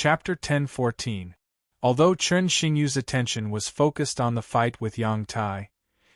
Chapter 10:14. Although Chen Xingyu's attention was focused on the fight with Yang Tai,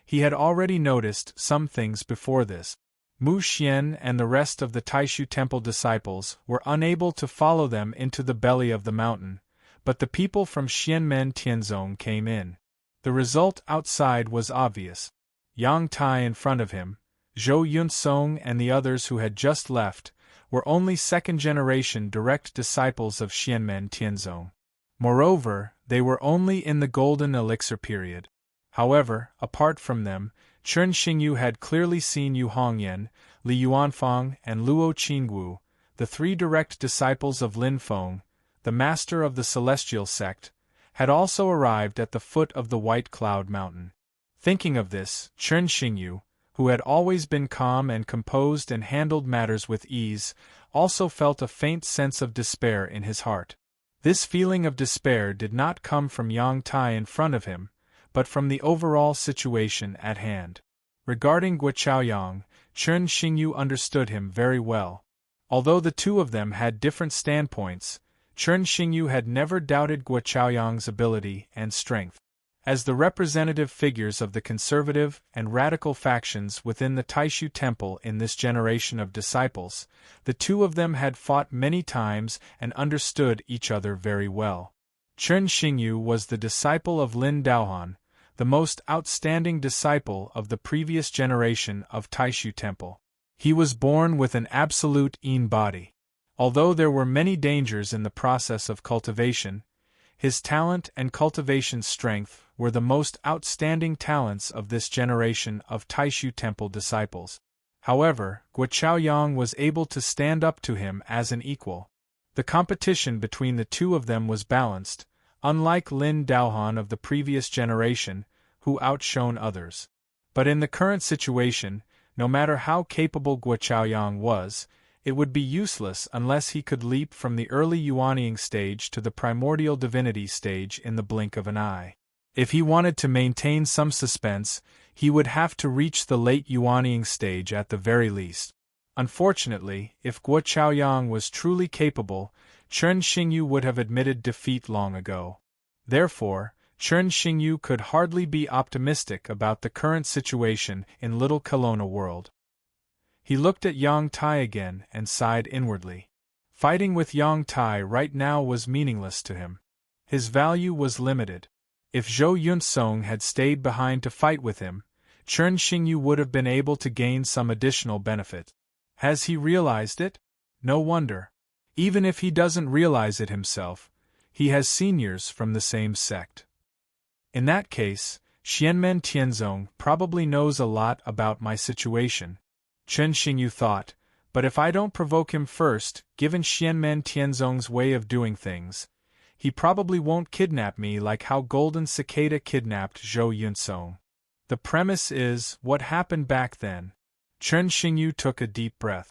he had already noticed some things before this. Mu Xian and the rest of the Taishu Temple disciples were unable to follow them into the belly of the mountain, but the people from Xianmen Tianzong came in. The result outside was obvious. Yang Tai in front of him, Zhou Yunsong and the others who had just left, were only second-generation direct disciples of Xianmen Tianzong. Moreover, they were only in the golden elixir period. However, apart from them, Chen Xingyu had clearly seen Yu Hongyan, Li Yuanfang and Luo Qingwu, the three direct disciples of Lin Feng, the master of the celestial sect, had also arrived at the foot of the White Cloud Mountain. Thinking of this, Chen Xingyu, who had always been calm and composed and handled matters with ease, also felt a faint sense of despair in his heart. This feeling of despair did not come from Yang Tai in front of him, but from the overall situation at hand. Regarding Guo Chaoyang, Chen Xingyu understood him very well. Although the two of them had different standpoints, Chen Xingyu had never doubted Guo Chaoyang's ability and strength. As the representative figures of the conservative and radical factions within the Taishu Temple in this generation of disciples, the two of them had fought many times and understood each other very well. Chen Xingyu was the disciple of Lin Daohan, the most outstanding disciple of the previous generation of Taishu Temple. He was born with an absolute Yin body. Although there were many dangers in the process of cultivation, his talent and cultivation strength were the most outstanding talents of this generation of Taishu Temple disciples. However, Guo Chaoyang was able to stand up to him as an equal. The competition between the two of them was balanced, unlike Lin Daohan of the previous generation, who outshone others. But in the current situation, no matter how capable Guo Chaoyang was, it would be useless unless he could leap from the early Yuanying stage to the primordial divinity stage in the blink of an eye. If he wanted to maintain some suspense, he would have to reach the late Yuanying stage at the very least. Unfortunately, if Guo Chaoyang was truly capable, Chen Xingyu would have admitted defeat long ago. Therefore, Chen Xingyu could hardly be optimistic about the current situation in Little Kelowna World. He looked at Yang Tai again and sighed inwardly. Fighting with Yang Tai right now was meaningless to him. His value was limited. If Zhou Yunsong had stayed behind to fight with him, Chen Xingyu would have been able to gain some additional benefit. Has he realized it? No wonder. Even if he doesn't realize it himself, he has seniors from the same sect. In that case, Xianmen Tianzong probably knows a lot about my situation, Chen Xingyu thought, but if I don't provoke him first, given Xianmen Tianzong's way of doing things, he probably won't kidnap me like how Golden Cicada kidnapped Zhou Yunsong. The premise is, what happened back then? Chen Xingyu took a deep breath.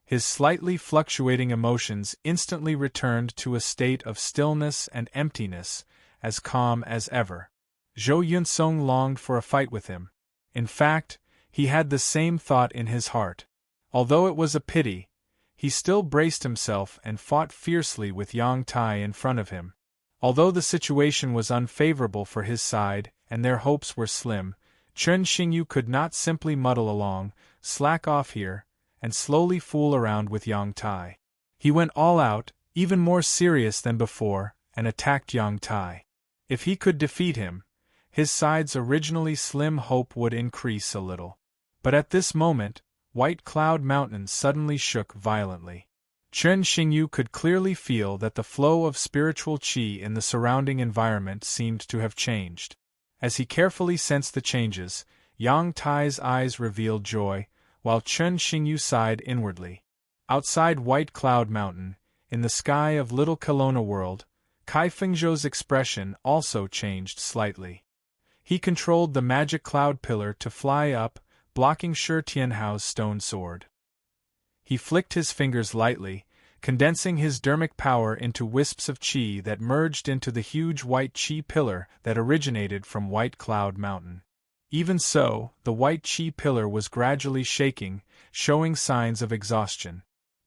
His slightly fluctuating emotions instantly returned to a state of stillness and emptiness, as calm as ever. Zhou Yunsong longed for a fight with him. In fact, he had the same thought in his heart. Although it was a pity, he still braced himself and fought fiercely with Yang Tai in front of him. Although the situation was unfavorable for his side and their hopes were slim, Chen Xingyu could not simply muddle along, slack off here, and slowly fool around with Yang Tai. He went all out, even more serious than before, and attacked Yang Tai. If he could defeat him, his side's originally slim hope would increase a little. But at this moment, White Cloud Mountain suddenly shook violently. Chen Xingyu could clearly feel that the flow of spiritual qi in the surrounding environment seemed to have changed. As he carefully sensed the changes, Yang Tai's eyes revealed joy, while Chen Xingyu sighed inwardly. Outside White Cloud Mountain, in the sky of Little Kelowna World, Kai Fengzhou's expression also changed slightly. He controlled the magic cloud pillar to fly up, blocking Shi Tianhao's stone sword. He flicked his fingers lightly, condensing his dermic power into wisps of qi that merged into the huge white qi pillar that originated from White Cloud Mountain. Even so, the white qi pillar was gradually shaking, showing signs of exhaustion.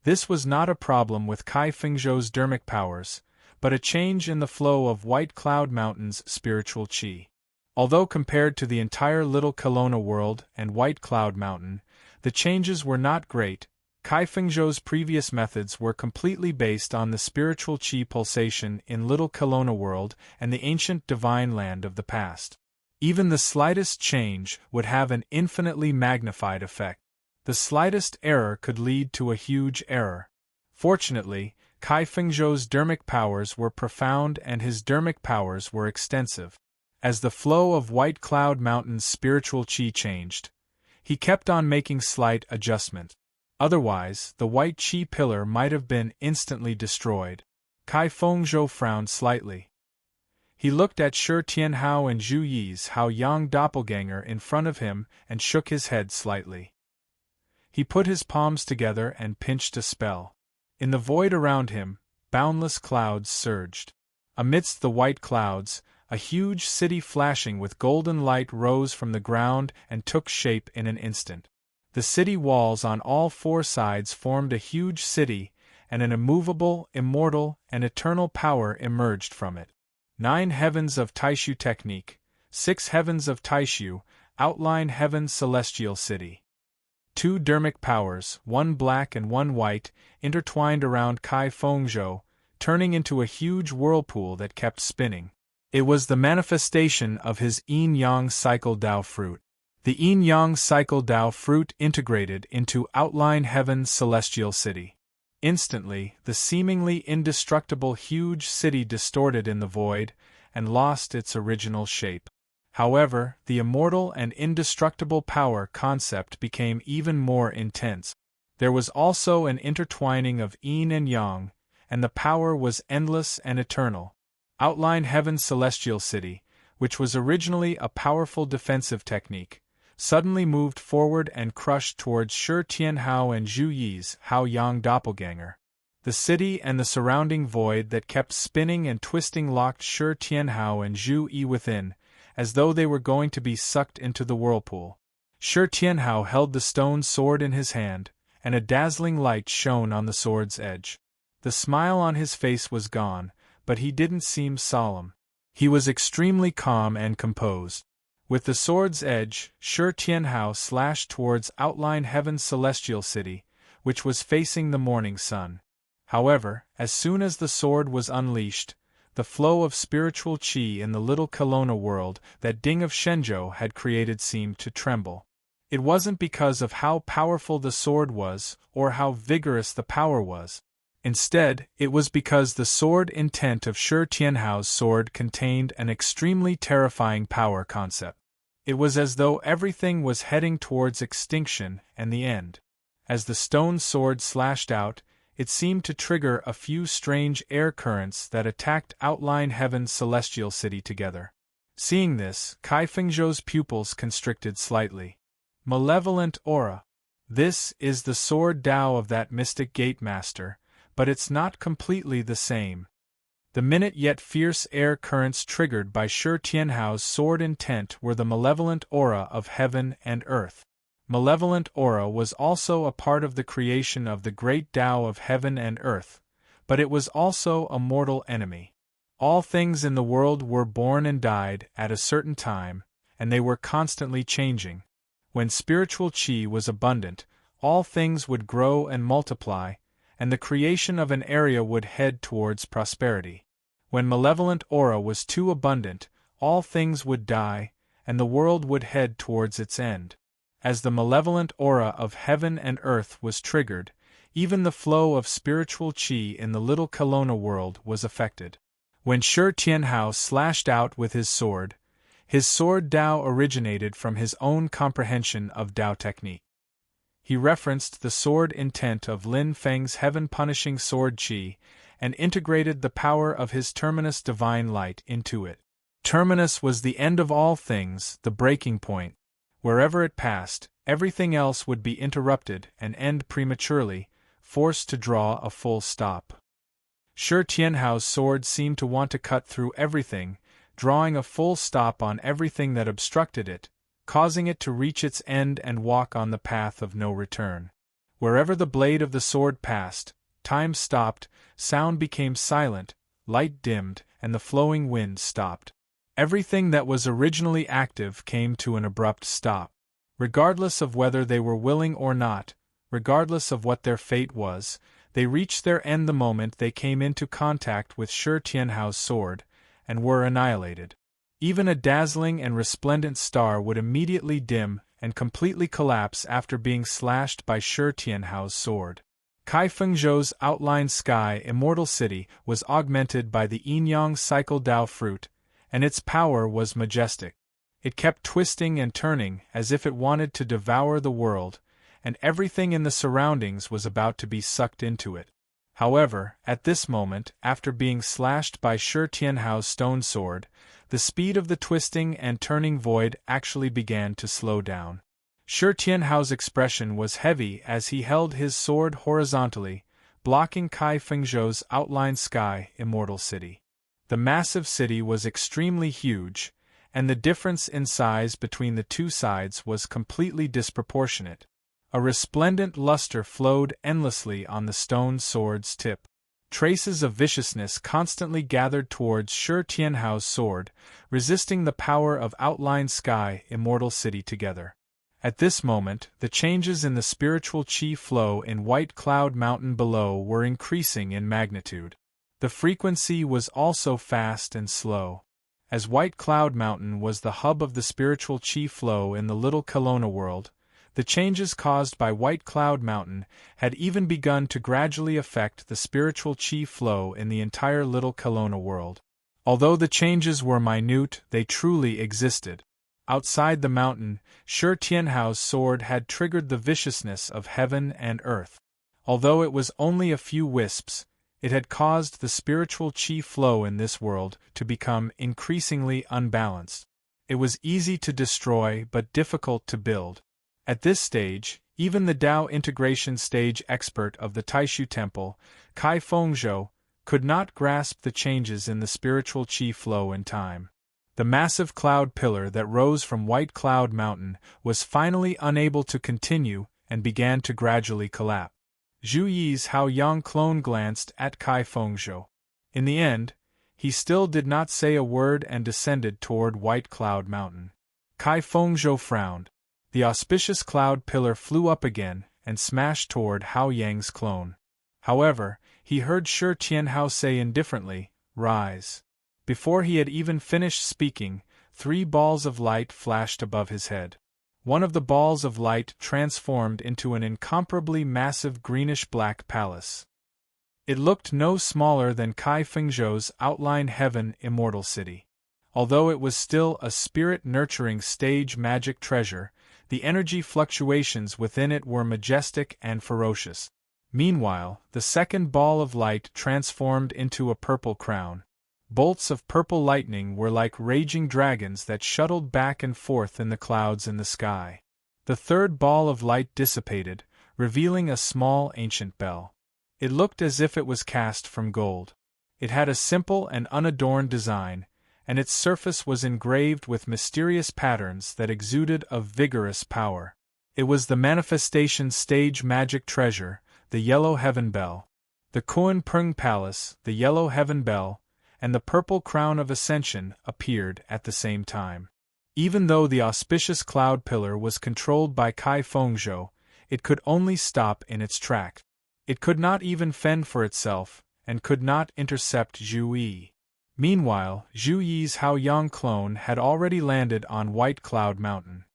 This was not a problem with Kai Fengzhou's dermic powers, but a change in the flow of White Cloud Mountain's spiritual chi. Although compared to the entire Little Kelowna world and White Cloud Mountain, the changes were not great. Kai Fengzhou's previous methods were completely based on the spiritual chi pulsation in Little Kelowna world and the ancient divine land of the past. Even the slightest change would have an infinitely magnified effect. The slightest error could lead to a huge error. Fortunately, Kai Fengzhou's dermic powers were profound and his dermic powers were extensive. As the flow of White Cloud Mountain's spiritual chi changed, he kept on making slight adjustments. Otherwise, the white chi pillar might have been instantly destroyed. Kai Fengzhou frowned slightly. He looked at Shi Tianhao and Zhu Yi's Hao Yang doppelganger in front of him and shook his head slightly. He put his palms together and pinched a spell. In the void around him, boundless clouds surged. Amidst the white clouds, a huge city flashing with golden light rose from the ground and took shape in an instant. The city walls on all four sides formed a huge city, and an immovable, immortal, and eternal power emerged from it. 9 heavens of Taishu technique, 6 heavens of Taishu, outline heaven celestial city. 2 dermic powers, 1 black and 1 white, intertwined around Kai Fengzhou, turning into a huge whirlpool that kept spinning. It was the manifestation of his yin-yang cycle Dao fruit. The yin-yang cycle Dao fruit integrated into outline heaven's celestial city. Instantly, the seemingly indestructible huge city distorted in the void and lost its original shape. However, the immortal and indestructible power concept became even more intense. There was also an intertwining of yin and yang, and the power was endless and eternal. Outline heaven's celestial city, which was originally a powerful defensive technique, suddenly moved forward and crushed towards Shi Tianhao and Zhu Yi's Hao Yang doppelganger. The city and the surrounding void that kept spinning and twisting locked Shi Tianhao and Zhu Yi within, as though they were going to be sucked into the whirlpool. Shi Tianhao held the stone sword in his hand, and a dazzling light shone on the sword's edge. The smile on his face was gone, but he didn't seem solemn. He was extremely calm and composed. With the sword's edge, Shi Tianhao slashed towards outline heaven's celestial city, which was facing the morning sun. However, as soon as the sword was unleashed, the flow of spiritual chi in the Little Kelowna world that Ding of Shenzhou had created seemed to tremble. It wasn't because of how powerful the sword was, or how vigorous the power was. Instead, it was because the sword intent of Shi Tianhao's sword contained an extremely terrifying power concept. It was as though everything was heading towards extinction and the end. As the stone sword slashed out, it seemed to trigger a few strange air currents that attacked outline heaven's celestial city together. Seeing this, Kai Fengzhou's pupils constricted slightly. Malevolent aura. This is the sword Dao of that mystic gate master, but it's not completely the same. The minute yet fierce air currents triggered by Shi Tianhao's sword intent were the malevolent aura of heaven and earth. Malevolent aura was also a part of the creation of the great Tao of heaven and earth, but it was also a mortal enemy. All things in the world were born and died at a certain time, and they were constantly changing. When spiritual chi was abundant, all things would grow and multiply, and the creation of an area would head towards prosperity. When malevolent aura was too abundant, all things would die, and the world would head towards its end. As the malevolent aura of heaven and earth was triggered, even the flow of spiritual chi in the Little Kelowna world was affected. When Shi Tianhao slashed out with his sword Dao originated from his own comprehension of Dao technique. He referenced the sword intent of Lin Feng's heaven-punishing sword chi, and integrated the power of his terminus divine light into it. Terminus was the end of all things, the breaking point. Wherever it passed, everything else would be interrupted and end prematurely, forced to draw a full stop. Shi Tianhao's sword seemed to want to cut through everything, drawing a full stop on everything that obstructed it, causing it to reach its end and walk on the path of no return. Wherever the blade of the sword passed, time stopped, sound became silent, light dimmed, and the flowing wind stopped. Everything that was originally active came to an abrupt stop. Regardless of whether they were willing or not, regardless of what their fate was, they reached their end the moment they came into contact with Shi Tianhao's sword, and were annihilated. Even a dazzling and resplendent star would immediately dim and completely collapse after being slashed by Shi Tianhao's sword. Kai Fengzhou's outlined sky immortal city was augmented by the yin-yang cycle Dao fruit, and its power was majestic. It kept twisting and turning as if it wanted to devour the world, and everything in the surroundings was about to be sucked into it. However, at this moment, after being slashed by Shi Tianhao's stone sword, the speed of the twisting and turning void actually began to slow down. Shi Tianhao's expression was heavy as he held his sword horizontally, blocking Kai Fengzhou's outlined sky immortal city. The massive city was extremely huge, and the difference in size between the two sides was completely disproportionate. A resplendent luster flowed endlessly on the stone sword's tip. Traces of viciousness constantly gathered towards Shi Tianhao's sword, resisting the power of outlined sky immortal city together. At this moment, the changes in the spiritual chi flow in White Cloud Mountain below were increasing in magnitude. The frequency was also fast and slow. As White Cloud Mountain was the hub of the spiritual chi flow in the Little Kelowna world, the changes caused by White Cloud Mountain had even begun to gradually affect the spiritual chi flow in the entire Little Kelowna world. Although the changes were minute, they truly existed. Outside the mountain, Shi Tianhao's sword had triggered the viciousness of heaven and earth. Although it was only a few wisps, it had caused the spiritual chi flow in this world to become increasingly unbalanced. It was easy to destroy but difficult to build. At this stage, even the Dao integration stage expert of the Taishu Temple, Kai Fengzhou, could not grasp the changes in the spiritual chi flow in time. The massive cloud pillar that rose from White Cloud Mountain was finally unable to continue and began to gradually collapse. Zhu Yi's Hao-Yang clone glanced at Kai Fengzhou. In the end, he still did not say a word and descended toward White Cloud Mountain. Kai Fengzhou frowned. The auspicious cloud pillar flew up again and smashed toward Hao-Yang's clone. However, he heard Shi Tianhao say indifferently, "Rise." Before he had even finished speaking, 3 balls of light flashed above his head. One of the balls of light transformed into an incomparably massive greenish-black palace. It looked no smaller than Kai Fengzhou's outlined heaven immortal city. Although it was still a spirit-nurturing stage magic treasure, the energy fluctuations within it were majestic and ferocious. Meanwhile, the second ball of light transformed into a purple crown. Bolts of purple lightning were like raging dragons that shuttled back and forth in the clouds in the sky. The third ball of light dissipated, revealing a small ancient bell. It looked as if it was cast from gold. It had a simple and unadorned design, and its surface was engraved with mysterious patterns that exuded a vigorous power. It was the manifestation stage magic treasure, the Yellow Heaven Bell. The Kuan Pung Palace, the Yellow Heaven Bell, and the purple crown of ascension appeared at the same time. Even though the auspicious cloud pillar was controlled by Kai Fengzhou, it could only stop in its track. It could not even fend for itself, and could not intercept Zhu Yi. Meanwhile, Zhu Yi's Hao-Yang clone had already landed on White Cloud Mountain.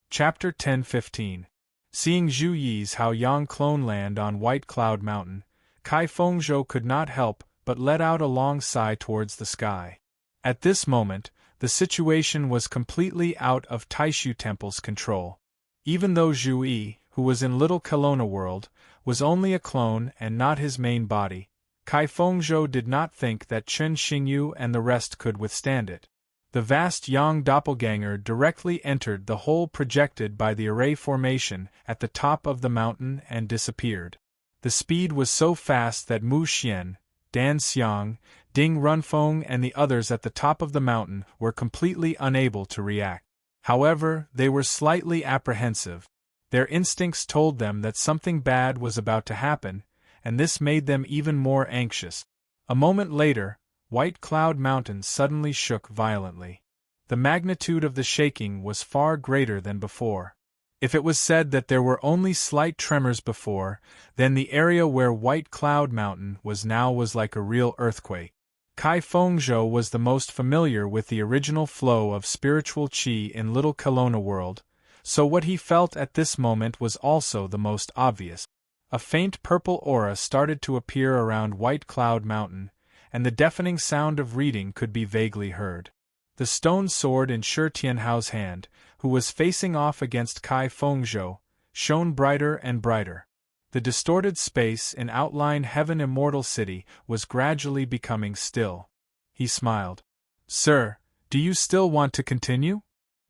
Chapter 10:15. Seeing Zhu Yi's Hao-Yang clone land on White Cloud Mountain, Kai Fengzhou could not help but let out a long sigh towards the sky. At this moment, the situation was completely out of Taishu Temple's control. Even though Zhu Yi, who was in Little Kelowna world, was only a clone and not his main body, Kai Fengzhou did not think that Chen Xingyu and the rest could withstand it. The vast Yang doppelganger directly entered the hole projected by the array formation at the top of the mountain and disappeared. The speed was so fast that Mu Xian, Dan Xiang, Ding Runfeng and the others at the top of the mountain were completely unable to react. However, they were slightly apprehensive. Their instincts told them that something bad was about to happen, and this made them even more anxious. A moment later, White Cloud Mountain suddenly shook violently. The magnitude of the shaking was far greater than before. If it was said that there were only slight tremors before, then the area where White Cloud Mountain was now was like a real earthquake. Kai Fengzhou was the most familiar with the original flow of spiritual qi in Little Kelowna world, so what he felt at this moment was also the most obvious. A faint purple aura started to appear around White Cloud Mountain, and the deafening sound of reading could be vaguely heard. The stone sword in Shi Tianhao's hand, who was facing off against Kai Fengzhou, shone brighter and brighter. The distorted space in outline Heaven Immortal City was gradually becoming still. He smiled. "Sir, do you still want to continue?"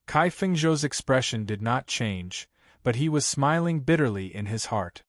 Kai Fengzhou's expression did not change, but he was smiling bitterly in his heart.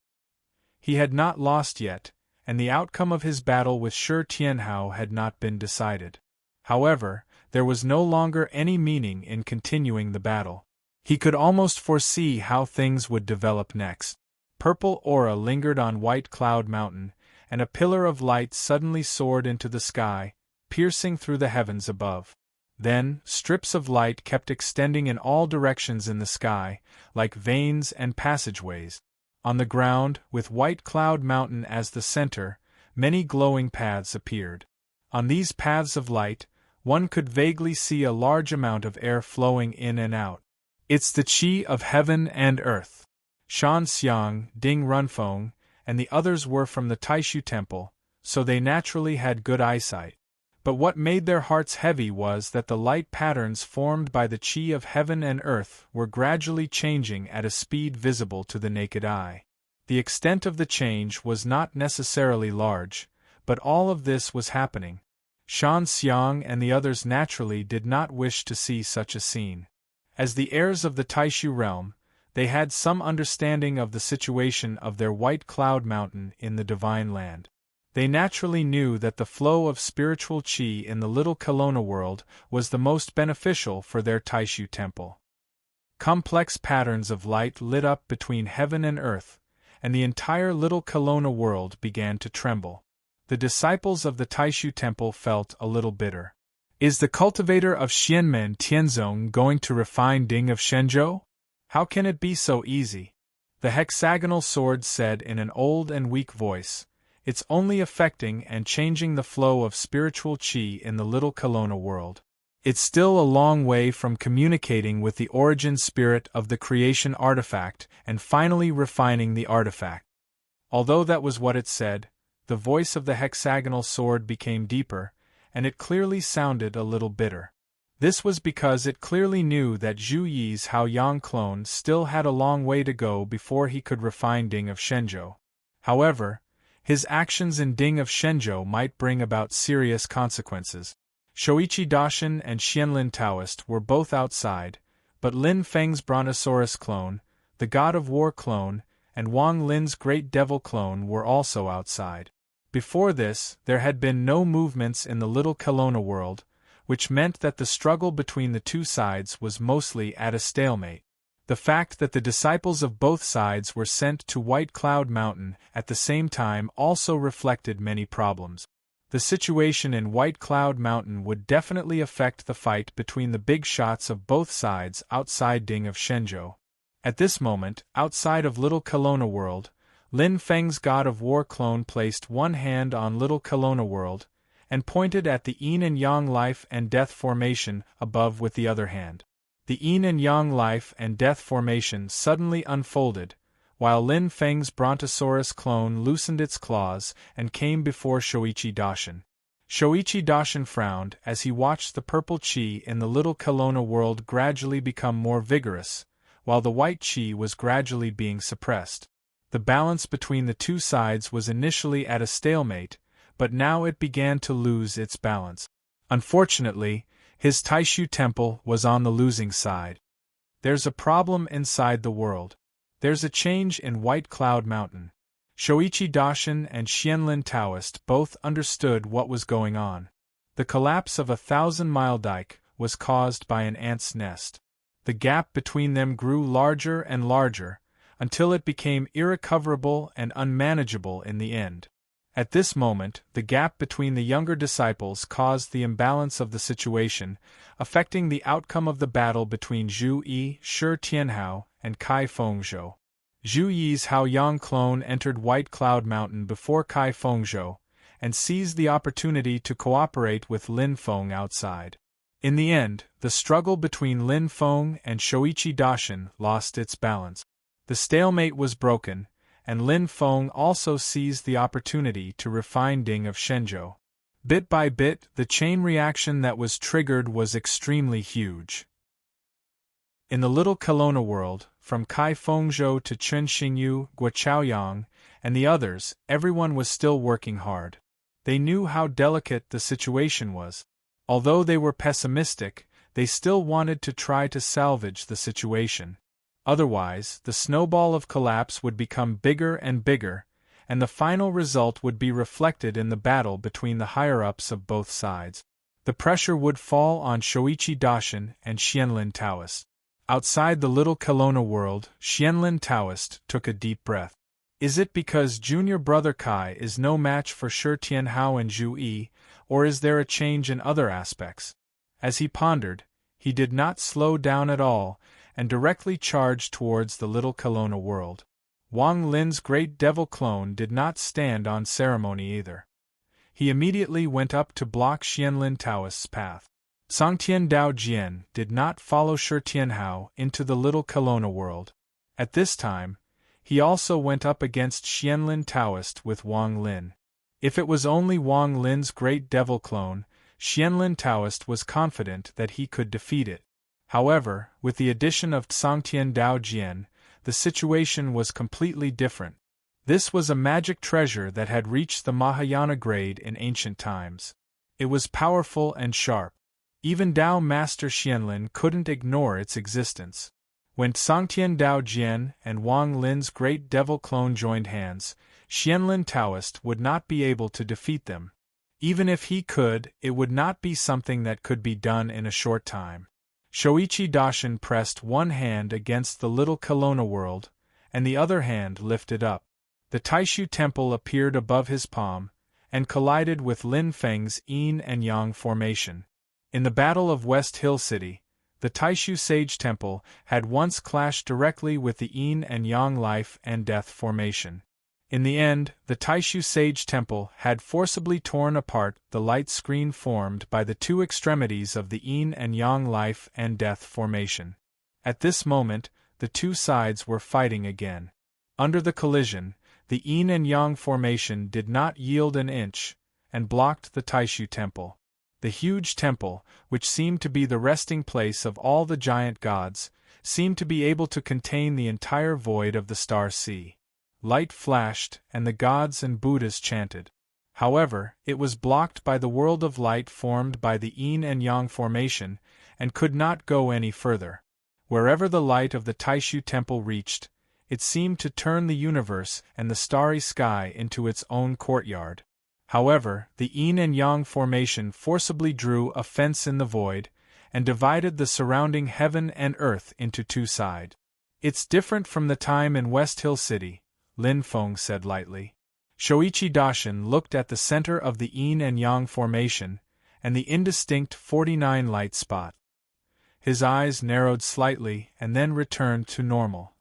He had not lost yet, and the outcome of his battle with Shi Tianhao had not been decided. However, there was no longer any meaning in continuing the battle. He could almost foresee how things would develop next. Purple aura lingered on White Cloud Mountain, and a pillar of light suddenly soared into the sky, piercing through the heavens above. Then, strips of light kept extending in all directions in the sky, like veins and passageways. On the ground, with White Cloud Mountain as the center, many glowing paths appeared. On these paths of light, one could vaguely see a large amount of air flowing in and out. "It's the qi of heaven and earth." Shan Xiang, Ding Runfeng, and the others were from the Taishu Temple, so they naturally had good eyesight. But what made their hearts heavy was that the light patterns formed by the qi of heaven and earth were gradually changing at a speed visible to the naked eye. The extent of the change was not necessarily large, but all of this was happening. Shan Xiang and the others naturally did not wish to see such a scene. As the heirs of the Taishu realm, they had some understanding of the situation of their White Cloud Mountain in the Divine Land. They naturally knew that the flow of spiritual qi in the Little Kelowna world was the most beneficial for their Taishu temple. Complex patterns of light lit up between heaven and earth, and the entire Little Kelowna world began to tremble. The disciples of the Taishu temple felt a little bitter. Is the cultivator of Xianmen Tianzong going to refine Ding of Shenzhou? How can it be so easy? The hexagonal sword said in an old and weak voice, "It's only affecting and changing the flow of spiritual qi in the Little Kelowna world. It's still a long way from communicating with the origin spirit of the creation artifact and finally refining the artifact." Although that was what it said, the voice of the hexagonal sword became deeper, and it clearly sounded a little bitter. This was because it clearly knew that Zhu Yi's Haoyang clone still had a long way to go before he could refine Ding of Shenzhou. However, his actions in Ding of Shenzhou might bring about serious consequences. Shoichi Daishin and Xianlin Taoist were both outside, but Lin Feng's Brontosaurus clone, the God of War clone, and Wang Lin's Great Devil clone were also outside. Before this, there had been no movements in the Little Kelowna world, which meant that the struggle between the two sides was mostly at a stalemate. The fact that the disciples of both sides were sent to White Cloud Mountain at the same time also reflected many problems. The situation in White Cloud Mountain would definitely affect the fight between the big shots of both sides outside Ding of Shenzhou. At this moment, outside of Little Kelowna world, Lin Feng's God of War clone placed one hand on Little Kelowna world, and pointed at the yin and yang life and death formation above with the other hand. The yin and yang life and death formation suddenly unfolded, while Lin Feng's Brontosaurus clone loosened its claws and came before Shoichi Daishin. Shoichi Daishin frowned as he watched the purple qi in the Little Kelowna world gradually become more vigorous, while the white qi was gradually being suppressed. The balance between the two sides was initially at a stalemate, but now it began to lose its balance. Unfortunately, his Taishu temple was on the losing side. There's a problem inside the world. There's a change in White Cloud Mountain. Shoichi Daishin and Xianlin Taoist both understood what was going on. The collapse of a 1,000-mile dike was caused by an ant's nest. The gap between them grew larger and larger, until it became irrecoverable and unmanageable in the end. At this moment, the gap between the younger disciples caused the imbalance of the situation, affecting the outcome of the battle between Zhu Yi, Shi Tianhao, and Kai Fengzhou. Zhu Yi's Hao Yang clone entered White Cloud Mountain before Kai Fengzhou, and seized the opportunity to cooperate with Lin Feng outside. In the end, the struggle between Lin Feng and Shoichi Daishin lost its balance. The stalemate was broken, and Lin Feng also seized the opportunity to refine Ding of Shenzhou. Bit by bit, the chain reaction that was triggered was extremely huge. In the little Kelowna world, from Kai Fengzhou to Chen Xingyu, Guo Chaoyang, and the others, everyone was still working hard. They knew how delicate the situation was. Although they were pessimistic, they still wanted to try to salvage the situation. Otherwise, the snowball of collapse would become bigger and bigger, and the final result would be reflected in the battle between the higher-ups of both sides. The pressure would fall on Shoichi Daishin and Xianlin Taoist. Outside the little Kelowna world, Xianlin Taoist took a deep breath. Is it because junior brother Kai is no match for Shi Tianhao and Zhu Yi, or is there a change in other aspects? As he pondered, he did not slow down at all, and directly charged towards the little Kelowna world. Wang Lin's great devil clone did not stand on ceremony either. He immediately went up to block Xianlin Taoist's path. Songtian Dao Jian did not follow Shi Tianhao into the little Kelowna world. At this time, he also went up against Xianlin Taoist with Wang Lin. If it was only Wang Lin's great devil clone, Xianlin Taoist was confident that he could defeat it. However, with the addition of Songtian Dao Jian, the situation was completely different. This was a magic treasure that had reached the Mahayana grade in ancient times. It was powerful and sharp. Even Dao Master Xianlin couldn't ignore its existence. When Songtian Dao Jian and Wang Lin's great devil clone joined hands, Xianlin Taoist would not be able to defeat them. Even if he could, it would not be something that could be done in a short time. Shoichi Daishin pressed one hand against the little Kelowna world, and the other hand lifted up. The Taishu temple appeared above his palm, and collided with Lin Feng's yin and yang formation. In the Battle of West Hill City, the Taishu Sage Temple had once clashed directly with the yin and yang life and death formation. In the end, the Taishu Sage Temple had forcibly torn apart the light screen formed by the two extremities of the yin and yang life and death formation. At this moment, the two sides were fighting again. Under the collision, the yin and yang formation did not yield an inch, and blocked the Taishu Temple. The huge temple, which seemed to be the resting place of all the giant gods, seemed to be able to contain the entire void of the star sea. Light flashed, and the gods and Buddhas chanted. However, it was blocked by the world of light formed by the yin and yang formation, and could not go any further. Wherever the light of the Taishu temple reached, it seemed to turn the universe and the starry sky into its own courtyard. However, the yin and yang formation forcibly drew a fence in the void, and divided the surrounding heaven and earth into two sides. It's different from the time in West Hill City, Lin Feng said lightly. Shoichi Daishin looked at the center of the yin and yang formation, and the indistinct 49 light spot. His eyes narrowed slightly and then returned to normal.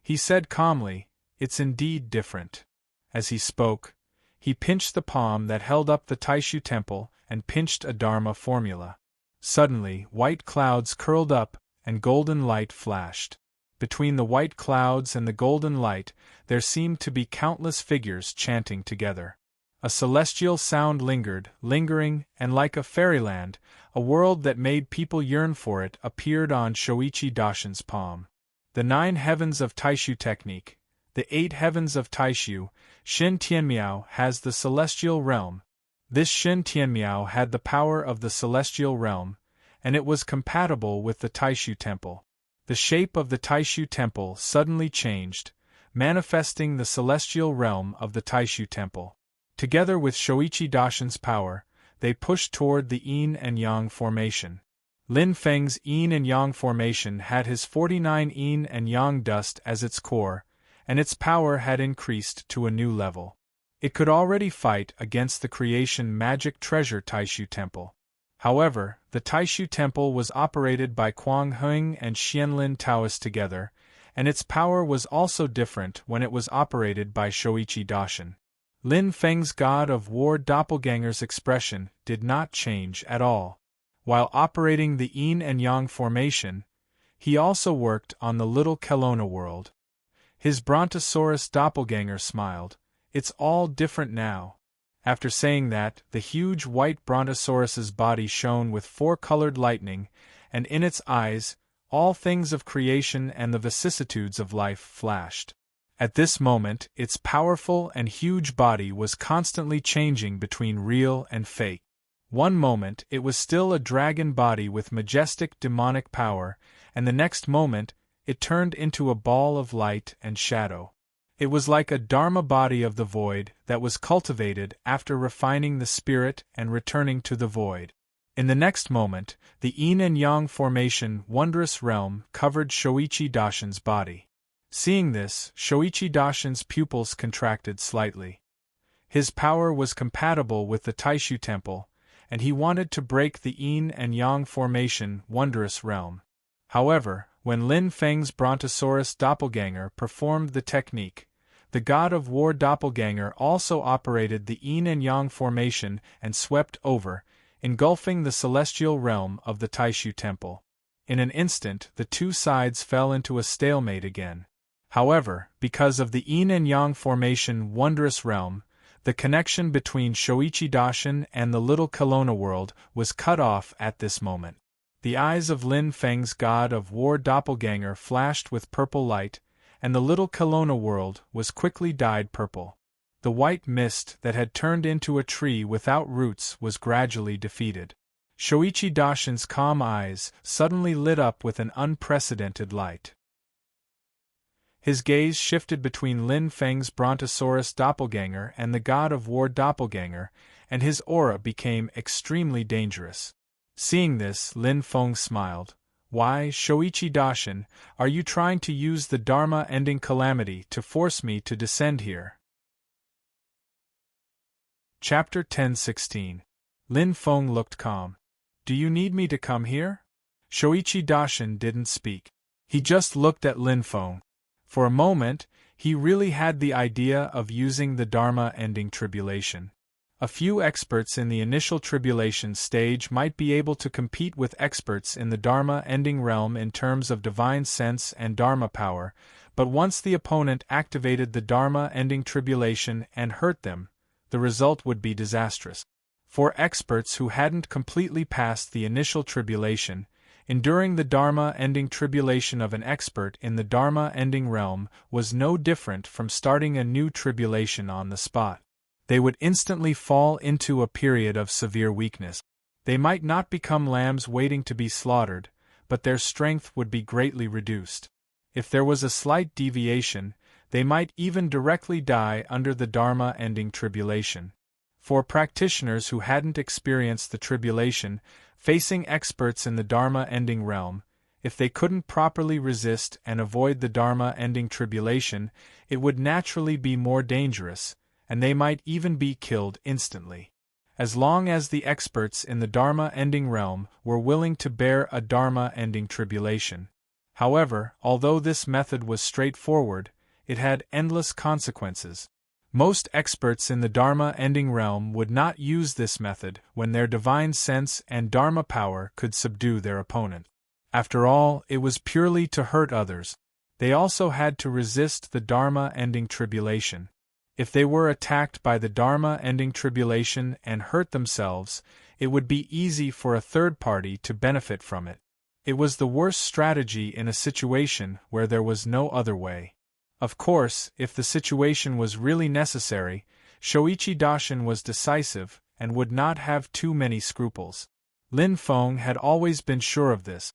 He said calmly, "It's indeed different." As he spoke, he pinched the palm that held up the Taishu temple and pinched a Dharma formula. Suddenly, white clouds curled up, and golden light flashed. Between the white clouds and the golden light, there seemed to be countless figures chanting together. A celestial sound lingered, lingering, and like a fairyland, a world that made people yearn for it appeared on Shoichi Daishin's palm. The 9 heavens of Taishu technique, the 8 heavens of Taishu, Shin Tianmiao has the celestial realm. This Shin Tianmiao had the power of the celestial realm, and it was compatible with the Taishu temple. The shape of the Taishu temple suddenly changed, manifesting the celestial realm of the Taishu temple. Together with Shoichi Daishin's power, they pushed toward the yin and yang formation. Lin Feng's yin and yang formation had his 49 yin and yang dust as its core, and its power had increased to a new level. It could already fight against the creation magic treasure Taishu Temple. However, the Taishu Temple was operated by Kuang Heng and Xianlin Taoists together, and its power was also different when it was operated by Shoichi Daishin. Lin Feng's god of war doppelganger's expression did not change at all. While operating the yin and yang formation, he also worked on the little Kelowna world. His Brontosaurus doppelganger smiled. "It's all different now." After saying that, the huge white Brontosaurus's body shone with four-colored lightning, and in its eyes, all things of creation and the vicissitudes of life flashed. At this moment, its powerful and huge body was constantly changing between real and fake. One moment it was still a dragon body with majestic demonic power, and the next moment it turned into a ball of light and shadow. It was like a Dharma body of the void that was cultivated after refining the spirit and returning to the void. In the next moment, the yin and yang formation wondrous realm covered Shoichi Daishin's body. Seeing this, Shoichi Daishin's pupils contracted slightly. His power was compatible with the Taishu Temple, and he wanted to break the yin and yang formation wondrous realm. However, when Lin Feng's Brontosaurus doppelganger performed the technique, the god of war doppelganger also operated the yin and yang formation and swept over, engulfing the celestial realm of the Taishu Temple. In an instant, the two sides fell into a stalemate again. However, because of the yin and yang formation wondrous realm, the connection between Shoichi Daishin and the little Kelowna world was cut off at this moment. The eyes of Lin Feng's god of war doppelganger flashed with purple light, and the little Kelowna world was quickly dyed purple. The white mist that had turned into a tree without roots was gradually defeated. Shoichi Daishin's calm eyes suddenly lit up with an unprecedented light. His gaze shifted between Lin Feng's Brontosaurus doppelganger and the god of war doppelganger, and his aura became extremely dangerous. Seeing this, Lin Feng smiled. "Why, Shoichi Daishin, are you trying to use the Dharma-ending calamity to force me to descend here?" Chapter 10:16. Lin Feng looked calm. "Do you need me to come here?" Shoichi Daishin didn't speak. He just looked at Lin Feng. For a moment, he really had the idea of using the Dharma-ending tribulation. A few experts in the initial tribulation stage might be able to compete with experts in the Dharma-ending realm in terms of divine sense and Dharma power, but once the opponent activated the Dharma-ending tribulation and hurt them, the result would be disastrous. For experts who hadn't completely passed the initial tribulation, enduring the Dharma-ending tribulation of an expert in the Dharma-ending realm was no different from starting a new tribulation on the spot. They would instantly fall into a period of severe weakness. They might not become lambs waiting to be slaughtered, but their strength would be greatly reduced. If there was a slight deviation, they might even directly die under the Dharma-ending tribulation. For practitioners who hadn't experienced the tribulation, facing experts in the Dharma-ending realm, if they couldn't properly resist and avoid the Dharma-ending tribulation, it would naturally be more dangerous, and they might even be killed instantly. As long as the experts in the Dharma-ending realm were willing to bear a Dharma-ending tribulation. However, although this method was straightforward, it had endless consequences. Most experts in the Dharma-ending realm would not use this method when their divine sense and Dharma power could subdue their opponent. After all, it was purely to hurt others. They also had to resist the Dharma-ending tribulation. If they were attacked by the Dharma-ending tribulation and hurt themselves, it would be easy for a third party to benefit from it. It was the worst strategy in a situation where there was no other way. Of course, if the situation was really necessary, Shoichi Daishin was decisive and would not have too many scruples. Lin Feng had always been sure of this.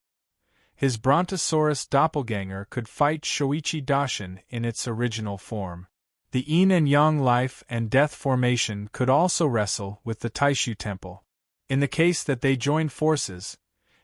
His Brontosaurus doppelganger could fight Shoichi Daishin in its original form. The yin and yang life and death formation could also wrestle with the Taishu Temple. In the case that they joined forces,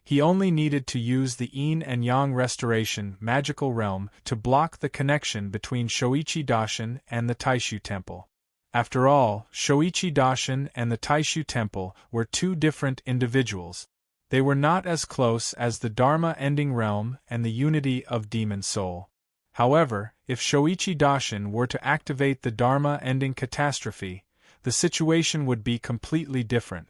he only needed to use the yin and yang restoration magical realm to block the connection between Shoichi Daishin and the Taishu Temple. After all, Shoichi Daishin and the Taishu Temple were two different individuals. They were not as close as the Dharma-ending realm and the unity of demon soul. However, if Shoichi Daishin were to activate the Dharma-ending catastrophe, the situation would be completely different.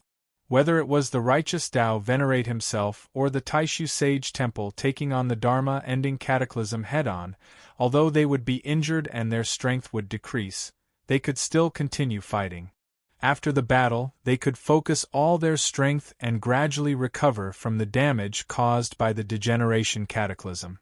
Whether it was the righteous Tao venerate himself or the Taishu sage temple taking on the Dharma-ending cataclysm head-on, although they would be injured and their strength would decrease, they could still continue fighting. After the battle, they could focus all their strength and gradually recover from the damage caused by the degeneration cataclysm.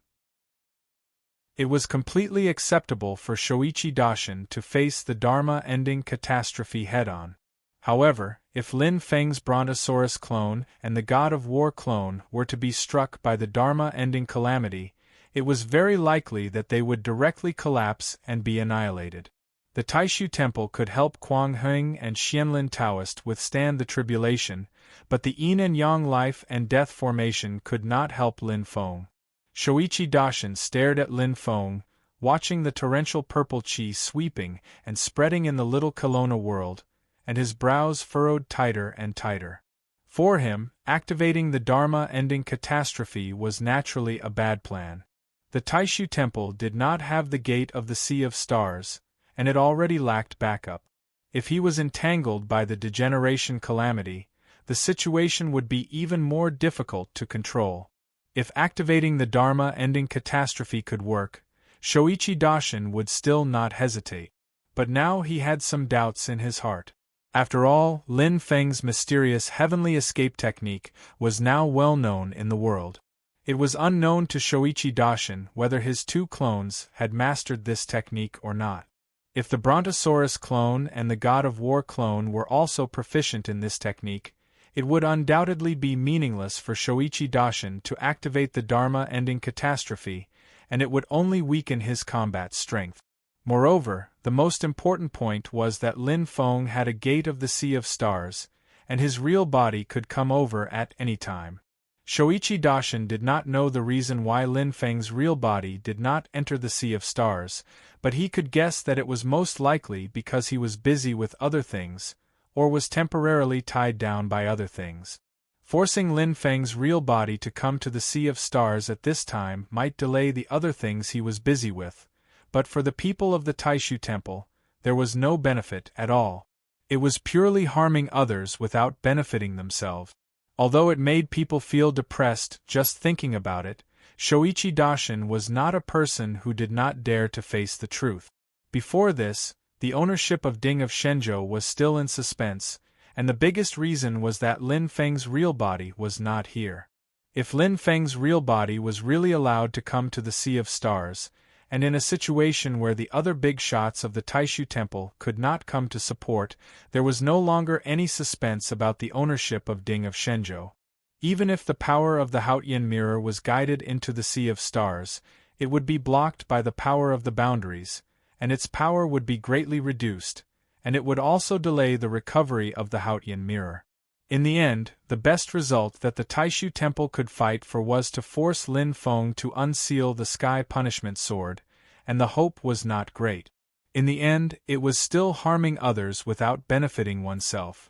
It was completely acceptable for Shoichi Daishin to face the Dharma-ending catastrophe head-on. However, if Lin Feng's Brontosaurus clone and the God of War clone were to be struck by the Dharma-ending calamity, it was very likely that they would directly collapse and be annihilated. The Taishu Temple could help Kuang Heng and Xianlin Taoist withstand the tribulation, but the Yin and Yang life and death formation could not help Lin Feng. Shoichi Daishin stared at Lin Feng, watching the torrential purple qi sweeping and spreading in the little Kelowna world, and his brows furrowed tighter and tighter. For him, activating the Dharma-ending catastrophe was naturally a bad plan. The Taishu Temple did not have the gate of the Sea of Stars, and it already lacked backup. If he was entangled by the degeneration calamity, the situation would be even more difficult to control. If activating the Dharma-ending catastrophe could work, Shoichi Daishin would still not hesitate. But now he had some doubts in his heart. After all, Lin Feng's mysterious heavenly escape technique was now well known in the world. It was unknown to Shoichi Daishin whether his two clones had mastered this technique or not. If the Brontosaurus clone and the God of War clone were also proficient in this technique, it would undoubtedly be meaningless for Shoichi Daishin to activate the Dharma-ending catastrophe, and it would only weaken his combat strength. Moreover, the most important point was that Lin Feng had a gate of the Sea of Stars, and his real body could come over at any time. Shoichi Daishin did not know the reason why Lin Feng's real body did not enter the Sea of Stars, but he could guess that it was most likely because he was busy with other things, or was temporarily tied down by other things. Forcing Lin Feng's real body to come to the Sea of Stars at this time might delay the other things he was busy with, but for the people of the Taishu Temple, there was no benefit at all. It was purely harming others without benefiting themselves. Although it made people feel depressed just thinking about it, Shoichi Daishin was not a person who did not dare to face the truth. Before this, the ownership of Ding of Shenzhou was still in suspense, and the biggest reason was that Lin Feng's real body was not here. If Lin Feng's real body was really allowed to come to the Sea of Stars, and in a situation where the other big shots of the Taishu Temple could not come to support, there was no longer any suspense about the ownership of Ding of Shenzhou. Even if the power of the Haotian mirror was guided into the Sea of Stars, it would be blocked by the power of the boundaries, and its power would be greatly reduced, and it would also delay the recovery of the Haotian mirror. In the end, the best result that the Taishu Temple could fight for was to force Lin Feng to unseal the Sky Punishment Sword, and the hope was not great. In the end, it was still harming others without benefiting oneself.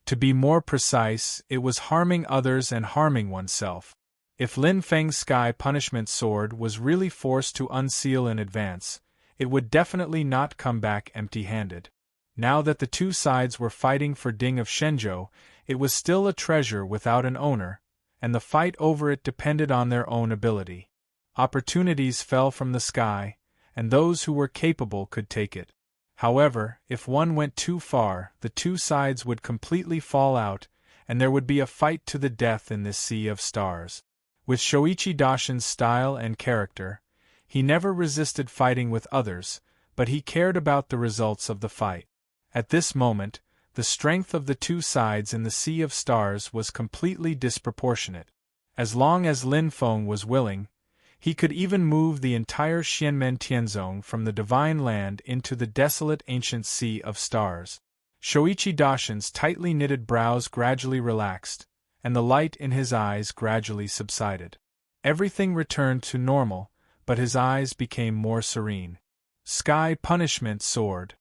To be more precise, it was harming others and harming oneself. If Lin Feng's Sky Punishment Sword was really forced to unseal in advance, it would definitely not come back empty-handed. Now that the two sides were fighting for Ding of Shenzhou, it was still a treasure without an owner, and the fight over it depended on their own ability. Opportunities fell from the sky, and those who were capable could take it. However, if one went too far, the two sides would completely fall out, and there would be a fight to the death in this Sea of Stars. With Shoichi Daishin's style and character, he never resisted fighting with others, but he cared about the results of the fight. At this moment, the strength of the two sides in the Sea of Stars was completely disproportionate. As long as Lin Feng was willing, he could even move the entire Xianmen Tianzong from the Divine Land into the desolate ancient Sea of Stars. Shoichi Daishin's tightly knitted brows gradually relaxed, and the light in his eyes gradually subsided. Everything returned to normal, but his eyes became more serene. Sky Punishment Sword.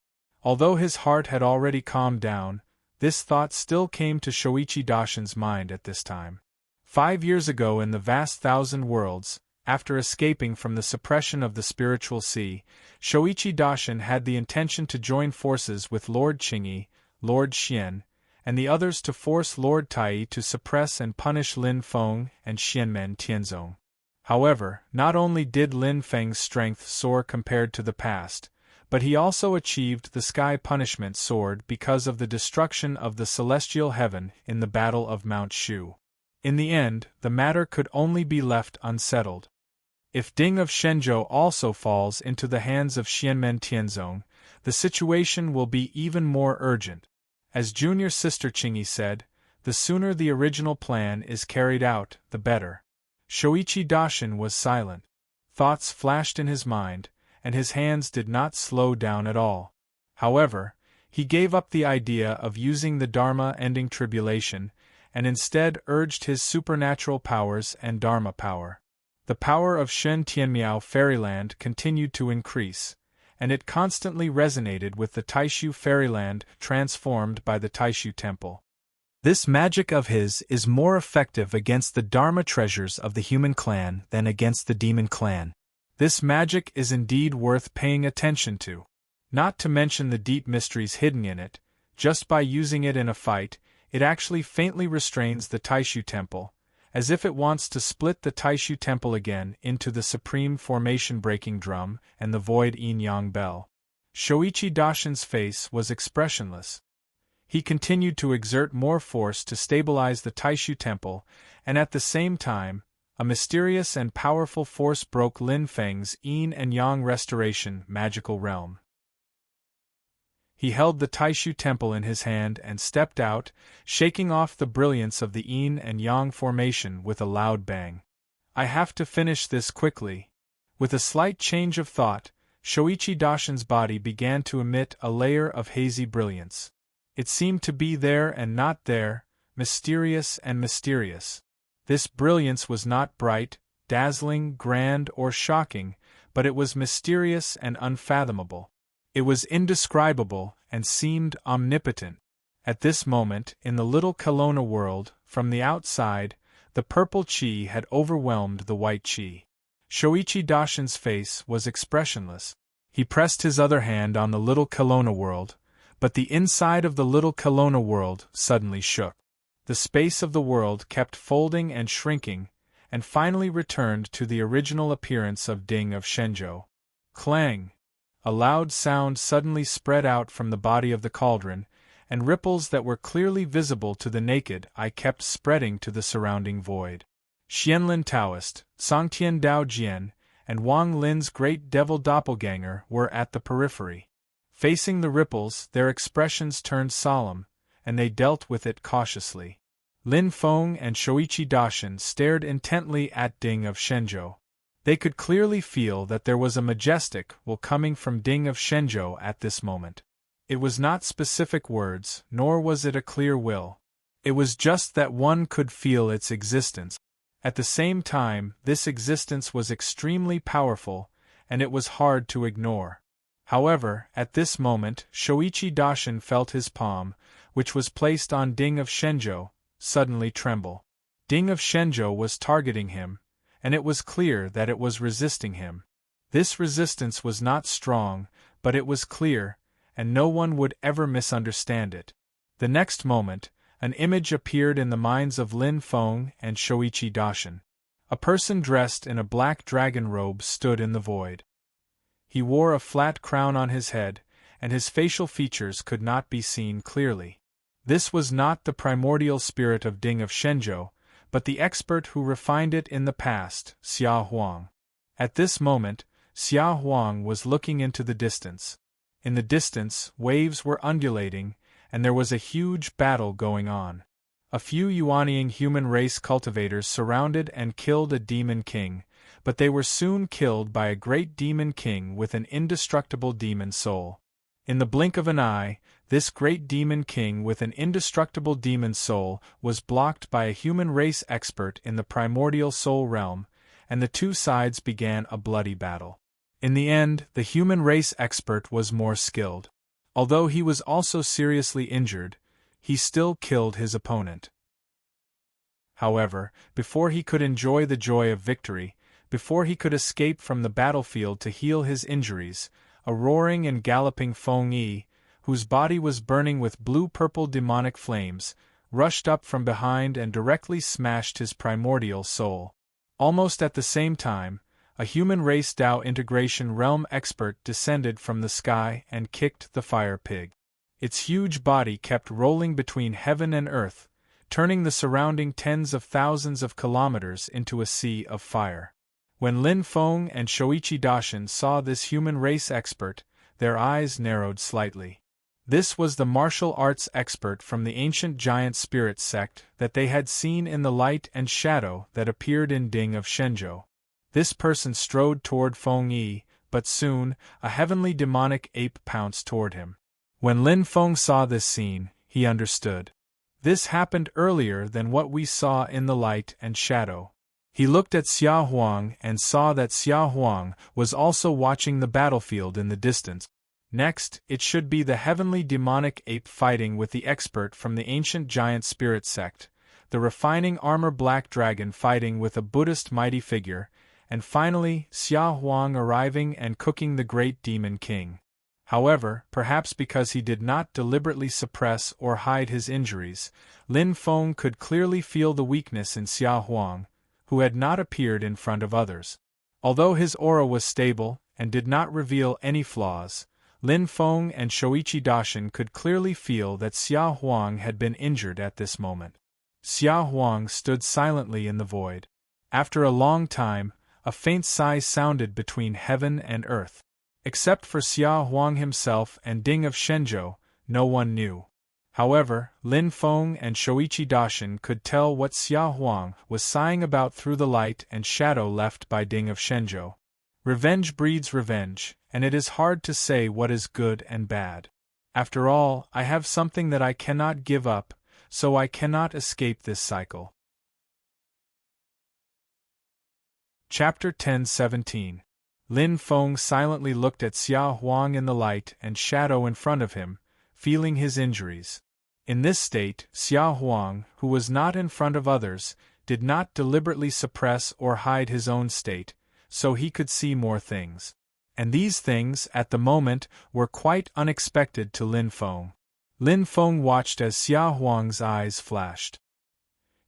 Although his heart had already calmed down, this thought still came to Shoichi Dashin's mind at this time. 5 years ago in the vast thousand worlds, after escaping from the suppression of the spiritual sea, Shoichi Dashin had the intention to join forces with Lord Qingyi, Lord Xian, and the others to force Lord Tai to suppress and punish Lin Feng and Xianmen Tianzong. However, not only did Lin Feng's strength soar compared to the past, but he also achieved the Sky Punishment Sword because of the destruction of the celestial heaven in the Battle of Mount Shu. In the end, the matter could only be left unsettled. If Ding of Shenzhou also falls into the hands of Xianmen Tianzong, the situation will be even more urgent. As junior sister Qingyi said, the sooner the original plan is carried out, the better. Shoichi Dashin was silent. Thoughts flashed in his mind, and his hands did not slow down at all. However, he gave up the idea of using the Dharma-ending tribulation, and instead urged his supernatural powers and Dharma power. The power of Shen Tianmiao Fairyland continued to increase, and it constantly resonated with the Taishu Fairyland transformed by the Taishu Temple. This magic of his is more effective against the Dharma treasures of the human clan than against the demon clan. This magic is indeed worth paying attention to. Not to mention the deep mysteries hidden in it, just by using it in a fight, it actually faintly restrains the Taishu Temple, as if it wants to split the Taishu Temple again into the supreme formation-breaking drum and the void yin-yang bell. Shoichi Dashin's face was expressionless. He continued to exert more force to stabilize the Taishu Temple, and at the same time, a mysterious and powerful force broke Lin Feng's yin and yang restoration magical realm. He held the Taishu Temple in his hand and stepped out, shaking off the brilliance of the yin and yang formation with a loud bang. I have to finish this quickly. With a slight change of thought, Shoichi Dashin's body began to emit a layer of hazy brilliance. It seemed to be there and not there, mysterious and mysterious. This brilliance was not bright, dazzling, grand, or shocking, but it was mysterious and unfathomable. It was indescribable and seemed omnipotent. At this moment, in the little Kelowna world, from the outside, the purple chi had overwhelmed the white chi. Shoichi Dashin's face was expressionless. He pressed his other hand on the little Kelowna world, but the inside of the little Kelowna world suddenly shook. The space of the world kept folding and shrinking, and finally returned to the original appearance of Ding of Shenzhou. Clang! A loud sound suddenly spread out from the body of the cauldron, and ripples that were clearly visible to the naked eye kept spreading to the surrounding void. Xianlin Taoist, Songtian Dao Jian, and Wang Lin's great devil doppelganger were at the periphery. Facing the ripples, their expressions turned solemn, and they dealt with it cautiously. Lin Feng and Shoichi Dashin stared intently at Ding of Shenzhou. They could clearly feel that there was a majestic will coming from Ding of Shenzhou at this moment. It was not specific words, nor was it a clear will. It was just that one could feel its existence. At the same time, this existence was extremely powerful, and it was hard to ignore. However, at this moment, Shoichi Dashin felt his palm, which was placed on Ding of Shenzhou, suddenly tremble. Ding of Shenzhou was targeting him, and it was clear that it was resisting him. This resistance was not strong, but it was clear, and no one would ever misunderstand it. The next moment, an image appeared in the minds of Lin Feng and Shoichi Dashin. A person dressed in a black dragon robe stood in the void. He wore a flat crown on his head, and his facial features could not be seen clearly. This was not the primordial spirit of Ding of Shenzhou, but the expert who refined it in the past, Xia Huang. At this moment, Xia Huang was looking into the distance. In the distance, waves were undulating, and there was a huge battle going on. A few Yuanying human race cultivators surrounded and killed a demon king, but they were soon killed by a great demon king with an indestructible demon soul. In the blink of an eye, this great demon king with an indestructible demon soul was blocked by a human race expert in the primordial soul realm, and the two sides began a bloody battle. In the end, the human race expert was more skilled. Although he was also seriously injured, he still killed his opponent. However, before he could enjoy the joy of victory, before he could escape from the battlefield to heal his injuries, a roaring and galloping Feng Yi, whose body was burning with blue-purple demonic flames, rushed up from behind and directly smashed his primordial soul. Almost at the same time, a human race Tao integration realm expert descended from the sky and kicked the fire pig. Its huge body kept rolling between heaven and earth, turning the surrounding tens of thousands of kilometers into a sea of fire. When Lin Feng and Shoichi Dashin saw this human race expert, their eyes narrowed slightly. This was the martial arts expert from the ancient giant spirit sect that they had seen in the light and shadow that appeared in Ding of Shenzhou. This person strode toward Feng Yi, but soon, a heavenly demonic ape pounced toward him. When Lin Feng saw this scene, he understood. This happened earlier than what we saw in the light and shadow. He looked at Xia Huang and saw that Xia Huang was also watching the battlefield in the distance. Next, it should be the heavenly demonic ape fighting with the expert from the ancient giant spirit sect, the refining armor black dragon fighting with a Buddhist mighty figure, and finally, Xia Huang arriving and cooking the great demon king. However, perhaps because he did not deliberately suppress or hide his injuries, Lin Feng could clearly feel the weakness in Xia Huang, who had not appeared in front of others. Although his aura was stable and did not reveal any flaws, Lin Feng and Shoichi Dashin could clearly feel that Xia Huang had been injured at this moment. Xia Huang stood silently in the void. After a long time, a faint sigh sounded between heaven and earth. Except for Xia Huang himself and Ding of Shenzhou, no one knew. However, Lin Feng and Shoichi Dashin could tell what Xia Huang was sighing about through the light and shadow left by Ding of Shenzhou. Revenge breeds revenge, and it is hard to say what is good and bad. After all, I have something that I cannot give up, so I cannot escape this cycle. Chapter 10:17. Lin Feng silently looked at Xia Huang in the light and shadow in front of him, feeling his injuries. In this state, Xia Huang, who was not in front of others, did not deliberately suppress or hide his own state, so he could see more things. And these things, at the moment, were quite unexpected to Lin Feng. Lin Feng watched as Xia Huang's eyes flashed.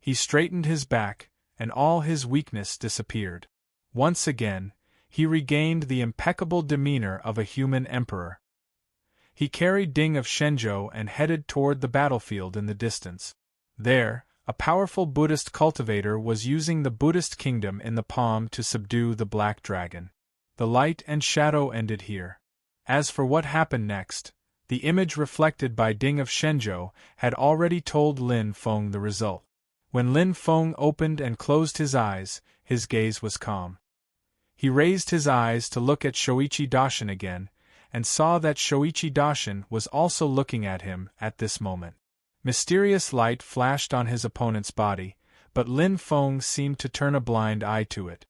He straightened his back, and all his weakness disappeared. Once again, he regained the impeccable demeanor of a human emperor. He carried Ding of Shenzhou and headed toward the battlefield in the distance. There, a powerful Buddhist cultivator was using the Buddhist kingdom in the palm to subdue the black dragon. The light and shadow ended here. As for what happened next, the image reflected by Ding of Shenzhou had already told Lin Feng the result. When Lin Feng opened and closed his eyes, his gaze was calm. He raised his eyes to look at Shoichi Dashin again, and saw that Shoichi Dashin was also looking at him at this moment. Mysterious light flashed on his opponent's body, but Lin Feng seemed to turn a blind eye to it.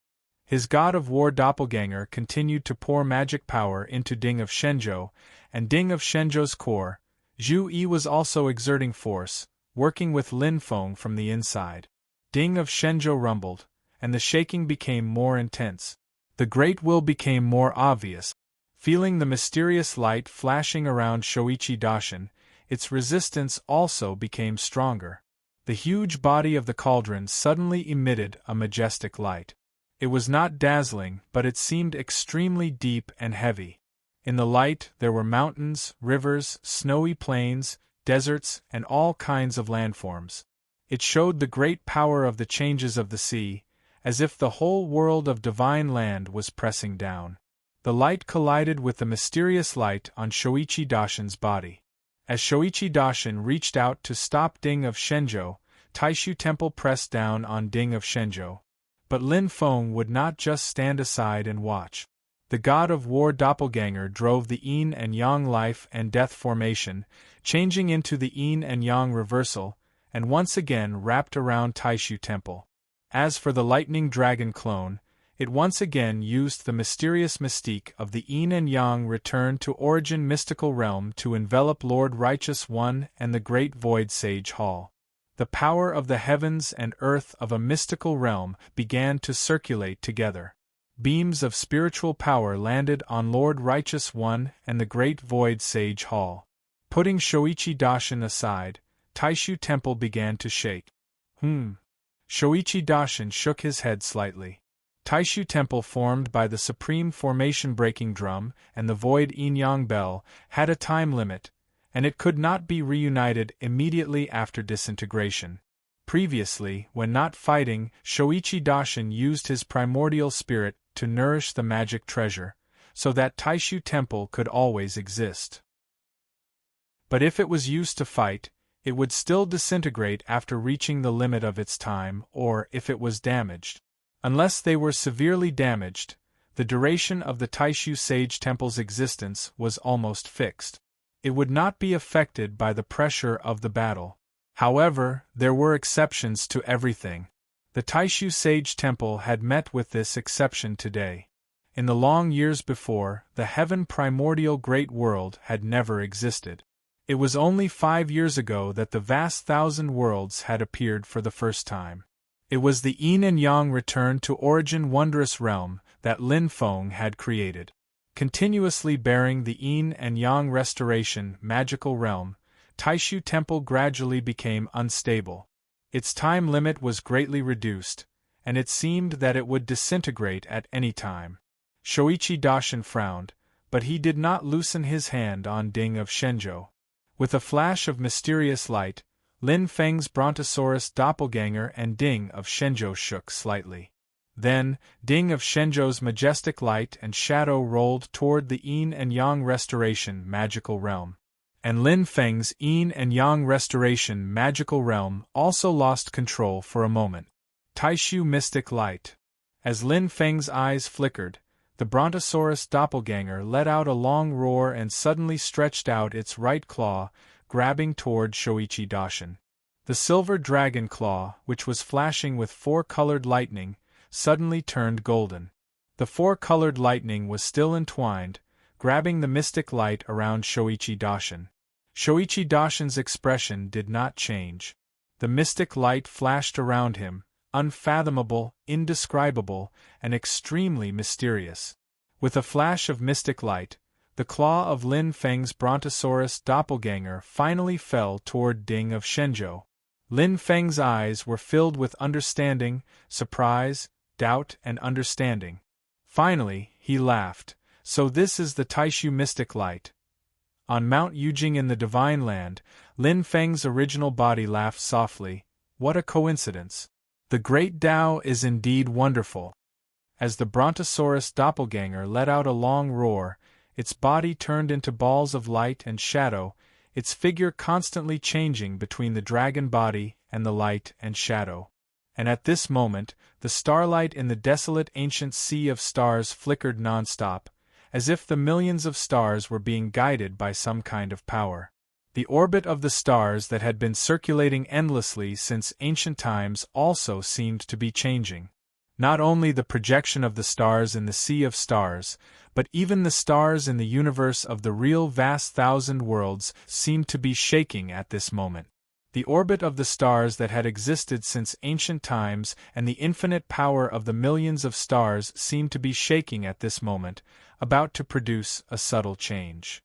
His god of war doppelganger continued to pour magic power into Ding of Shenzhou, and Ding of Shenzhou's core, Zhu Yi was also exerting force, working with Lin Feng from the inside. Ding of Shenzhou rumbled, and the shaking became more intense. The great will became more obvious. Feeling the mysterious light flashing around Shoichi Dashin, its resistance also became stronger. The huge body of the cauldron suddenly emitted a majestic light. It was not dazzling, but it seemed extremely deep and heavy. In the light there were mountains, rivers, snowy plains, deserts, and all kinds of landforms. It showed the great power of the changes of the sea, as if the whole world of divine land was pressing down. The light collided with the mysterious light on Shoichi Dashin's body. As Shoichi Dashin reached out to stop Ding of Shenzhou, Taishu Temple pressed down on Ding of Shenzhou. But Lin Feng would not just stand aside and watch. The god of war doppelganger drove the yin and yang life and death formation, changing into the yin and yang reversal, and once again wrapped around Taishu Temple. As for the lightning dragon clone, it once again used the mysterious mystique of the yin and yang return to origin mystical realm to envelop Lord Righteous One and the great void sage hall. The power of the heavens and earth of a mystical realm began to circulate together. Beams of spiritual power landed on Lord Righteous One and the great void sage hall. Putting Shoichi Daishin aside, Taishu Temple began to shake. Shoichi Daishin shook his head slightly. Taishu Temple, formed by the supreme formation-breaking drum and the void yin-yang bell, had a time limit, and it could not be reunited immediately after disintegration. Previously, when not fighting, Shoichi Daishin used his primordial spirit to nourish the magic treasure, so that Taishu Temple could always exist. But if it was used to fight, it would still disintegrate after reaching the limit of its time, or if it was damaged. Unless they were severely damaged, the duration of the Taishu Sage Temple's existence was almost fixed. It would not be affected by the pressure of the battle. However, there were exceptions to everything. The Taishu Sage Temple had met with this exception today. In the long years before, the heaven primordial great world had never existed. It was only 5 years ago that the vast thousand worlds had appeared for the first time. It was the yin and yang return to origin wondrous realm that Lin Feng had created. Continuously bearing the yin and yang restoration magical realm, Taishu Temple gradually became unstable. Its time limit was greatly reduced, and it seemed that it would disintegrate at any time. Shoichi Daishin frowned, but he did not loosen his hand on Ding of Shenzhou. With a flash of mysterious light, Lin Feng's Brontosaurus doppelganger and Ding of Shenzhou shook slightly. Then, Ding of Shenzhou's majestic light and shadow rolled toward the yin and yang restoration magical realm. And Lin Feng's yin and yang restoration magical realm also lost control for a moment. Taishu mystic light. As Lin Feng's eyes flickered, the Brontosaurus doppelganger let out a long roar and suddenly stretched out its right claw, grabbing toward Shoichi Daishin. The silver dragon claw, which was flashing with 4-colored lightning, suddenly turned golden. The 4-colored lightning was still entwined, grabbing the mystic light around Shoichi Daishin. Shoichi Daishin's expression did not change. The mystic light flashed around him, unfathomable, indescribable, and extremely mysterious. With a flash of mystic light, the claw of Lin Feng's Brontosaurus doppelganger finally fell toward Ding of Shenzhou. Lin Feng's eyes were filled with understanding, surprise, doubt, and understanding. Finally, he laughed. So this is the Taishu mystic light. On Mount Yujing in the Divine Land, Lin Feng's original body laughed softly. What a coincidence. The great Tao is indeed wonderful. As the Brontosaurus doppelganger let out a long roar, its body turned into balls of light and shadow, its figure constantly changing between the dragon body and the light and shadow. And at this moment, the starlight in the desolate ancient sea of stars flickered non-stop, as if the millions of stars were being guided by some kind of power. The orbit of the stars that had been circulating endlessly since ancient times also seemed to be changing. Not only the projection of the stars in the sea of stars, but even the stars in the universe of the real vast thousand worlds seemed to be shaking at this moment. The orbit of the stars that had existed since ancient times and the infinite power of the millions of stars seemed to be shaking at this moment, about to produce a subtle change.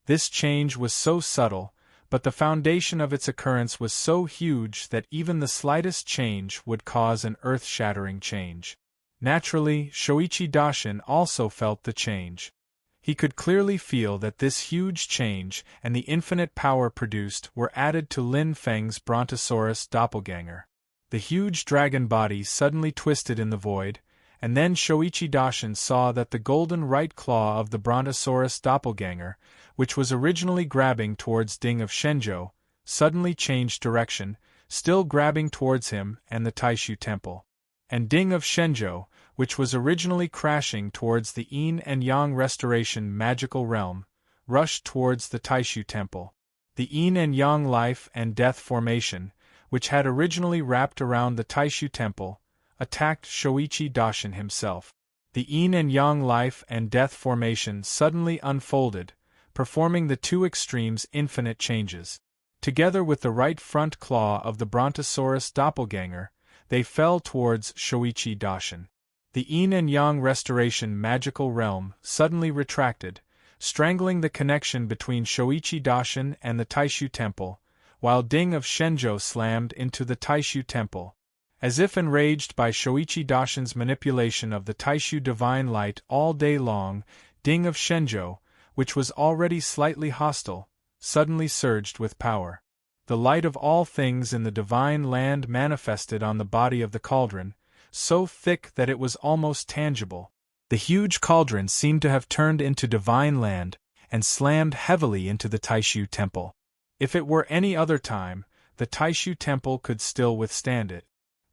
This change was so subtle, but the foundation of its occurrence was so huge that even the slightest change would cause an earth-shattering change. Naturally, Shoichi Daishin also felt the change. He could clearly feel that this huge change and the infinite power produced were added to Lin Feng's Brontosaurus doppelganger. The huge dragon body suddenly twisted in the void, and then Shoichi Daishin saw that the golden right claw of the Brontosaurus doppelganger, which was originally grabbing towards Ding of Shenzhou, suddenly changed direction, still grabbing towards him and the Taishu Temple. And Ding of Shenzhou, which was originally crashing towards the yin and yang restoration magical realm, rushed towards the Taishu Temple. The yin and yang life and death formation, which had originally wrapped around the Taishu Temple, attacked Shoichi Daishin himself. The yin and yang life and death formation suddenly unfolded, performing the two extremes' infinite changes. Together with the right front claw of the Brontosaurus doppelganger, they fell towards Shoichi Daishin. The yin and yang restoration magical realm suddenly retracted, strangling the connection between Shoichi Daishin and the Taishu Temple, while Ding of Shenzhou slammed into the Taishu Temple. As if enraged by Shoichi Daishin's manipulation of the Taishu divine light all day long, Ding of Shenzhou, which was already slightly hostile, suddenly surged with power. The light of all things in the divine land manifested on the body of the cauldron, so thick that it was almost tangible. The huge cauldron seemed to have turned into divine land, and slammed heavily into the Taishu Temple. If it were any other time, the Taishu Temple could still withstand it.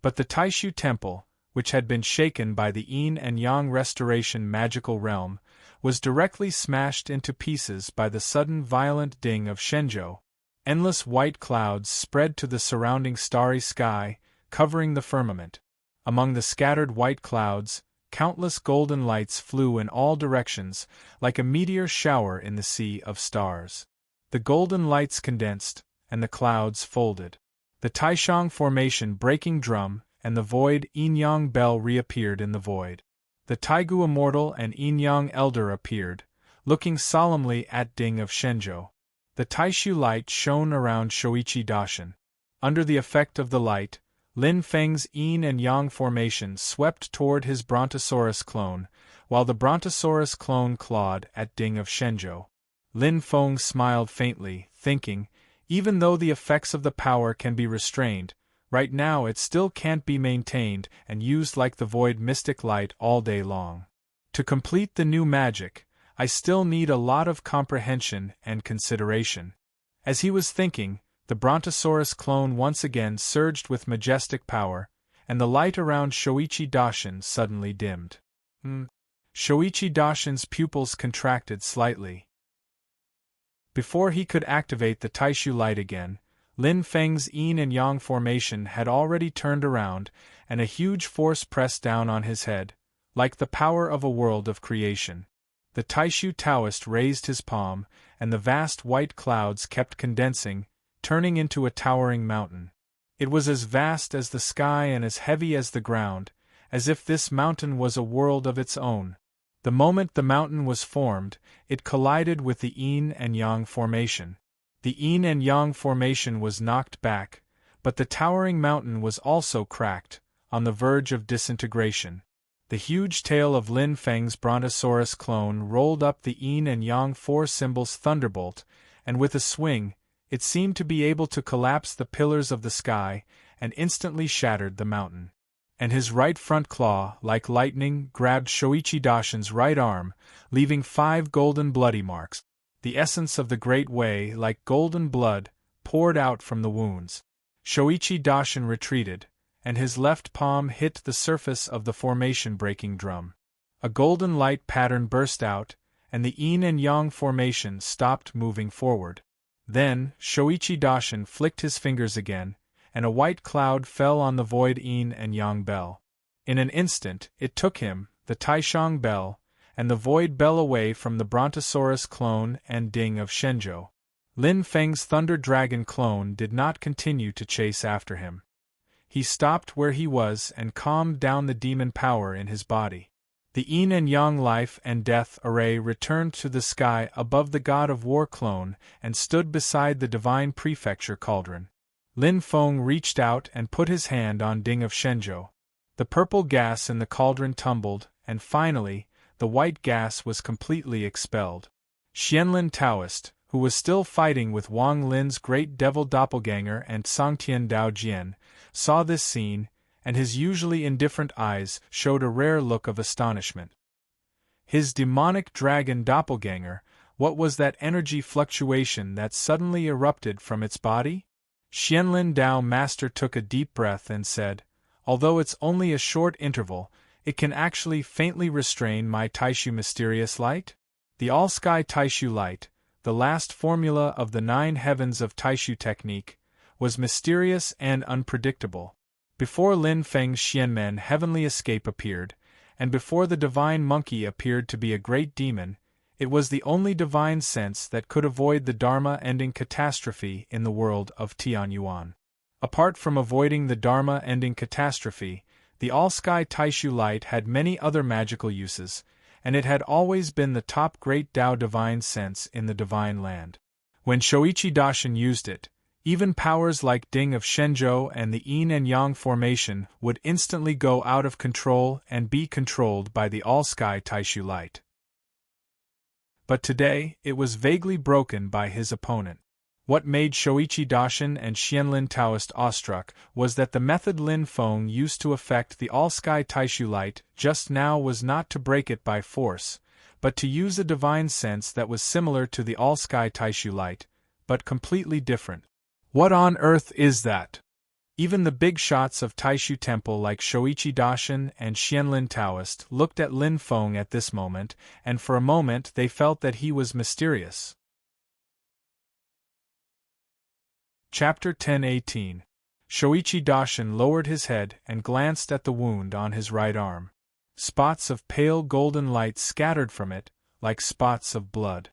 But the Taishu Temple, which had been shaken by the yin and yang restoration magical realm, was directly smashed into pieces by the sudden violent Ding of Shenzhou. Endless white clouds spread to the surrounding starry sky, covering the firmament. Among the scattered white clouds, countless golden lights flew in all directions, like a meteor shower in the sea of stars. The golden lights condensed, and the clouds folded. The Taishang formation breaking drum and the void yin-yang bell reappeared in the void. The Taigu immortal and yin-yang elder appeared, looking solemnly at Ding of Shenzhou. The Taishu light shone around Shoichi Daishin. Under the effect of the light, Lin Feng's yin and yang formation swept toward his Brontosaurus clone, while the Brontosaurus clone clawed at Ding of Shenzhou. Lin Feng smiled faintly, thinking, even though the effects of the power can be restrained, right now it still can't be maintained and used like the void mystic light all day long. To complete the new magic, I still need a lot of comprehension and consideration. As he was thinking, the Brontosaurus clone once again surged with majestic power, and the light around Shoichi Daishin suddenly dimmed. Shoichi Daishin's pupils contracted slightly. Before he could activate the Taishu light again, Lin Feng's yin and yang formation had already turned around, and a huge force pressed down on his head, like the power of a world of creation. The Taishu Taoist raised his palm, and the vast white clouds kept condensing, turning into a towering mountain. It was as vast as the sky and as heavy as the ground, as if this mountain was a world of its own. The moment the mountain was formed, it collided with the yin and yang formation. The yin and yang formation was knocked back, but the towering mountain was also cracked, on the verge of disintegration. The huge tail of Lin Feng's Brontosaurus clone rolled up the yin and yang four symbols thunderbolt, and with a swing, it seemed to be able to collapse the pillars of the sky, and instantly shattered the mountain. And his right front claw, like lightning, grabbed Shoichi Daishin's right arm, leaving 5 golden bloody marks. The essence of the Great Way, like golden blood, poured out from the wounds. Shoichi Daishin retreated, and his left palm hit the surface of the formation-breaking drum. A golden light pattern burst out, and the yin and yang formation stopped moving forward. Then, Shoichi Daishin flicked his fingers again, and a white cloud fell on the void yin and yang bell. In an instant, it took him, the Taishang bell, and the void bell away from the Brontosaurus clone and Ding of Shenzhou. Lin Feng's Thunder Dragon clone did not continue to chase after him. He stopped where he was and calmed down the demon power in his body. The yin and yang life and death array returned to the sky above the god of war clone and stood beside the divine prefecture cauldron. Lin Feng reached out and put his hand on Ding of Shenzhou. The purple gas in the cauldron tumbled, and finally, the white gas was completely expelled. Xianlin Taoist, who was still fighting with Wang Lin's great devil doppelganger and Sangtian Daojian, saw this scene, and his usually indifferent eyes showed a rare look of astonishment. His demonic dragon doppelganger, what was that energy fluctuation that suddenly erupted from its body? Xianlin Dao Master took a deep breath and said, although it's only a short interval, it can actually faintly restrain my Taishu mysterious light? The all-sky Taishu light, the last formula of the 9 heavens of Taishu technique, was mysterious and unpredictable. Before Lin Feng's Xianmen heavenly escape appeared, and before the divine monkey appeared to be a great demon, it was the only divine sense that could avoid the Dharma-ending catastrophe in the world of Tianyuan. Apart from avoiding the Dharma-ending catastrophe, the all-sky Taishu light had many other magical uses, and it had always been the top great Tao divine sense in the divine land. When Shoichi Daishin used it, even powers like Ding of Shenzhou and the Yin and Yang formation would instantly go out of control and be controlled by the all-sky Taishu light. But today, it was vaguely broken by his opponent. What made Shoichi Daishin and Xianlin Taoist awestruck was that the method Lin Feng used to affect the all-sky Taishu light just now was not to break it by force, but to use a divine sense that was similar to the all-sky Taishu light, but completely different. What on earth is that? Even the big shots of Taishu Temple like Shoichi Daishin and Xianlin Taoist looked at Lin Feng at this moment, and for a moment they felt that he was mysterious. Chapter 10:18. Shoichi Daishin lowered his head and glanced at the wound on his right arm. Spots of pale golden light scattered from it, like spots of blood.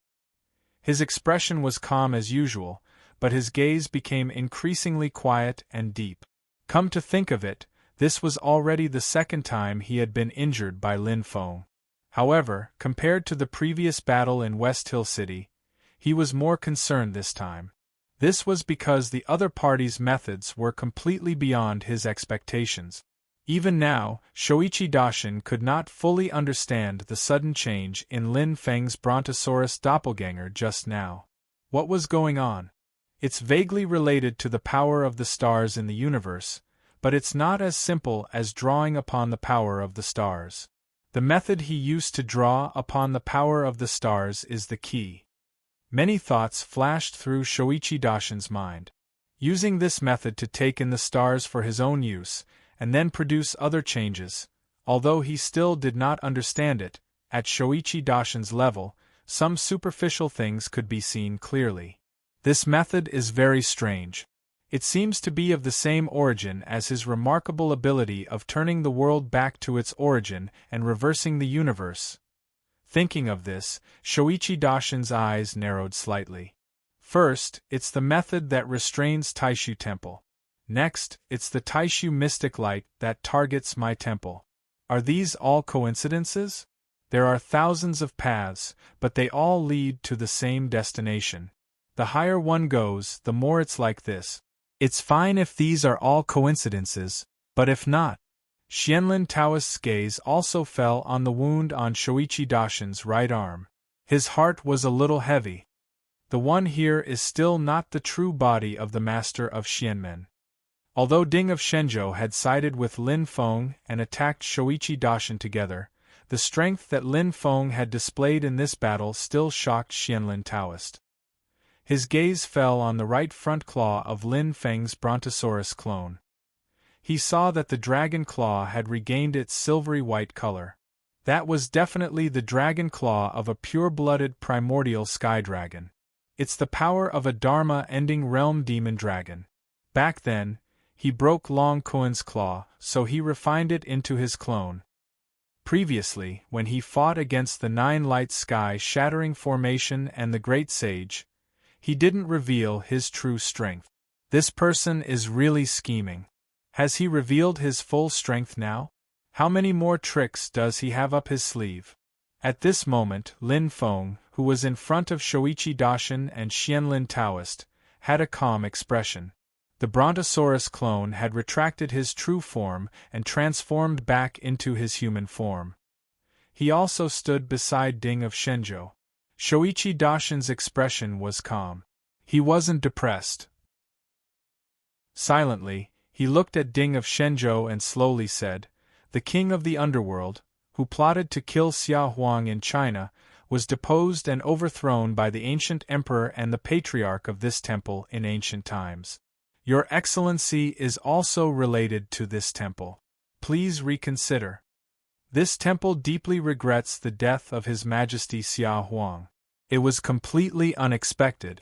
His expression was calm as usual, but his gaze became increasingly quiet and deep. Come to think of it, this was already the second time he had been injured by Lin Feng. However, compared to the previous battle in West Hill City, he was more concerned this time. This was because the other party's methods were completely beyond his expectations. Even now, Shoichi Daishin could not fully understand the sudden change in Lin Feng's Brontosaurus doppelganger just now. What was going on? It's vaguely related to the power of the stars in the universe, but it's not as simple as drawing upon the power of the stars. The method he used to draw upon the power of the stars is the key. Many thoughts flashed through Shoichi Daishin's mind. Using this method to take in the stars for his own use, and then produce other changes, although he still did not understand it, at Shoichi Daishin's level, some superficial things could be seen clearly. This method is very strange. It seems to be of the same origin as his remarkable ability of turning the world back to its origin and reversing the universe. Thinking of this, Shoichi Daishin's eyes narrowed slightly. First, it's the method that restrains Taishu Temple. Next, it's the Taishu mystic light that targets my temple. Are these all coincidences? There are thousands of paths, but they all lead to the same destination. The higher one goes, the more it's like this. It's fine if these are all coincidences, but if not. Xianlin Taoist's gaze also fell on the wound on Shoichi Daishin's right arm. His heart was a little heavy. The one here is still not the true body of the master of Xianmen. Although Ding of Shenzhou had sided with Lin Feng and attacked Shoichi Daishin together, the strength that Lin Feng had displayed in this battle still shocked Xianlin Taoist. His gaze fell on the right front claw of Lin Feng's Brontosaurus clone. He saw that the dragon claw had regained its silvery white color. That was definitely the dragon claw of a pure-blooded primordial sky dragon. It's the power of a Dharma-ending realm demon dragon. Back then, he broke Long Kuan's claw, so he refined it into his clone. Previously, when he fought against the Nine Light Sky Shattering Formation and the Great Sage, he didn't reveal his true strength. This person is really scheming. Has he revealed his full strength now? How many more tricks does he have up his sleeve? At this moment, Lin Feng, who was in front of Shoichi Daishin and Xianlin Taoist, had a calm expression. The Brontosaurus clone had retracted his true form and transformed back into his human form. He also stood beside Ding of Shenzhou. Shoichi Daishin's expression was calm. He wasn't depressed. Silently, he looked at Ding of Shenzhou and slowly said, "The king of the underworld, who plotted to kill Xia Huang in China, was deposed and overthrown by the ancient emperor and the patriarch of this temple in ancient times. Your Excellency is also related to this temple. Please reconsider. This temple deeply regrets the death of His Majesty Xia Huang." It was completely unexpected.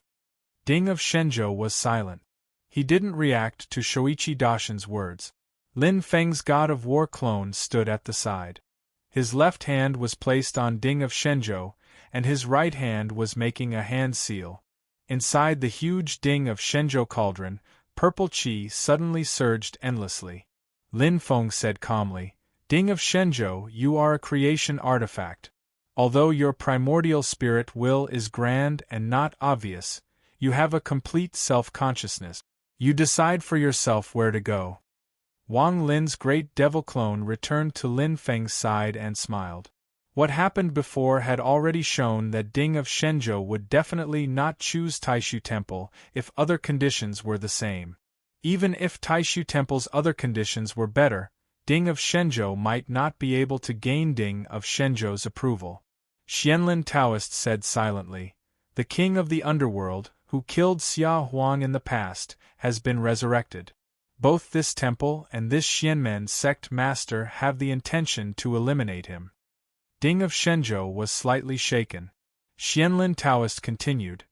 Ding of Shenzhou was silent. He didn't react to Shoichi Daishin's words. Lin Feng's god of war clone stood at the side. His left hand was placed on Ding of Shenzhou, and his right hand was making a hand seal. Inside the huge Ding of Shenzhou cauldron, purple qi suddenly surged endlessly. Lin Feng said calmly, "Ding of Shenzhou, you are a creation artifact. Although your primordial spirit will is grand and not obvious, you have a complete self-consciousness. You decide for yourself where to go." Wang Lin's great devil clone returned to Lin Feng's side and smiled. What happened before had already shown that Ding of Shenzhou would definitely not choose Taishu Temple if other conditions were the same. Even if Taishu Temple's other conditions were better, Ding of Shenzhou might not be able to gain Ding of Shenzhou's approval. Xianlin Taoist said silently, "The king of the underworld, who killed Xia Huang in the past, has been resurrected. Both this temple and this Xianmen sect master have the intention to eliminate him." Ding of Shenzhou was slightly shaken. Xianlin Taoist continued,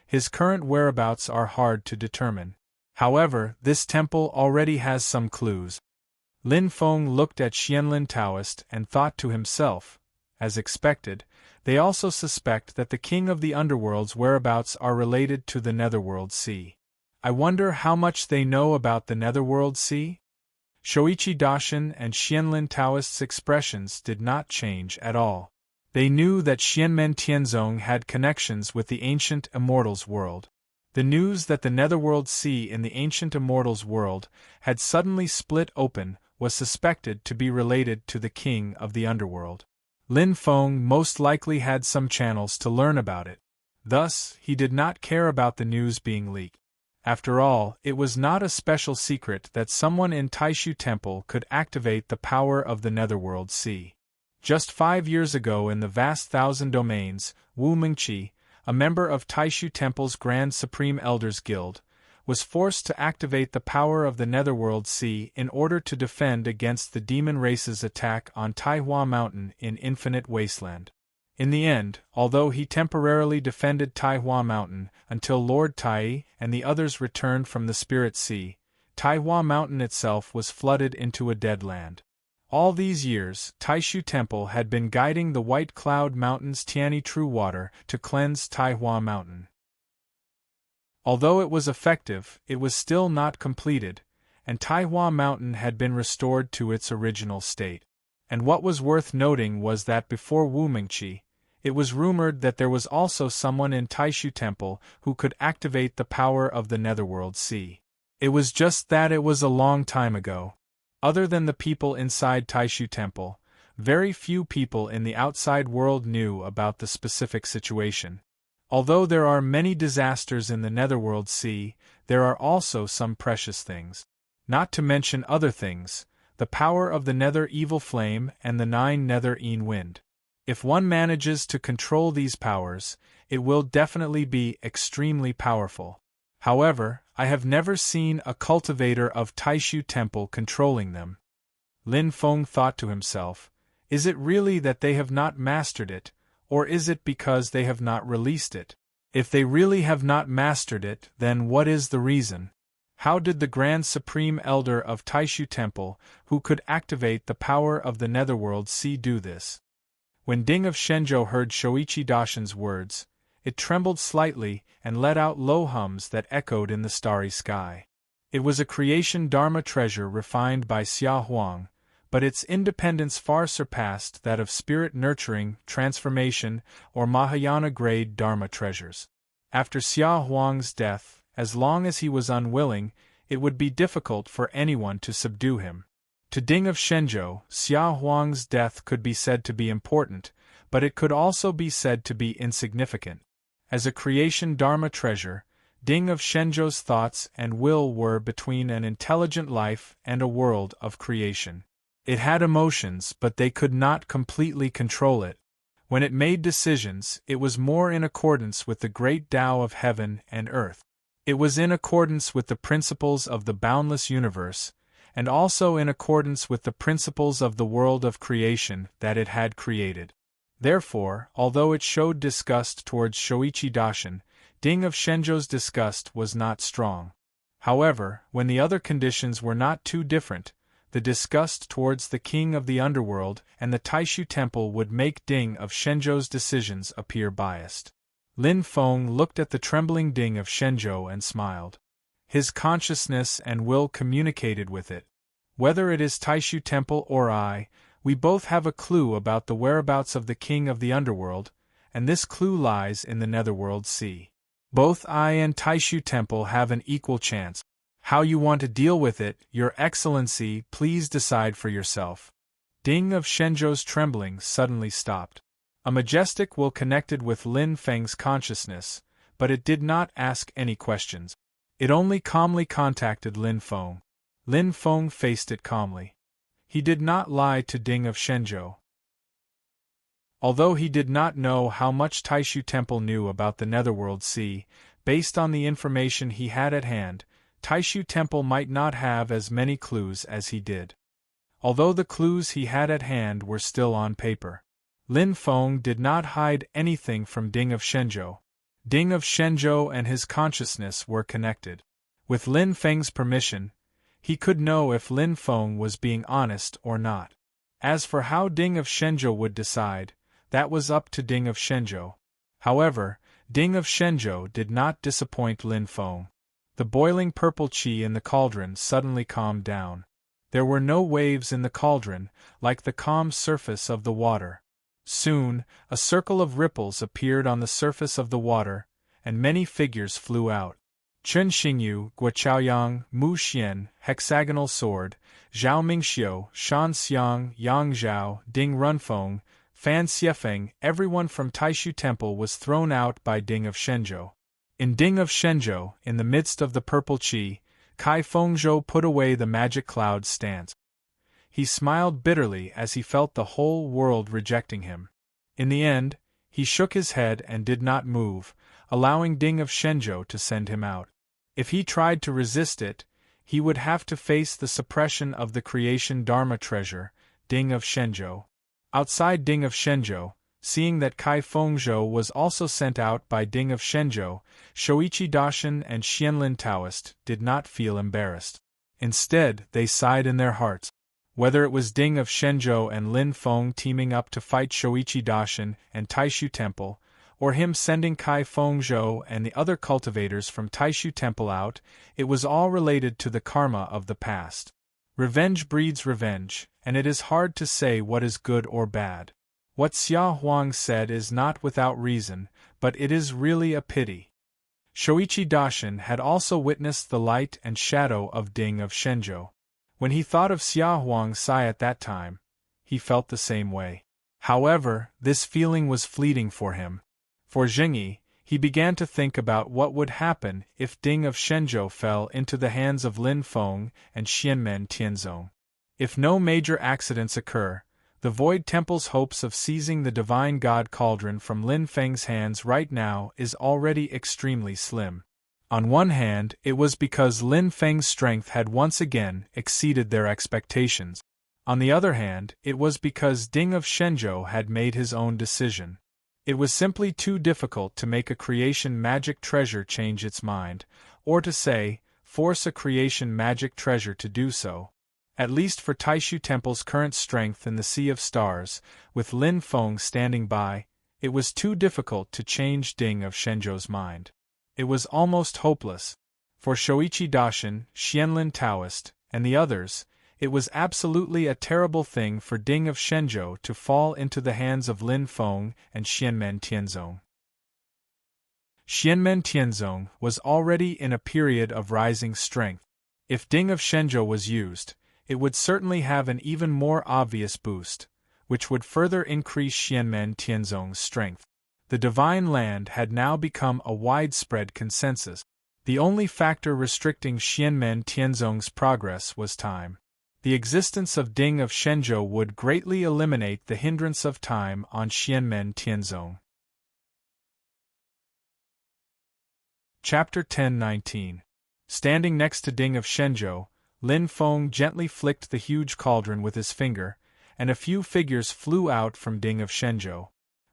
"His current whereabouts are hard to determine. However, this temple already has some clues." Lin Feng looked at Xianlin Taoist and thought to himself, as expected, they also suspect that the king of the underworld's whereabouts are related to the Netherworld Sea. I wonder how much they know about the Netherworld Sea? Shoichi Daishin and Xianlin Taoist's expressions did not change at all. They knew that Xianmen Tianzong had connections with the ancient immortals world. The news that the Netherworld Sea in the ancient immortals world had suddenly split open was suspected to be related to the king of the underworld. Lin Feng most likely had some channels to learn about it. Thus, he did not care about the news being leaked. After all, it was not a special secret that someone in Taishu Temple could activate the power of the Netherworld Sea. Just 5 years ago in the vast Thousand Domains, Wu Mingqi, a member of Taishu Temple's Grand Supreme Elders Guild, was forced to activate the power of the Netherworld Sea in order to defend against the demon race's attack on Taihua Mountain in Infinite Wasteland. In the end, although he temporarily defended Taihua Mountain until Lord Tai and the others returned from the Spirit Sea, Taihua Mountain itself was flooded into a dead land. All these years, Taishu Temple had been guiding the White Cloud Mountain's Tiani True Water to cleanse Taihua Mountain. Although it was effective, it was still not completed, and Taihua Mountain had been restored to its original state. And what was worth noting was that before Wu Mingqi, it was rumored that there was also someone in Taishu Temple who could activate the power of the Netherworld Sea. It was just that it was a long time ago. Other than the people inside Taishu Temple, very few people in the outside world knew about the specific situation. Although there are many disasters in the Netherworld Sea, there are also some precious things. Not to mention other things, the power of the Nether Evil Flame and the 9 Nether Een Wind. If one manages to control these powers, it will definitely be extremely powerful. However, I have never seen a cultivator of Taishu Temple controlling them. Lin Feng thought to himself, is it really that they have not mastered it, or is it because they have not released it? If they really have not mastered it, then what is the reason? How did the Grand Supreme Elder of Taishu Temple, who could activate the power of the Netherworld Sea, do this? When Ding of Shenzhou heard Shoichi Daishin's words, it trembled slightly and let out low hums that echoed in the starry sky. It was a creation Dharma treasure refined by Xia Huang, but its independence far surpassed that of spirit nurturing, transformation, or Mahayana-grade Dharma treasures. After Xia Huang's death, as long as he was unwilling, it would be difficult for anyone to subdue him. To Ding of Shenzhou, Xia Huang's death could be said to be important, but it could also be said to be insignificant. As a creation Dharma treasure, Ding of Shenzhou's thoughts and will were between an intelligent life and a world of creation. It had emotions, but they could not completely control it. When it made decisions, it was more in accordance with the great Tao of heaven and earth. It was in accordance with the principles of the boundless universe, and also in accordance with the principles of the world of creation that it had created. Therefore, although it showed disgust towards Shoichi Daishin, Ding of Shenzhou's disgust was not strong. However, when the other conditions were not too different, the disgust towards the king of the underworld and the Taishu temple would make Ding of Shenzhou's decisions appear biased. Lin Feng looked at the trembling Ding of Shenzhou and smiled. His consciousness and will communicated with it. Whether it is Taishu temple or I, we both have a clue about the whereabouts of the king of the underworld, and this clue lies in the netherworld sea. Both I and Taishu temple have an equal chance. How you want to deal with it, Your Excellency, please decide for yourself. Ding of Shenzhou's trembling suddenly stopped. A majestic will connected with Lin Feng's consciousness, but it did not ask any questions. It only calmly contacted Lin Feng. Lin Feng faced it calmly. He did not lie to Ding of Shenzhou. Although he did not know how much Taishu Temple knew about the Netherworld Sea, based on the information he had at hand, Taishu Temple might not have as many clues as he did. Although the clues he had at hand were still on paper. Lin Feng did not hide anything from Ding of Shenzhou. Ding of Shenzhou and his consciousness were connected. With Lin Feng's permission, he could know if Lin Feng was being honest or not. As for how Ding of Shenzhou would decide, that was up to Ding of Shenzhou. However, Ding of Shenzhou did not disappoint Lin Feng. The boiling purple qi in the cauldron suddenly calmed down. There were no waves in the cauldron, like the calm surface of the water. Soon, a circle of ripples appeared on the surface of the water, and many figures flew out. Chen Xingyu, Guochaoyang, Mu Xian, Hexagonal Sword, Zhao Mingxiu, Shan Xiang, Yang Zhao, Ding Runfeng, Fan Xiefeng, everyone from Taishu Temple was thrown out by Ding of Shenzhou. In Ding of Shenzhou, in the midst of the purple qi, Kai Fengzhou put away the magic cloud stance. He smiled bitterly as he felt the whole world rejecting him. In the end, he shook his head and did not move, allowing Ding of Shenzhou to send him out. If he tried to resist it, he would have to face the suppression of the creation Dharma treasure, Ding of Shenzhou. Outside Ding of Shenzhou, seeing that Kai Fengzhou was also sent out by Ding of Shenzhou, Shoichi Daishin and Xianlin Taoist did not feel embarrassed. Instead, they sighed in their hearts. Whether it was Ding of Shenzhou and Lin Feng teaming up to fight Shoichi Daishin and Taishu Temple, or him sending Kai Fengzhou and the other cultivators from Taishu Temple out, it was all related to the karma of the past. Revenge breeds revenge, and it is hard to say what is good or bad. What Xia Huang said is not without reason, but it is really a pity. Shoichi Daishin had also witnessed the light and shadow of Ding of Shenzhou. When he thought of Xia Huang's Sai at that time, he felt the same way. However, this feeling was fleeting for him. For Jingyi, he began to think about what would happen if Ding of Shenzhou fell into the hands of Lin Feng and Xianmen Tianzong. If no major accidents occur, the Void Temple's hopes of seizing the Divine God Cauldron from Lin Feng's hands right now is already extremely slim. On one hand, it was because Lin Feng's strength had once again exceeded their expectations. On the other hand, it was because Ding of Shenzhou had made his own decision. It was simply too difficult to make a creation magic treasure change its mind, or to say, force a creation magic treasure to do so. At least for Taishu Temple's current strength in the Sea of Stars, with Lin Feng standing by, it was too difficult to change Ding of Shenzhou's mind. It was almost hopeless. For Shoichi Daishin, Xianlin Taoist, and the others, it was absolutely a terrible thing for Ding of Shenzhou to fall into the hands of Lin Feng and Xianmen Tianzong. Xianmen Tianzong was already in a period of rising strength. If Ding of Shenzhou was used, it would certainly have an even more obvious boost, which would further increase Xianmen Tianzong's strength. The Divine Land had now become a widespread consensus. The only factor restricting Xianmen Tianzong's progress was time. The existence of Ding of Shenzhou would greatly eliminate the hindrance of time on Xianmen Tianzong. Chapter 10-19. Standing next to Ding of Shenzhou, Lin Feng gently flicked the huge cauldron with his finger, and a few figures flew out from Ding of Shenzhou.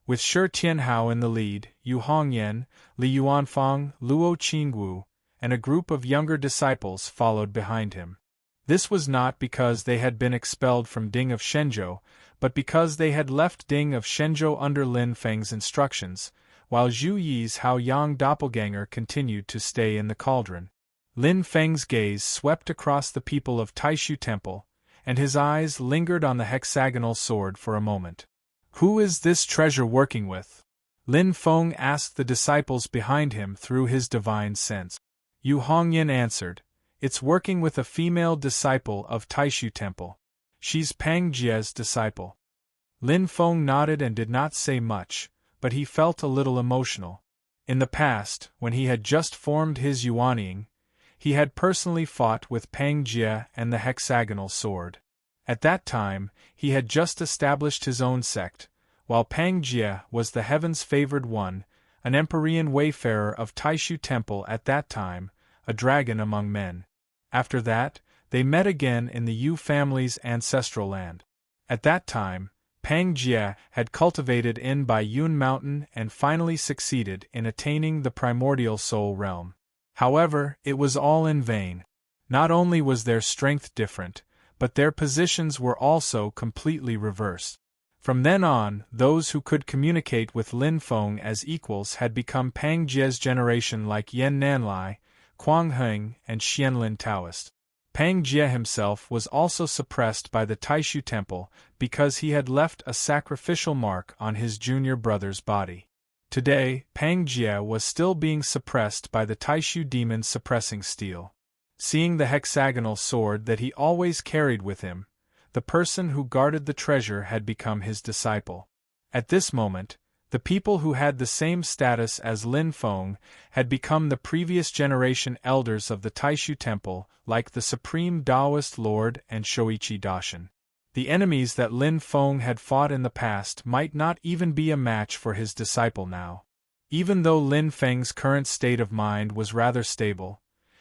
With Shi Tianhao in the lead, Yu Hongyan, Li Yuanfang, Luo Qingwu, and a group of younger disciples followed behind him. This was not because they had been expelled from Ding of Shenzhou, but because they had left Ding of Shenzhou under Lin Feng's instructions, while Zhu Yi's Hao Yang doppelganger continued to stay in the cauldron. Lin Feng's gaze swept across the people of Taishu Temple, and his eyes lingered on the hexagonal sword for a moment. "Who is this treasure working with?" Lin Feng asked the disciples behind him through his divine sense. Yu Hongyan answered, "It's working with a female disciple of Taishu Temple. She's Pang Jie's disciple." Lin Feng nodded and did not say much, but he felt a little emotional. In the past, when he had just formed his Yuanying, he had personally fought with Pang Jie and the hexagonal sword. At that time, he had just established his own sect, while Pang Jie was the heaven's favored one, an Empyrean wayfarer of Taishu Temple at that time, a dragon among men. After that, they met again in the Yu family's ancestral land. At that time, Pang Jie had cultivated in by Yun Mountain and finally succeeded in attaining the primordial soul realm. However, it was all in vain. Not only was their strength different, but their positions were also completely reversed. From then on, those who could communicate with Lin Feng as equals had become Pang Jie's generation like Yan Nanlai, Quang Heng, and Xianlin Taoist. Pang Jie himself was also suppressed by the Taishu Temple because he had left a sacrificial mark on his junior brother's body. Today, Pang Jie was still being suppressed by the Taishu demon suppressing steel. Seeing the hexagonal sword that he always carried with him, the person who guarded the treasure had become his disciple. At this moment, the people who had the same status as Lin Feng had become the previous generation elders of the Taishu Temple, like the Supreme Taoist Lord and Shoichi Daishin. The enemies that Lin Feng had fought in the past might not even be a match for his disciple now. Even though Lin Feng's current state of mind was rather stable,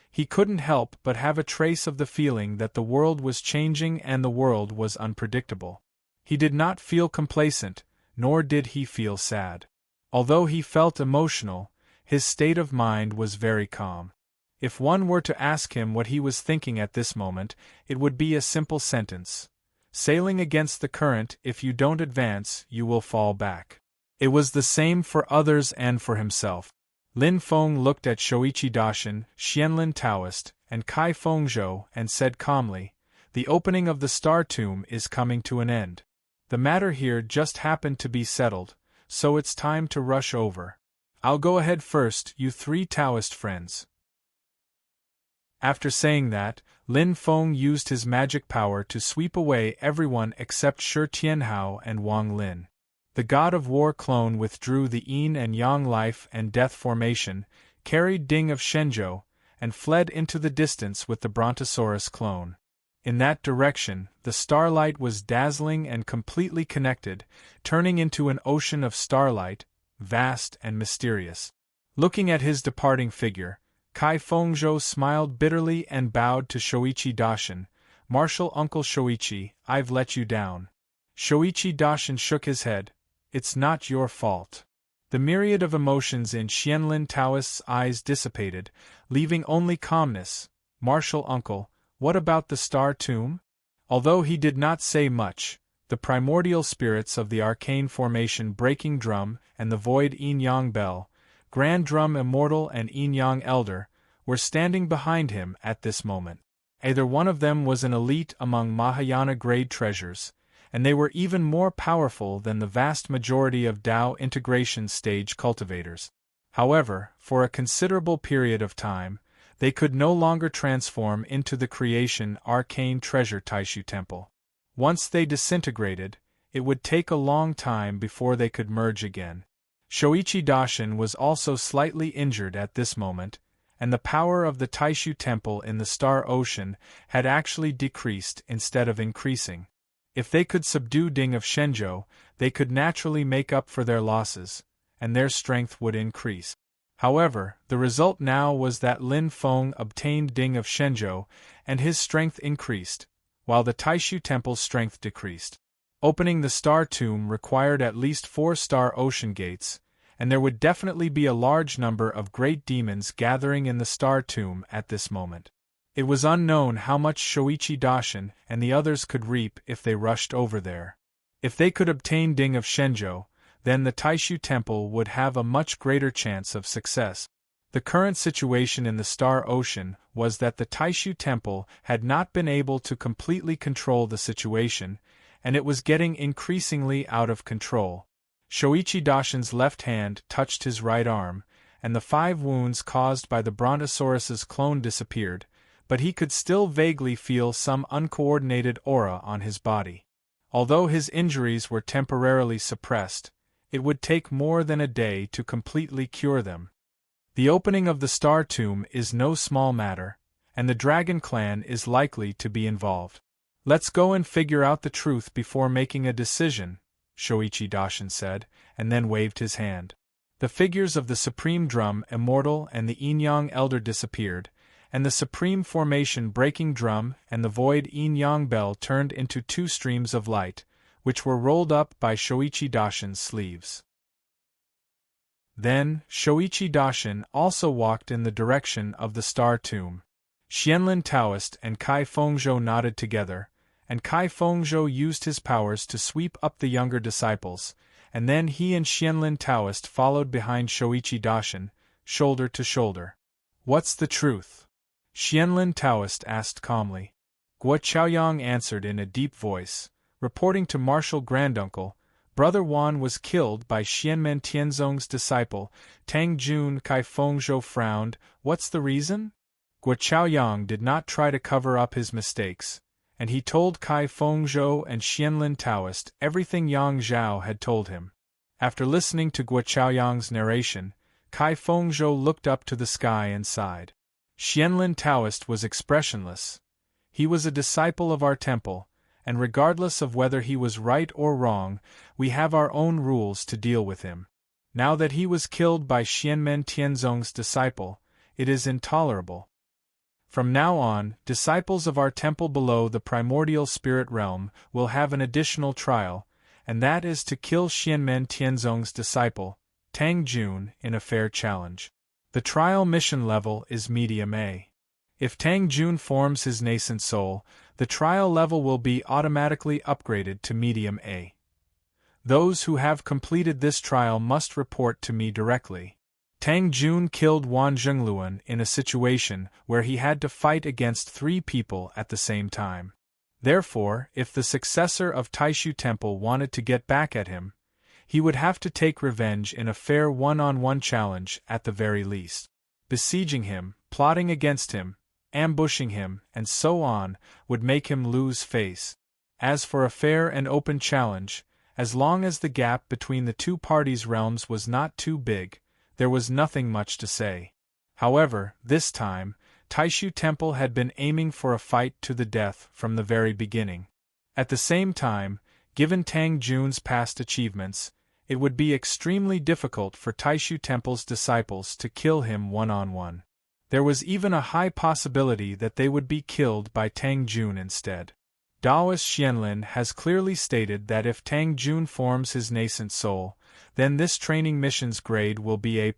he couldn't help but have a trace of the feeling that the world was changing and the world was unpredictable. He did not feel complacent, nor did he feel sad. Although he felt emotional, his state of mind was very calm. If one were to ask him what he was thinking at this moment, it would be a simple sentence. Sailing against the current, if you don't advance, you will fall back. It was the same for others and for himself. Lin Feng looked at Shoichi Daishin, Xianlin Taoist, and Kai Fengzhou and said calmly, "The opening of the Star Tomb is coming to an end. The matter here just happened to be settled, so it's time to rush over. I'll go ahead first, you three Taoist friends." After saying that, Lin Feng used his magic power to sweep away everyone except Shi Tianhao and Wang Lin. The god of war clone withdrew the yin and yang life and death formation, carried Ding of Shenzhou, and fled into the distance with the Brontosaurus clone. In that direction, the starlight was dazzling and completely connected, turning into an ocean of starlight, vast and mysterious. Looking at his departing figure, Kai Fengzhou smiled bitterly and bowed to Shoichi Daishin. "Martial Uncle Shoichi, I've let you down." Shoichi Daishin shook his head. "It's not your fault." The myriad of emotions in Xianlin Taoist's eyes dissipated, leaving only calmness. "Martial Uncle, what about the Star Tomb?" Although he did not say much, the primordial spirits of the arcane formation Breaking Drum and the Void Yin-Yang Bell, Grand Drum Immortal and Yin-Yang Elder, were standing behind him at this moment. Either one of them was an elite among Mahayana grade treasures, and they were even more powerful than the vast majority of Tao integration stage cultivators. However, for a considerable period of time, they could no longer transform into the creation arcane treasure Taishu Temple. Once they disintegrated, it would take a long time before they could merge again. Shoichi Daishin was also slightly injured at this moment, and the power of the Taishu Temple in the Star Ocean had actually decreased instead of increasing. If they could subdue Ding of Shenzhou, they could naturally make up for their losses, and their strength would increase. However, the result now was that Lin Feng obtained Ding of Shenzhou, and his strength increased, while the Taishu Temple's strength decreased. Opening the Star Tomb required at least 4 Star Ocean gates, and there would definitely be a large number of great demons gathering in the Star Tomb at this moment. It was unknown how much Shoichi Daishin and the others could reap if they rushed over there. If they could obtain Ding of Shenzhou, then the Taishu Temple would have a much greater chance of success. The current situation in the Star Ocean was that the Taishu Temple had not been able to completely control the situation, and it was getting increasingly out of control. Shoichi Daishin's left hand touched his right arm, and the 5 wounds caused by the Brontosaurus's clone disappeared, but he could still vaguely feel some uncoordinated aura on his body. Although his injuries were temporarily suppressed, it would take more than a day to completely cure them. The opening of the Star Tomb is no small matter, and the Dragon Clan is likely to be involved. Let's go and figure out the truth before making a decision, Shoichi Daishin said, and then waved his hand. The figures of the Supreme Drum Immortal and the Yin-Yang Elder disappeared, and the Supreme Formation Breaking Drum and the Void Yin-Yang Bell turned into 2 streams of light, which were rolled up by Shoichi Daishin's sleeves. Then, Shoichi Daishin also walked in the direction of the Star Tomb. Xianlin Taoist and Kai Fengzhou nodded together, and Kai Fengzhou used his powers to sweep up the younger disciples, and then he and Xianlin Taoist followed behind Shoichi Daishin, shoulder to shoulder. What's the truth? Xianlin Taoist asked calmly. Guo Chaoyang answered in a deep voice, reporting to Martial Granduncle, Brother Wan was killed by Xianmen Tianzong's disciple, Tang Jun. Kai Fengzhou frowned. What's the reason? Guo Chaoyang did not try to cover up his mistakes, and he told Kai Fengzhou and Xianlin Taoist everything Yang Zhao had told him. After listening to Guo Chaoyang's narration, Kai Fengzhou looked up to the sky and sighed. Xianlin Taoist was expressionless. He was a disciple of our temple, and regardless of whether he was right or wrong, we have our own rules to deal with him. Now that he was killed by Xianmen Tianzong's disciple, it is intolerable. From now on, disciples of our temple below the primordial spirit realm will have an additional trial, and that is to kill Xianmen Tianzong's disciple, Tang Jun, in a fair challenge. The trial mission level is medium A. If Tang Jun forms his nascent soul, the trial level will be automatically upgraded to medium A. Those who have completed this trial must report to me directly. Tang Jun killed Wan Zhengluan in a situation where he had to fight against 3 people at the same time. Therefore, if the successor of Taishu Temple wanted to get back at him, he would have to take revenge in a fair one-on-one challenge at the very least. Besieging him, plotting against him, ambushing him, and so on, would make him lose face. As for a fair and open challenge, as long as the gap between the 2 parties' realms was not too big, there was nothing much to say. However, this time, Taishu Temple had been aiming for a fight to the death from the very beginning. At the same time, given Tang Jun's past achievements, it would be extremely difficult for Taishu Temple's disciples to kill him one-on-one. There was even a high possibility that they would be killed by Tang Jun instead. Daoist Xianlin has clearly stated that if Tang Jun forms his nascent soul, then this training mission's grade will be A+.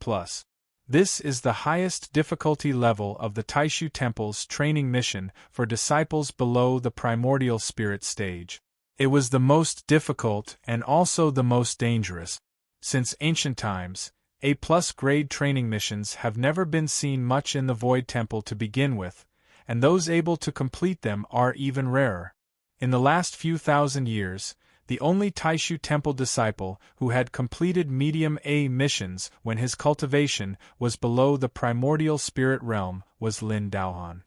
This is the highest difficulty level of the Taishu Temple's training mission for disciples below the primordial spirit stage. It was the most difficult and also the most dangerous. Since ancient times, A+ grade training missions have never been seen much in the Void Temple to begin with, and those able to complete them are even rarer. In the last few thousand years, the only Taishu Temple disciple who had completed medium A missions when his cultivation was below the primordial spirit realm was Lin Daohan.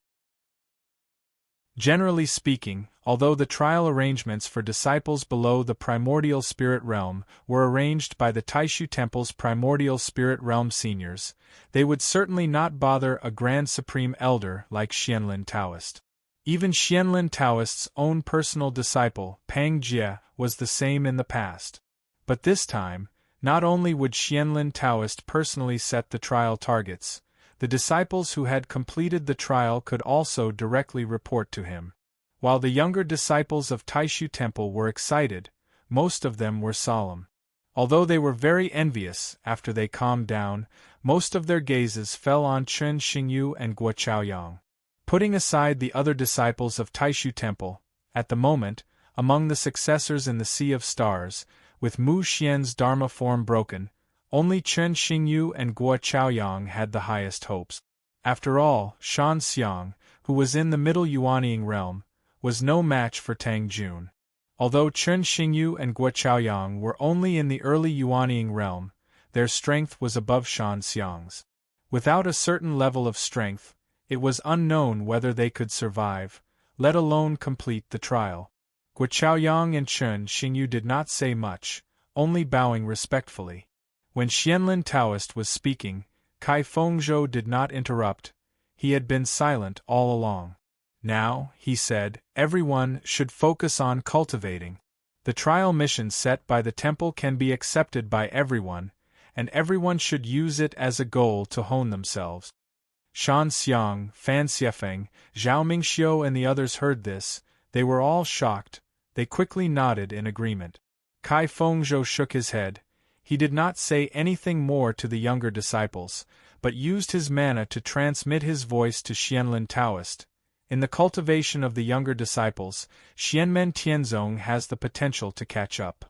Generally speaking, although the trial arrangements for disciples below the primordial spirit realm were arranged by the Taishu Temple's primordial spirit realm seniors, they would certainly not bother a Grand Supreme Elder like Xianlin Taoist. Even Xianlin Taoist's own personal disciple, Pang Jie, was the same in the past. But this time, not only would Xianlin Taoist personally set the trial targets, the disciples who had completed the trial could also directly report to him. While the younger disciples of Taishu Temple were excited, most of them were solemn. Although they were very envious, after they calmed down, most of their gazes fell on Chen Xingyu and Guo Chaoyang. Putting aside the other disciples of Taishu Temple, at the moment, among the successors in the Sea of Stars, with Mu Xian's Dharma form broken, only Chen Xingyu and Guo Chaoyang had the highest hopes. After all, Shan Xiang, who was in the Middle Yuanying realm, was no match for Tang Jun. Although Chen Xingyu and Guo Chaoyang were only in the early Yuanying realm, their strength was above Shan Xiang's. Without a certain level of strength, it was unknown whether they could survive, let alone complete the trial. Guo Chaoyang and Chen Xingyu did not say much, only bowing respectfully. When Xianlin Taoist was speaking, Kai Fengzhou did not interrupt. He had been silent all along. Now, he said, everyone should focus on cultivating. The trial mission set by the temple can be accepted by everyone, and everyone should use it as a goal to hone themselves. Shan Xiang, Fan Xiefeng, Zhao Mingxiu and the others heard this. They were all shocked. They quickly nodded in agreement. Kai Fengzhou shook his head. He did not say anything more to the younger disciples, but used his mana to transmit his voice to Xianlin Taoist. In the cultivation of the younger disciples, Xianmen Tianzong has the potential to catch up.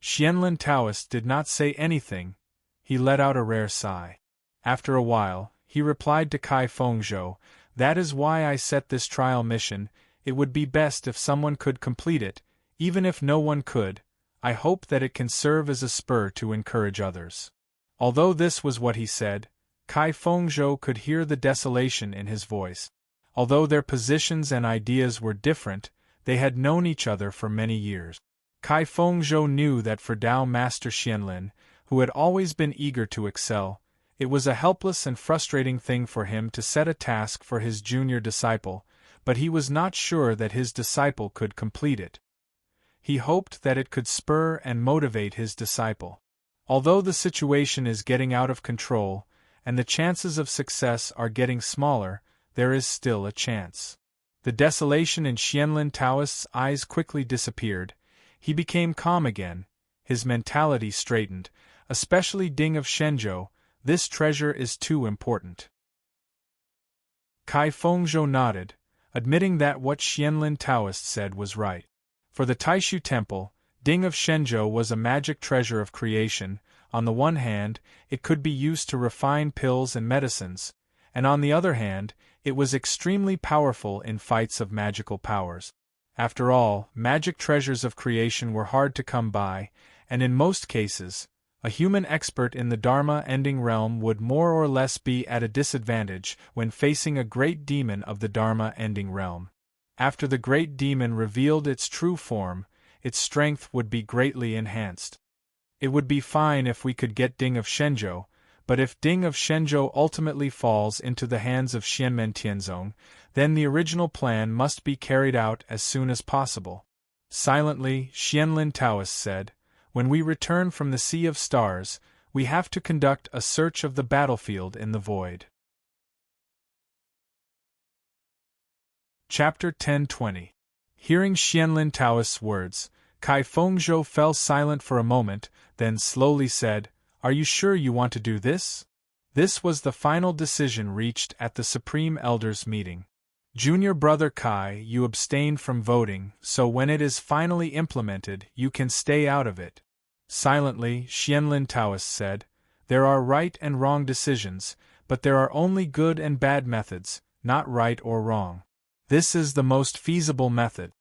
Xianlin Taoist did not say anything. He let out a rare sigh. After a while, he replied to Kai Fengzhou, "That is why I set this trial mission. It would be best if someone could complete it. Even if no one could, I hope that it can serve as a spur to encourage others." Although this was what he said, Kai Fengzhou could hear the desolation in his voice. Although their positions and ideas were different, they had known each other for many years. Kai Fengzhou knew that for Tao Master Xianlin, who had always been eager to excel, it was a helpless and frustrating thing for him to set a task for his junior disciple, but he was not sure that his disciple could complete it. He hoped that it could spur and motivate his disciple. Although the situation is getting out of control, and the chances of success are getting smaller, there is still a chance. The desolation in Xianlin Taoist's eyes quickly disappeared. He became calm again. His mentality straightened, especially Ding of Shenzhou. This treasure is too important. Kai Fengzhou nodded, admitting that what Xianlin Taoist said was right. For the Taishu Temple, Ding of Shenzhou was a magic treasure of creation. On the one hand, it could be used to refine pills and medicines, and on the other hand, it was extremely powerful in fights of magical powers. After all, magic treasures of creation were hard to come by, and in most cases, a human expert in the Dharma-ending realm would more or less be at a disadvantage when facing a great demon of the Dharma-ending realm. After the great demon revealed its true form, its strength would be greatly enhanced. It would be fine if we could get Ding of Shenzhou, but if Ding of Shenzhou ultimately falls into the hands of Xianmen Tianzong, then the original plan must be carried out as soon as possible. Silently, Xianlin Taoist said, "When we return from the Sea of Stars, we have to conduct a search of the battlefield in the void." Chapter 10:20. Hearing Xianlin Taoist's words, Kai Fengzhou fell silent for a moment, then slowly said, "Are you sure you want to do this?" This was the final decision reached at the Supreme Elders' meeting. "Junior brother Kai, you abstained from voting, so when it is finally implemented, you can stay out of it." Silently, Xianlin Taoist said, "There are right and wrong decisions, but there are only good and bad methods, not right or wrong. This is the most feasible method."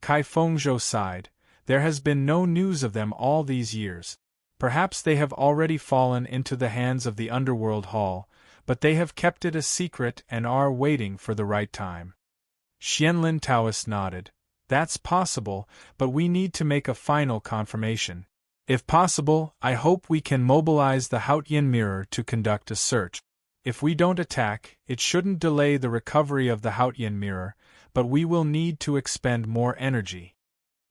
Kai Fengzhou sighed. There has been no news of them all these years. Perhaps they have already fallen into the hands of the Underworld Hall, but they have kept it a secret and are waiting for the right time. Xianlin Taoist nodded. "That's possible, but we need to make a final confirmation. If possible, I hope we can mobilize the Haotian Mirror to conduct a search. If we don't attack, it shouldn't delay the recovery of the Haotian Mirror, but we will need to expend more energy."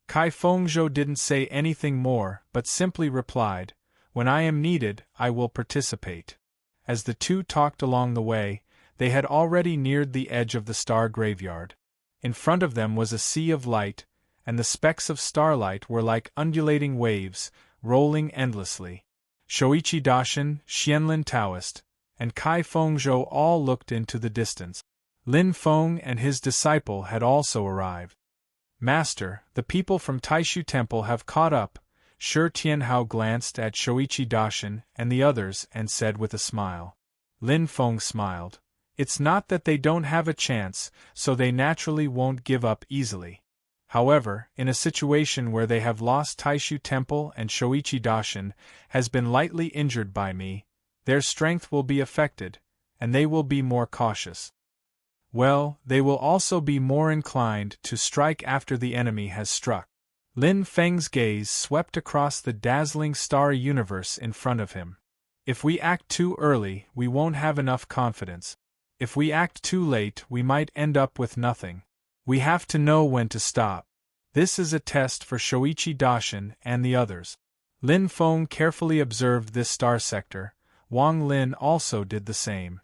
Kai Fengzhou didn't say anything more, but simply replied, "When I am needed, I will participate." As the two talked along the way, they had already neared the edge of the star graveyard. In front of them was a sea of light, and the specks of starlight were like undulating waves, rolling endlessly. Shoichi Daishin, Xianlin Taoist, and Kai Fengzhou all looked into the distance. Lin Feng and his disciple had also arrived. Master, the people from Taishu Temple have caught up. Shi Tianhao glanced at Shoichi Daishin and the others and said with a smile. Lin Feng smiled. It's not that they don't have a chance, so they naturally won't give up easily. However, in a situation where they have lost Taishu Temple and Shoichi Daishin has been lightly injured by me, their strength will be affected, and they will be more cautious. Well, they will also be more inclined to strike after the enemy has struck. Lin Feng's gaze swept across the dazzling starry universe in front of him. If we act too early, we won't have enough confidence. If we act too late, we might end up with nothing. We have to know when to stop. This is a test for Shoichi Daishin and the others. Lin Feng carefully observed this star sector. Wang Lin also did the same.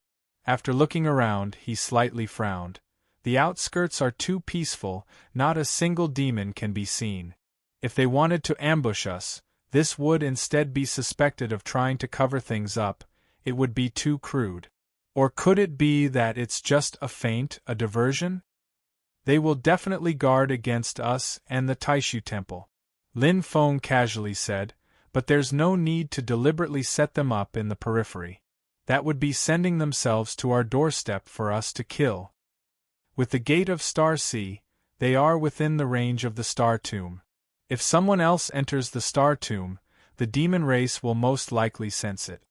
After looking around, he slightly frowned. The outskirts are too peaceful, not a single demon can be seen. If they wanted to ambush us, this would instead be suspected of trying to cover things up. It would be too crude. Or could it be that it's just a feint, a diversion? They will definitely guard against us and the Taishu Temple, Lin Feng casually said, but there's no need to deliberately set them up in the periphery. That would be sending themselves to our doorstep for us to kill. With the gate of Star Sea, they are within the range of the Star Tomb. If someone else enters the Star Tomb, the demon race will most likely sense it.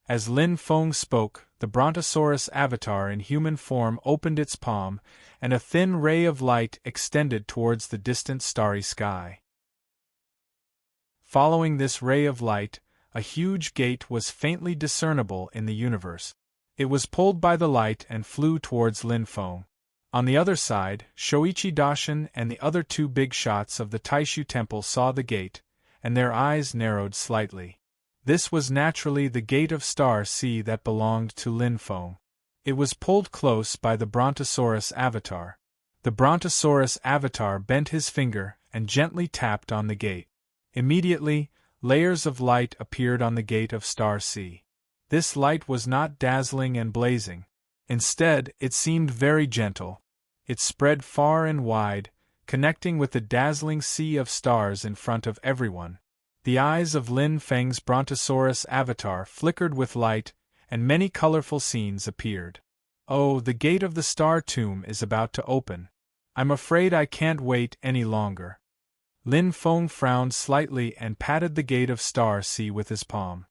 As Lin Feng spoke, the Brontosaurus avatar in human form opened its palm, and a thin ray of light extended towards the distant starry sky. Following this ray of light, a huge gate was faintly discernible in the universe. It was pulled by the light and flew towards Lin Feng. On the other side, Shoichi Daishin and the other two big shots of the Taishu Temple saw the gate, and their eyes narrowed slightly. This was naturally the gate of Star Sea that belonged to Lin Feng. It was pulled close by the Brontosaurus avatar. The Brontosaurus avatar bent his finger and gently tapped on the gate. Immediately, layers of light appeared on the gate of Star Sea. This light was not dazzling and blazing. Instead, it seemed very gentle. It spread far and wide, connecting with the dazzling sea of stars in front of everyone. The eyes of Lin Feng's Brontosaurus avatar flickered with light, and many colorful scenes appeared. Oh, the gate of the Star Tomb is about to open. I'm afraid I can't wait any longer. Lin Feng frowned slightly and patted the gate of Star Sea with his palm.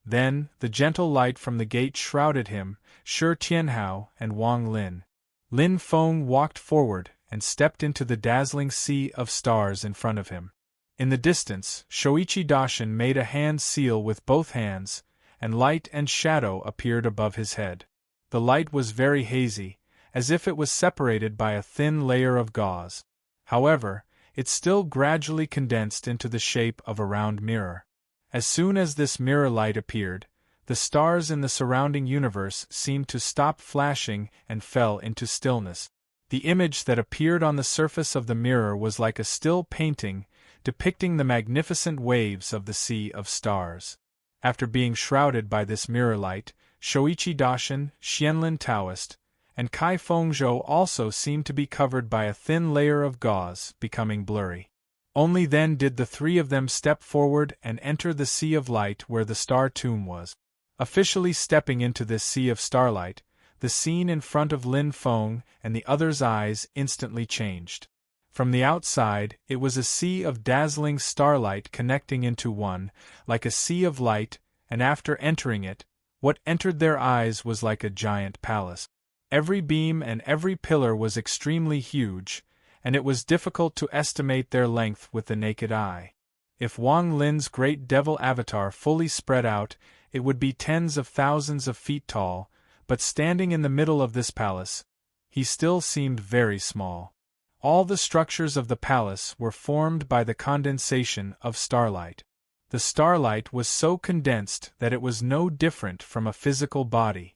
Then, the gentle light from the gate shrouded him, Shi Tianhao, and Wang Lin. Lin Feng walked forward and stepped into the dazzling sea of stars in front of him. In the distance, Shoichi Daishin made a hand seal with both hands, and light and shadow appeared above his head. The light was very hazy, as if it was separated by a thin layer of gauze. However, it still gradually condensed into the shape of a round mirror. As soon as this mirror light appeared, the stars in the surrounding universe seemed to stop flashing and fell into stillness. The image that appeared on the surface of the mirror was like a still painting, depicting the magnificent waves of the sea of stars. After being shrouded by this mirror light, Shoichi Daishin, Xianlin Taoist, and Kai Fengzhou also seemed to be covered by a thin layer of gauze, becoming blurry. Only then did the three of them step forward and enter the sea of light where the Star Tomb was. Officially stepping into this sea of starlight, the scene in front of Lin Feng and the others' eyes instantly changed. From the outside, it was a sea of dazzling starlight connecting into one, like a sea of light, and after entering it, what entered their eyes was like a giant palace. Every beam and every pillar was extremely huge, and it was difficult to estimate their length with the naked eye. If Wang Lin's great devil avatar fully spread out, it would be tens of thousands of feet tall, but standing in the middle of this palace, he still seemed very small. All the structures of the palace were formed by the condensation of starlight. The starlight was so condensed that it was no different from a physical body.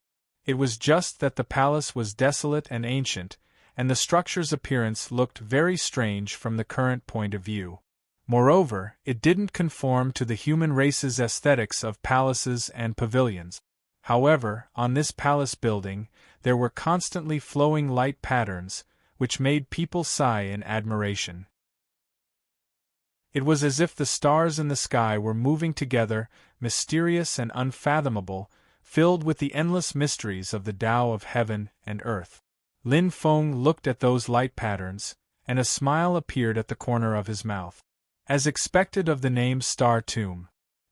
It was just that the palace was desolate and ancient, and the structure's appearance looked very strange from the current point of view. Moreover, it didn't conform to the human race's aesthetics of palaces and pavilions. However, on this palace building, there were constantly flowing light patterns, which made people sigh in admiration. It was as if the stars in the sky were moving together, mysterious and unfathomable, filled with the endless mysteries of the Tao of heaven and earth. Lin Feng looked at those light patterns, and a smile appeared at the corner of his mouth. As expected of the name Star Tomb.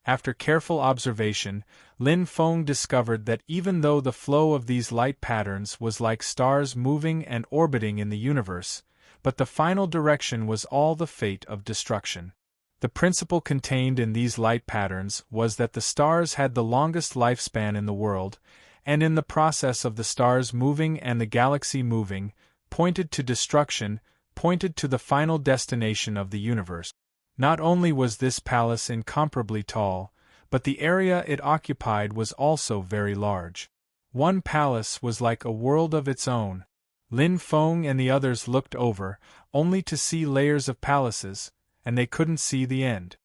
After careful observation, Lin Feng discovered that even though the flow of these light patterns was like stars moving and orbiting in the universe, but the final direction was all the fate of destruction. The principle contained in these light patterns was that the stars had the longest lifespan in the world, and in the process of the stars moving and the galaxy moving, pointed to destruction, pointed to the final destination of the universe. Not only was this palace incomparably tall, but the area it occupied was also very large. One palace was like a world of its own. Lin Feng and the others looked over, only to see layers of palaces, and they couldn't see the end.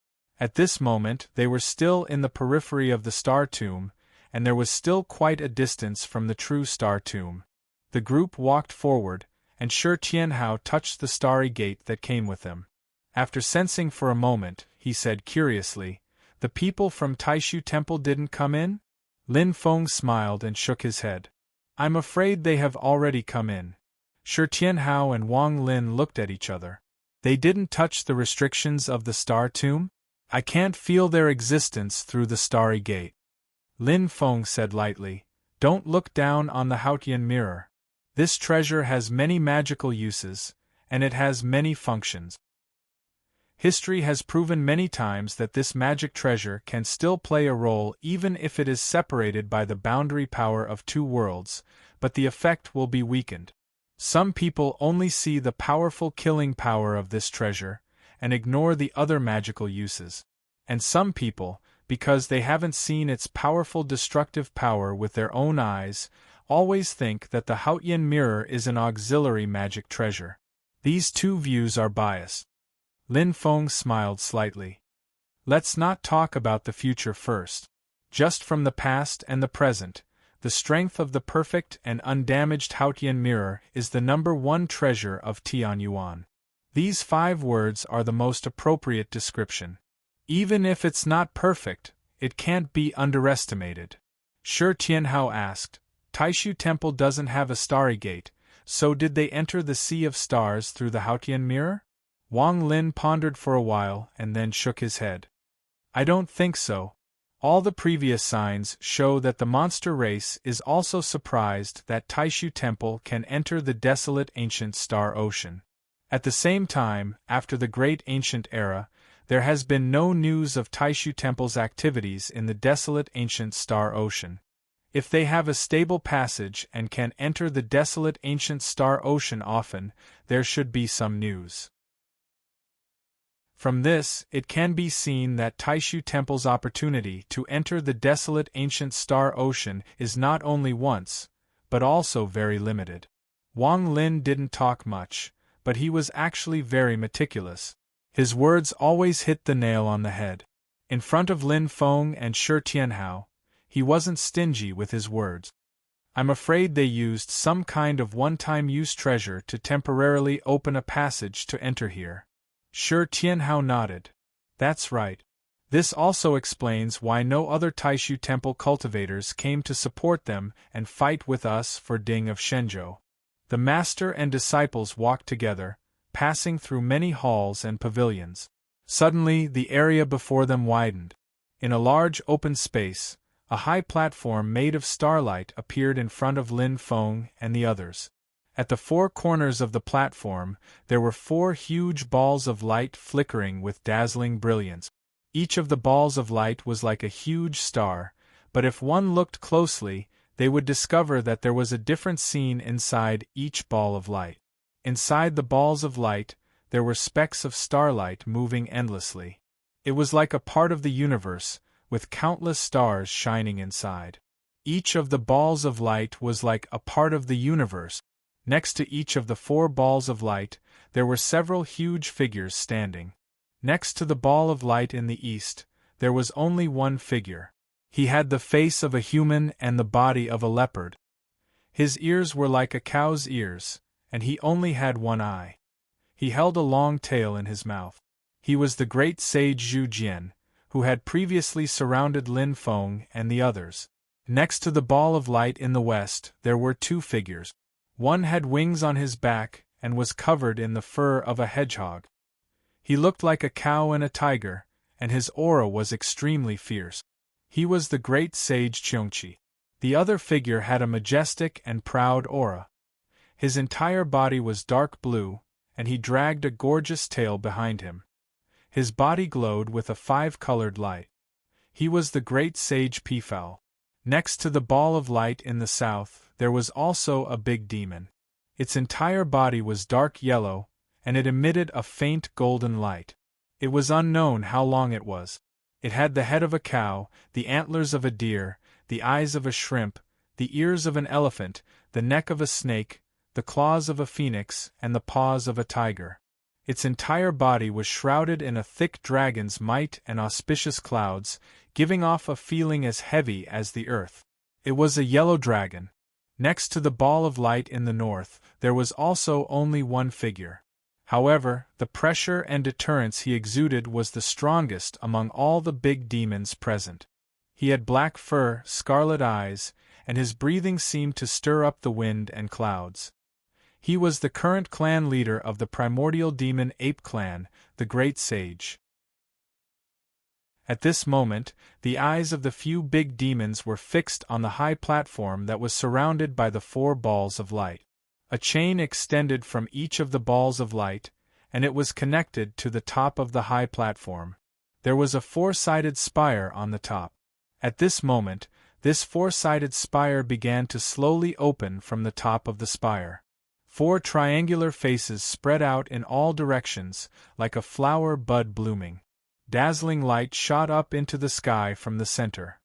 At this moment they were still in the periphery of the Star Tomb, and there was still quite a distance from the true Star Tomb. The group walked forward, and Shi Tianhao touched the starry gate that came with them. After sensing for a moment, he said curiously, "The people from Taishu Temple didn't come in?" Lin Feng smiled and shook his head. "I'm afraid they have already come in." Shi Tianhao and Wang Lin looked at each other. "They didn't touch the restrictions of the Star Tomb? I can't feel their existence through the starry gate." Lin Feng said lightly, "Don't look down on the Haotian mirror. This treasure has many magical uses, and it has many functions. History has proven many times that this magic treasure can still play a role even if it is separated by the boundary power of two worlds, but the effect will be weakened. Some people only see the powerful killing power of this treasure, and ignore the other magical uses. And some people, because they haven't seen its powerful destructive power with their own eyes, always think that the Haotian mirror is an auxiliary magic treasure. These two views are biased." Lin Feng smiled slightly. "Let's not talk about the future first. Just from the past and the present, the strength of the perfect and undamaged Haotian mirror is the #1 treasure of Tianyuan. These 5 words are the most appropriate description. Even if it's not perfect, it can't be underestimated." Shi Tianhao asked, "Taishu Temple doesn't have a starry gate, so did they enter the sea of stars through the Haotian mirror?" Wang Lin pondered for a while and then shook his head. "I don't think so. All the previous signs show that the monster race is also surprised that Taishu Temple can enter the desolate ancient star ocean. At the same time, after the great ancient era, there has been no news of Taishu Temple's activities in the desolate ancient star ocean. If they have a stable passage and can enter the desolate ancient star ocean often, there should be some news." From this, it can be seen that Taishu Temple's opportunity to enter the desolate ancient star ocean is not only once, but also very limited. Wang Lin didn't talk much, but he was actually very meticulous. His words always hit the nail on the head. In front of Lin Feng and Shi Tianhao, he wasn't stingy with his words. "I'm afraid they used some kind of one-time use treasure to temporarily open a passage to enter here." Shi Tianhao nodded. "That's right. This also explains why no other Taishu Temple cultivators came to support them and fight with us for Ding of Shenzhou." The master and disciples walked together, passing through many halls and pavilions. Suddenly the area before them widened. In a large open space, a high platform made of starlight appeared in front of Lin Feng and the others. At the 4 corners of the platform, there were 4 huge balls of light flickering with dazzling brilliance. Each of the balls of light was like a huge star, but if one looked closely, they would discover that there was a different scene inside each ball of light. Inside the balls of light, there were specks of starlight moving endlessly. It was like a part of the universe, with countless stars shining inside. Each of the balls of light was like a part of the universe. Next to each of the 4 balls of light, there were several huge figures standing. Next to the ball of light in the east, there was only one figure. He had the face of a human and the body of a leopard. His ears were like a cow's ears, and he only had one eye. He held a long tail in his mouth. He was the great sage Zhu Jian, who had previously surrounded Lin Feng and the others. Next to the ball of light in the west, there were two figures. One had wings on his back and was covered in the fur of a hedgehog. He looked like a cow and a tiger, and his aura was extremely fierce. He was the great sage Qiongqi. The other figure had a majestic and proud aura. His entire body was dark blue, and he dragged a gorgeous tail behind him. His body glowed with a five-colored light. He was the great sage Peafowl. Next to the ball of light in the south, there was also a big demon. Its entire body was dark yellow, and it emitted a faint golden light. It was unknown how long it was. It had the head of a cow, the antlers of a deer, the eyes of a shrimp, the ears of an elephant, the neck of a snake, the claws of a phoenix, and the paws of a tiger. Its entire body was shrouded in a thick dragon's might and auspicious clouds, giving off a feeling as heavy as the earth. It was a yellow dragon. Next to the ball of light in the north, there was also only one figure. However, the pressure and deterrence he exuded was the strongest among all the big demons present. He had black fur, scarlet eyes, and his breathing seemed to stir up the wind and clouds. He was the current clan leader of the primordial demon ape clan, the Great Sage. At this moment, the eyes of the few big demons were fixed on the high platform that was surrounded by the four balls of light. A chain extended from each of the balls of light, and it was connected to the top of the high platform. There was a four-sided spire on the top. At this moment, this four-sided spire began to slowly open from the top of the spire. Four triangular faces spread out in all directions, like a flower bud blooming. Dazzling light shot up into the sky from the center.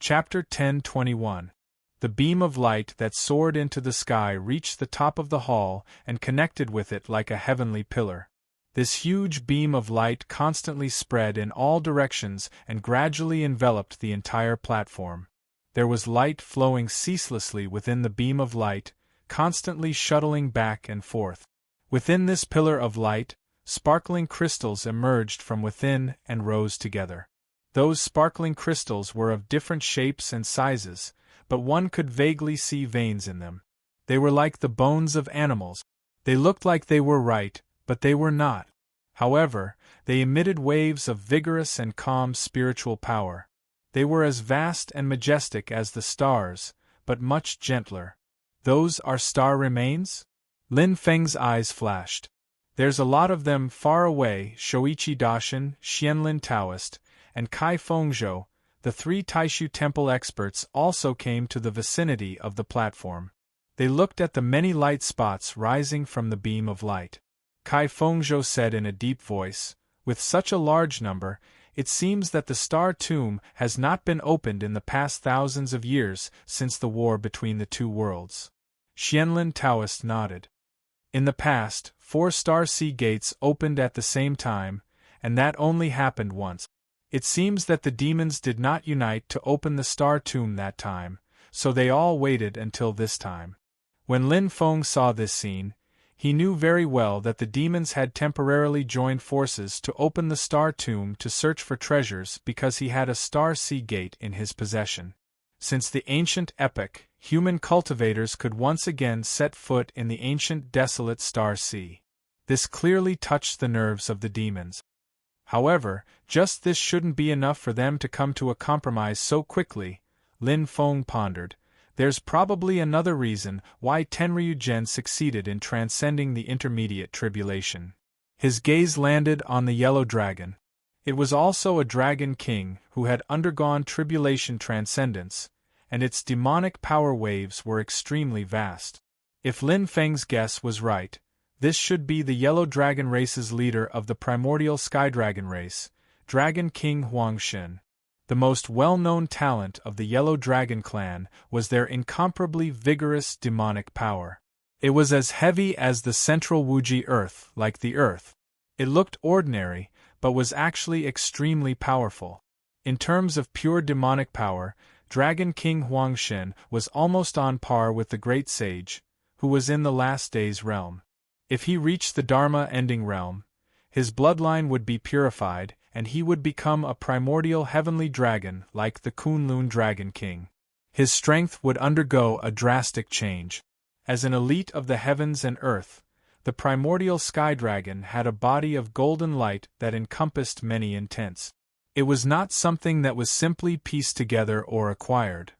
Chapter 10:21. The beam of light that soared into the sky reached the top of the hall and connected with it like a heavenly pillar. This huge beam of light constantly spread in all directions and gradually enveloped the entire platform. There was light flowing ceaselessly within the beam of light, constantly shuttling back and forth. Within this pillar of light, sparkling crystals emerged from within and rose together. Those sparkling crystals were of different shapes and sizes, but one could vaguely see veins in them. They were like the bones of animals. They looked like they were right, but they were not. However, they emitted waves of vigorous and calm spiritual power. They were as vast and majestic as the stars, but much gentler. Those are star remains? Lin Feng's eyes flashed. There's a lot of them far away. Shoichi Dashin, Xianlin Taoist, and Kai Fengzhou, the three Taishu temple experts, also came to the vicinity of the platform. They looked at the many light spots rising from the beam of light. Kai Fengzhou said in a deep voice, "With such a large number, it seems that the star tomb has not been opened in the past thousands of years since the war between the two worlds." Xianlin Taoist nodded. In the past, 4 star sea gates opened at the same time, and that only happened once. It seems that the demons did not unite to open the star tomb that time, so they all waited until this time. When Lin Feng saw this scene, he knew very well that the demons had temporarily joined forces to open the star tomb to search for treasures because he had a star sea gate in his possession. Since the ancient epoch, human cultivators could once again set foot in the ancient desolate star sea. This clearly touched the nerves of the demons. However, just this shouldn't be enough for them to come to a compromise so quickly, Lin Feng pondered. There's probably another reason why Tenryugen succeeded in transcending the intermediate tribulation. His gaze landed on the yellow dragon. It was also a dragon king who had undergone tribulation transcendence, and its demonic power waves were extremely vast. If Lin Feng's guess was right, this should be the yellow dragon race's leader of the primordial sky dragon race, Dragon King Huangshin. The most well-known talent of the Yellow Dragon clan was their incomparably vigorous demonic power. It was as heavy as the central Wuji earth, like the earth. It looked ordinary, but was actually extremely powerful. In terms of pure demonic power, Dragon King Huangshen was almost on par with the Great Sage, who was in the Last Days realm. If he reached the Dharma-ending realm, his bloodline would be purified, and he would become a primordial heavenly dragon like the Kunlun Dragon King. His strength would undergo a drastic change. As an elite of the heavens and earth, the primordial sky dragon had a body of golden light that encompassed many intents. It was not something that was simply pieced together or acquired.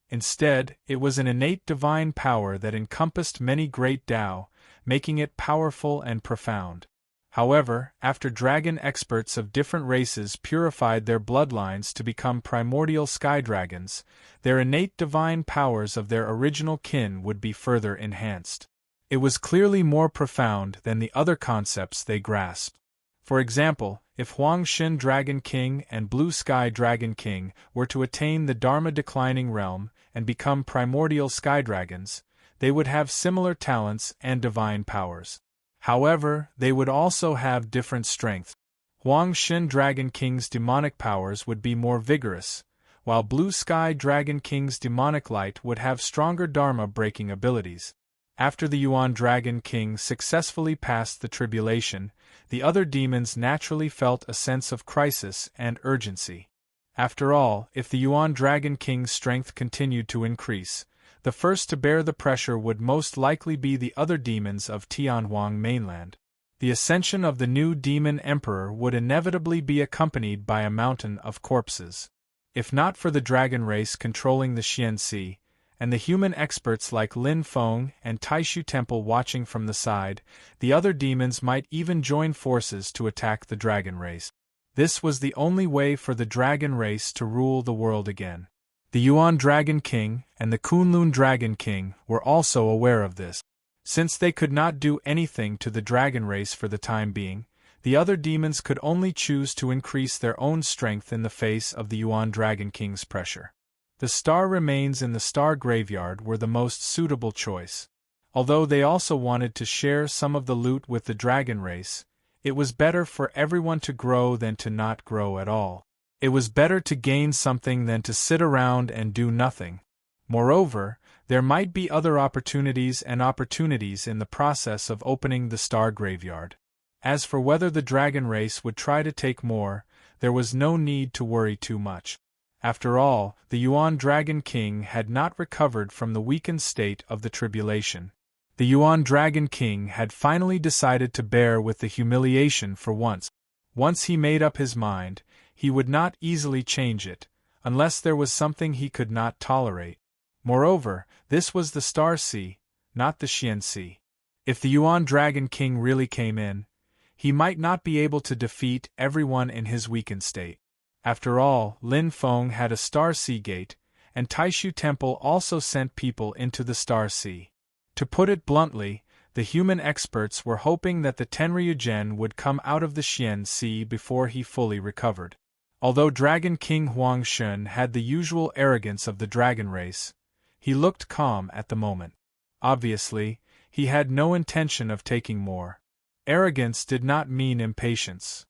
Instead, it was an innate divine power that encompassed many great Tao, making it powerful and profound. However, after dragon experts of different races purified their bloodlines to become primordial sky dragons, their innate divine powers of their original kin would be further enhanced. It was clearly more profound than the other concepts they grasped. For example, if Huangshen Dragon King and Blue Sky Dragon King were to attain the Dharma declining realm and become primordial sky dragons, they would have similar talents and divine powers. However, they would also have different strength. Huangshen Dragon King's demonic powers would be more vigorous, while Blue Sky Dragon King's demonic light would have stronger Dharma-breaking abilities. After the Yuan Dragon King successfully passed the tribulation, the other demons naturally felt a sense of crisis and urgency. After all, if the Yuan Dragon King's strength continued to increase, the first to bear the pressure would most likely be the other demons of Tianhuang mainland. The ascension of the new demon emperor would inevitably be accompanied by a mountain of corpses. If not for the dragon race controlling the Xian Sea, and the human experts like Lin Feng and Taishu Temple watching from the side, the other demons might even join forces to attack the dragon race. This was the only way for the dragon race to rule the world again. The Yuan Dragon King and the Kunlun Dragon King were also aware of this. Since they could not do anything to the dragon race for the time being, the other demons could only choose to increase their own strength in the face of the Yuan Dragon King's pressure. The star remains in the star graveyard were the most suitable choice. Although they also wanted to share some of the loot with the dragon race, it was better for everyone to grow than to not grow at all. It was better to gain something than to sit around and do nothing. Moreover, there might be other opportunities in the process of opening the star graveyard. As for whether the dragon race would try to take more, there was no need to worry too much. After all, the Yuan Dragon King had not recovered from the weakened state of the tribulation. The Yuan Dragon King had finally decided to bear with the humiliation for once. Once he made up his mind, he would not easily change it, unless there was something he could not tolerate. Moreover, this was the Star Sea, not the Xian Sea. If the Yuan Dragon King really came in, he might not be able to defeat everyone in his weakened state. After all, Lin Feng had a Star Sea gate, and Taishu Temple also sent people into the Star Sea. To put it bluntly, the human experts were hoping that the Tenryugen would come out of the Xian Sea before he fully recovered. Although Dragon King Huangshen had the usual arrogance of the dragon race, he looked calm at the moment. Obviously, he had no intention of taking more. Arrogance did not mean impatience.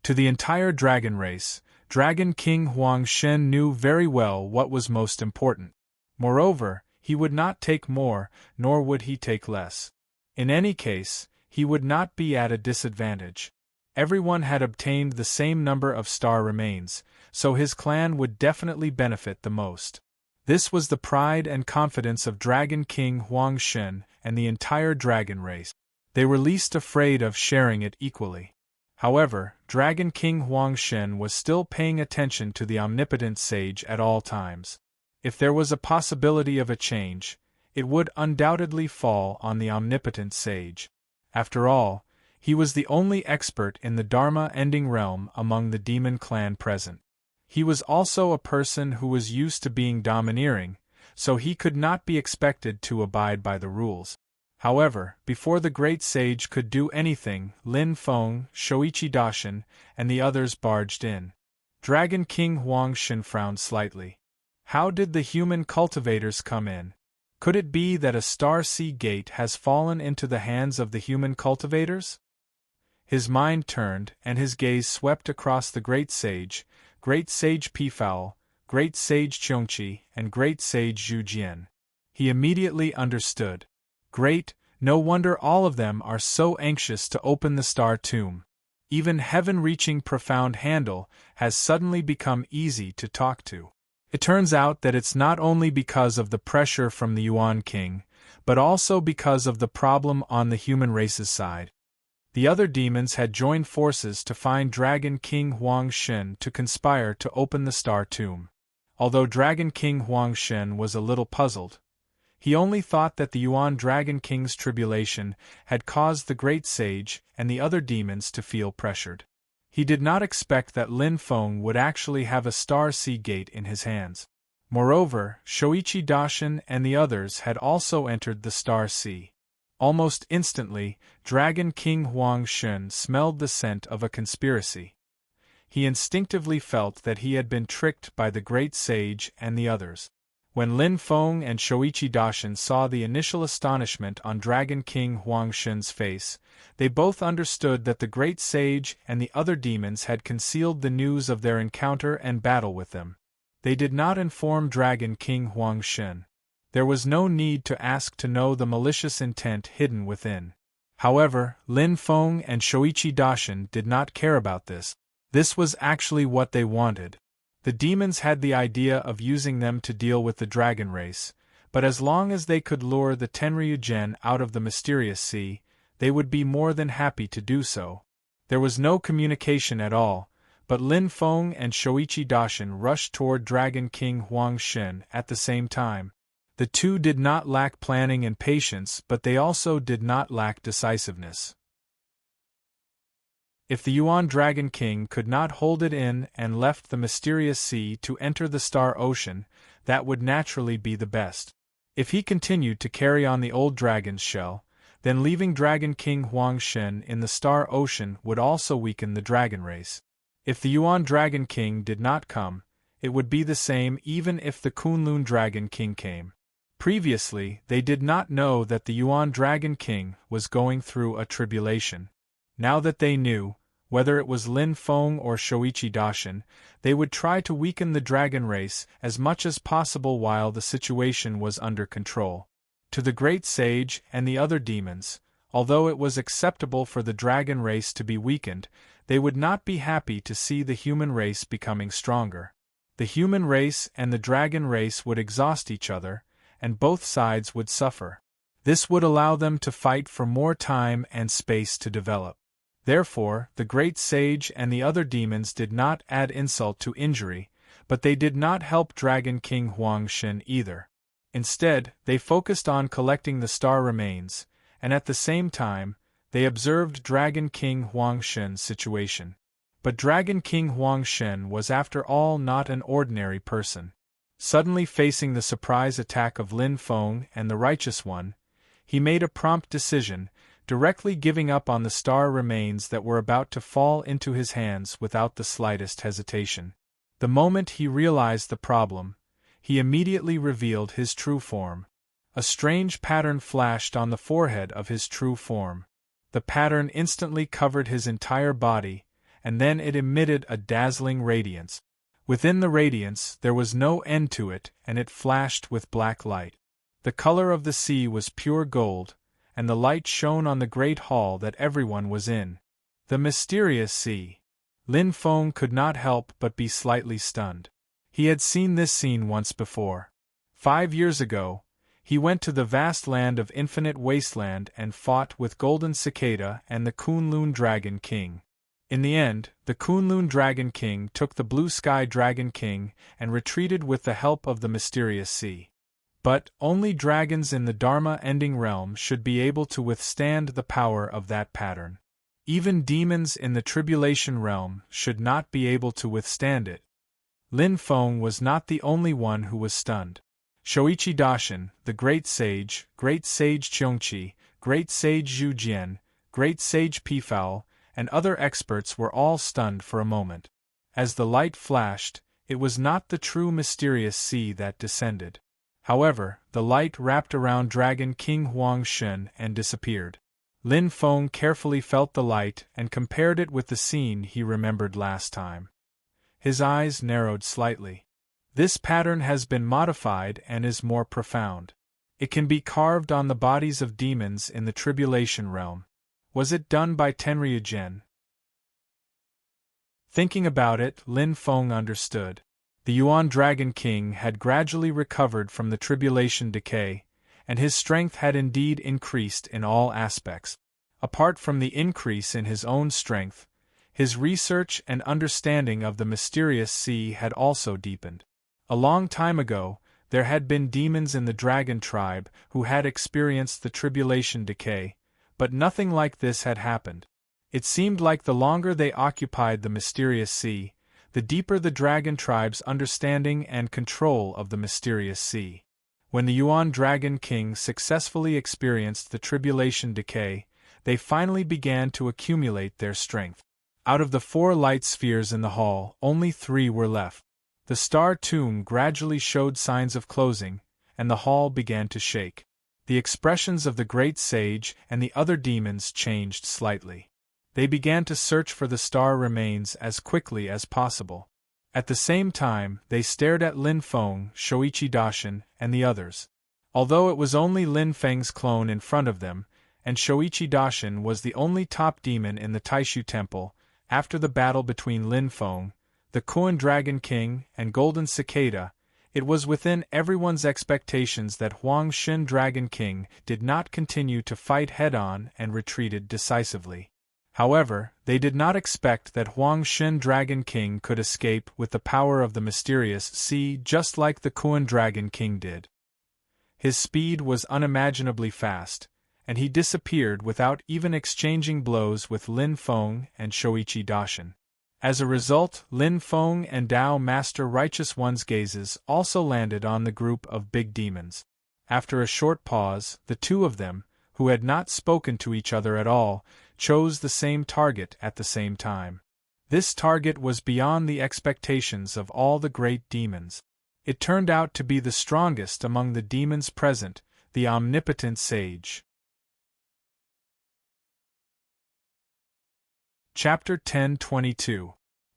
To the entire dragon race, Dragon King Huangshen knew very well what was most important. Moreover, he would not take more, nor would he take less. In any case, he would not be at a disadvantage. Everyone had obtained the same number of star remains, so his clan would definitely benefit the most. This was the pride and confidence of Dragon King Huangshen and the entire dragon race. They were least afraid of sharing it equally. However, Dragon King Huangshen was still paying attention to the omnipotent sage at all times. If there was a possibility of a change, it would undoubtedly fall on the omnipotent sage. After all, he was the only expert in the Dharma-ending realm among the demon clan present. He was also a person who was used to being domineering, so he could not be expected to abide by the rules. However, before the great sage could do anything, Lin Feng, Shoichi Dashin, and the others barged in. Dragon King Huangshen frowned slightly. How did the human cultivators come in? Could it be that a Star Sea gate has fallen into the hands of the human cultivators? His mind turned, and his gaze swept across the Great Sage Peafowl, Great Sage Cheongchi, and Great Sage Zhujian. He immediately understood. Great, no wonder all of them are so anxious to open the star tomb. Even heaven-reaching profound Handel has suddenly become easy to talk to. It turns out that it's not only because of the pressure from the Yuan King, but also because of the problem on the human race's side. The other demons had joined forces to find Dragon King Huang Shen to conspire to open the star tomb. Although Dragon King Huang Shen was a little puzzled, he only thought that the Yuan Dragon King's tribulation had caused the Great Sage and the other demons to feel pressured. He did not expect that Lin Feng would actually have a Star Sea Gate in his hands. Moreover, Shoichi Daishin and the others had also entered the Star Sea. Almost instantly, Dragon King Huang Shen smelled the scent of a conspiracy. He instinctively felt that he had been tricked by the Great Sage and the others. When Lin Feng and Shoichi Daishin saw the initial astonishment on Dragon King Huang Shen's face, they both understood that the Great Sage and the other demons had concealed the news of their encounter and battle with them. They did not inform Dragon King Huang Shen. There was no need to ask to know the malicious intent hidden within. However, Lin Feng and Shoichi Daishin did not care about this. This was actually what they wanted. The demons had the idea of using them to deal with the dragon race, but as long as they could lure the Tenryugen out of the mysterious sea, they would be more than happy to do so. There was no communication at all, but Lin Feng and Shoichi Daishin rushed toward Dragon King Huang Shen at the same time. The two did not lack planning and patience, but they also did not lack decisiveness. If the Yuan Dragon King could not hold it in and left the mysterious sea to enter the Star Ocean, that would naturally be the best. If he continued to carry on the old dragon's shell, then leaving Dragon King Huang Shen in the Star Ocean would also weaken the dragon race. If the Yuan Dragon King did not come, it would be the same even if the Kunlun Dragon King came. Previously, they did not know that the Yuan Dragon King was going through a tribulation. Now that they knew, whether it was Lin Feng or Shoichi Daishin, they would try to weaken the dragon race as much as possible while the situation was under control. To the Great Sage and the other demons, although it was acceptable for the dragon race to be weakened, they would not be happy to see the human race becoming stronger. The human race and the dragon race would exhaust each other, and both sides would suffer. This would allow them to fight for more time and space to develop. Therefore, the Great Sage and the other demons did not add insult to injury, but they did not help Dragon King Huang Shen either. Instead, they focused on collecting the star remains, and at the same time, they observed Dragon King Huang Shen's situation. But Dragon King Huang Shen was after all not an ordinary person. Suddenly facing the surprise attack of Lin Feng and the Righteous One, he made a prompt decision, directly giving up on the star remains that were about to fall into his hands without the slightest hesitation. The moment he realized the problem, he immediately revealed his true form. A strange pattern flashed on the forehead of his true form. The pattern instantly covered his entire body, and then it emitted a dazzling radiance. Within the radiance there was no end to it, and it flashed with black light. The color of the sea was pure gold, and the light shone on the great hall that everyone was in. The mysterious sea. Lin Feng could not help but be slightly stunned. He had seen this scene once before. 5 years ago, he went to the vast land of infinite wasteland and fought with Golden Cicada and the Kunlun Dragon King. In the end, the Kunlun Dragon King took the Blue Sky Dragon King and retreated with the help of the mysterious sea. But only dragons in the Dharma-ending realm should be able to withstand the power of that pattern. Even demons in the tribulation realm should not be able to withstand it. Lin Feng was not the only one who was stunned. Shoichi Daishin, the Great Sage Cheongchi, Great Sage Zhujian, Great Sage Peafowl, and other experts were all stunned for a moment. As the light flashed, it was not the true mysterious sea that descended. However, the light wrapped around Dragon King Huang Shen and disappeared. Lin Feng carefully felt the light and compared it with the scene he remembered last time. His eyes narrowed slightly. This pattern has been modified and is more profound. It can be carved on the bodies of demons in the tribulation realm. Was it done by Tenryu Jin? Thinking about it, Lin Feng understood. The Yuan Dragon King had gradually recovered from the tribulation decay, and his strength had indeed increased in all aspects. Apart from the increase in his own strength, his research and understanding of the mysterious sea had also deepened. A long time ago, there had been demons in the dragon tribe who had experienced the tribulation decay, but nothing like this had happened. It seemed like the longer they occupied the mysterious sea, the deeper the dragon tribe's understanding and control of the mysterious sea. When the Yuan Dragon King successfully experienced the tribulation decay, they finally began to accumulate their strength. Out of the 4 light spheres in the hall, only 3 were left. The star tomb gradually showed signs of closing, and the hall began to shake. The expressions of the great sage and the other demons changed slightly. They began to search for the star remains as quickly as possible. At the same time, they stared at Lin Feng, Shoichi Dashin, and the others. Although it was only Lin Feng's clone in front of them, and Shoichi Dashin was the only top demon in the Taishu Temple, after the battle between Lin Feng, the Kuan Dragon King, and Golden Cicada, it was within everyone's expectations that Huang Xin Dragon King did not continue to fight head-on and retreated decisively. However, they did not expect that Huang Xin Dragon King could escape with the power of the mysterious sea just like the Kuan Dragon King did. His speed was unimaginably fast, and he disappeared without even exchanging blows with Lin Feng and Shoichi Dashin. As a result, Lin Feng and Dao Master Righteous One's gazes also landed on the group of big demons. After a short pause, the two of them, who had not spoken to each other at all, chose the same target at the same time. This target was beyond the expectations of all the great demons. It turned out to be the strongest among the demons present, the omnipotent sage. Chapter 10:22.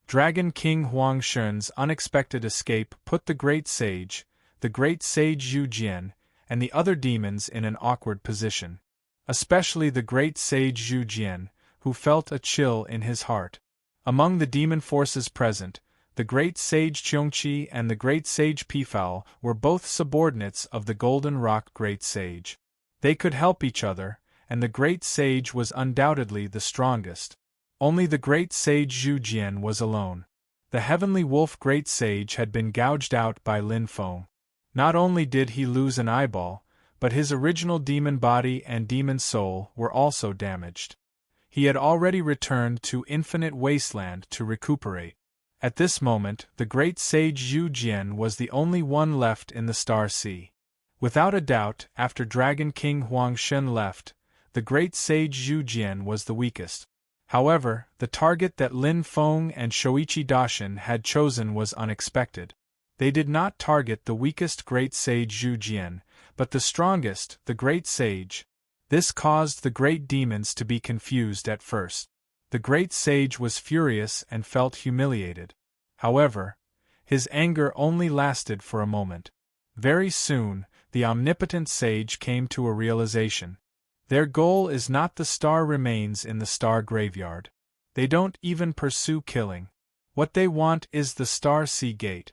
Dragon King Huang Shun's unexpected escape put the great sage Yu Jian, and the other demons in an awkward position. Especially the great sage Yu Jian, who felt a chill in his heart. Among the demon forces present, the great sage Qiongqi and the great sage Pifao were both subordinates of the Golden Rock Great Sage. They could help each other, and the great sage was undoubtedly the strongest. Only the great sage Yu Jian was alone. The heavenly wolf great sage had been gouged out by Lin Feng. Not only did he lose an eyeball, but his original demon body and demon soul were also damaged. He had already returned to Infinite Wasteland to recuperate. At this moment, the great sage Yu Jian was the only one left in the Star Sea. Without a doubt, after Dragon King Huang Shen left, the great sage Yu Jian was the weakest. However, the target that Lin Feng and Shoichi Dashin had chosen was unexpected. They did not target the weakest great sage Yu Jian, but the strongest, the great sage. This caused the great demons to be confused at first. The great sage was furious and felt humiliated. However, his anger only lasted for a moment. Very soon, the omnipotent sage came to a realization. Their goal is not the star remains in the star graveyard. They don't even pursue killing. What they want is the Star Sea Gate.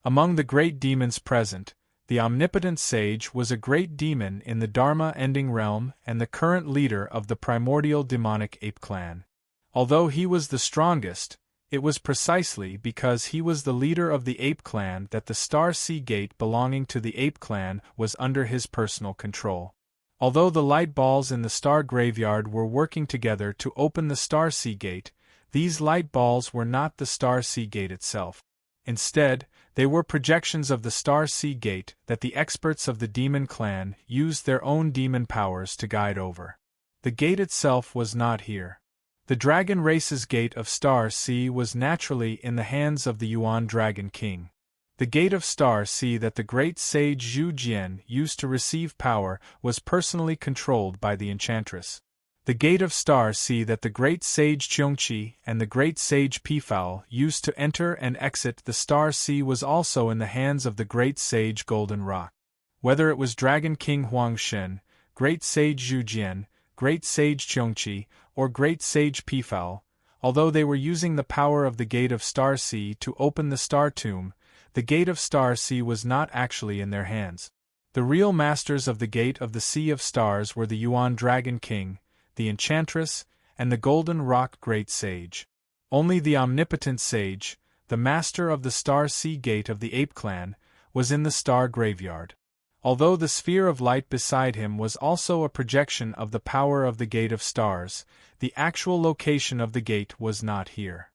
Among the great demons present, the omnipotent sage was a great demon in the Dharma-ending realm and the current leader of the primordial demonic ape clan. Although he was the strongest, it was precisely because he was the leader of the ape clan that the Star Sea Gate belonging to the ape clan was under his personal control. Although the light balls in the star graveyard were working together to open the Star Sea Gate, these light balls were not the Star Sea Gate itself. Instead, they were projections of the Star Sea Gate that the experts of the demon clan used their own demon powers to guide over. The gate itself was not here. The dragon race's gate of Star Sea was naturally in the hands of the Yuan Dragon King. The gate of Star Sea that the great sage Yu Jian used to receive power was personally controlled by the enchantress. The Gate of Star Sea that the great sage Cheongchi and the great sage Pifao used to enter and exit the Star Sea was also in the hands of the great sage Golden Rock. Whether it was Dragon King Huangshen, great sage Zhujian, great sage Cheongchi, or great sage Pifao, although they were using the power of the Gate of Star Sea to open the Star Tomb, the Gate of Star Sea was not actually in their hands. The real masters of the Gate of the Sea of Stars were the Yuan Dragon King, the Enchantress, and the Golden Rock Great Sage. Only the omnipotent sage, the master of the Star Sea Gate of the Ape Clan, was in the Star Graveyard. Although the sphere of light beside him was also a projection of the power of the Gate of Stars, the actual location of the gate was not here.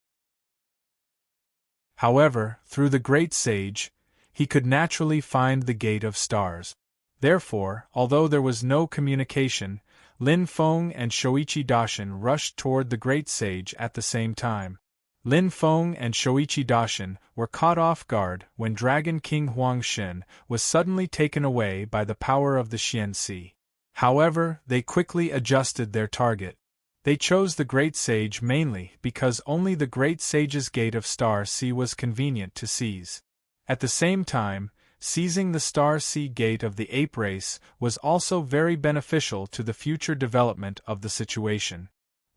However, through the Great Sage, he could naturally find the Gate of Stars. Therefore, although there was no communication, Lin Feng and Shoichi Dashin rushed toward the Great Sage at the same time. Lin Feng and Shoichi Dashin were caught off guard when Dragon King Huangshen was suddenly taken away by the power of the Xian Sea. However, they quickly adjusted their target. They chose the Great Sage mainly because only the Great Sage's Gate of Star Sea was convenient to seize. At the same time, seizing the Star Sea Gate of the Ape Race was also very beneficial to the future development of the situation.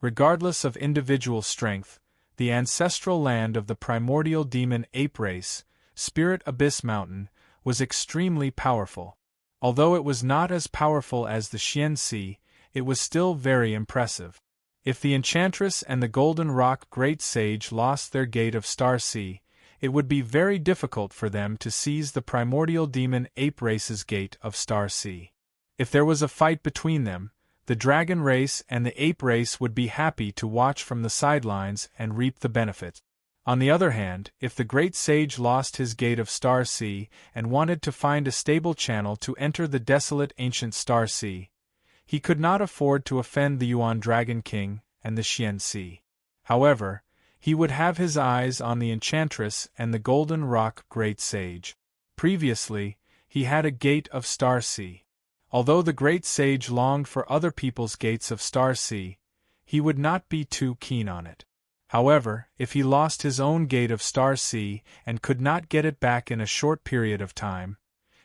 Regardless of individual strength, the ancestral land of the primordial demon Ape Race, Spirit Abyss Mountain, was extremely powerful. Although it was not as powerful as the Xian Sea, it was still very impressive. If the Enchantress and the Golden Rock Great Sage lost their Gate of Star Sea, it would be very difficult for them to seize the primordial demon Ape Race's Gate of Star Sea. If there was a fight between them, the Dragon Race and the Ape Race would be happy to watch from the sidelines and reap the benefit. On the other hand, if the Great Sage lost his Gate of Star Sea and wanted to find a stable channel to enter the desolate ancient Star Sea, he could not afford to offend the Yuan Dragon King and the Xian Sea. However, he would have his eyes on the Enchantress and the Golden Rock Great Sage. Previously, he had a Gate of Star Sea. Although the Great Sage longed for other people's Gates of Star Sea, he would not be too keen on it. However, if he lost his own Gate of Star Sea and could not get it back in a short period of time,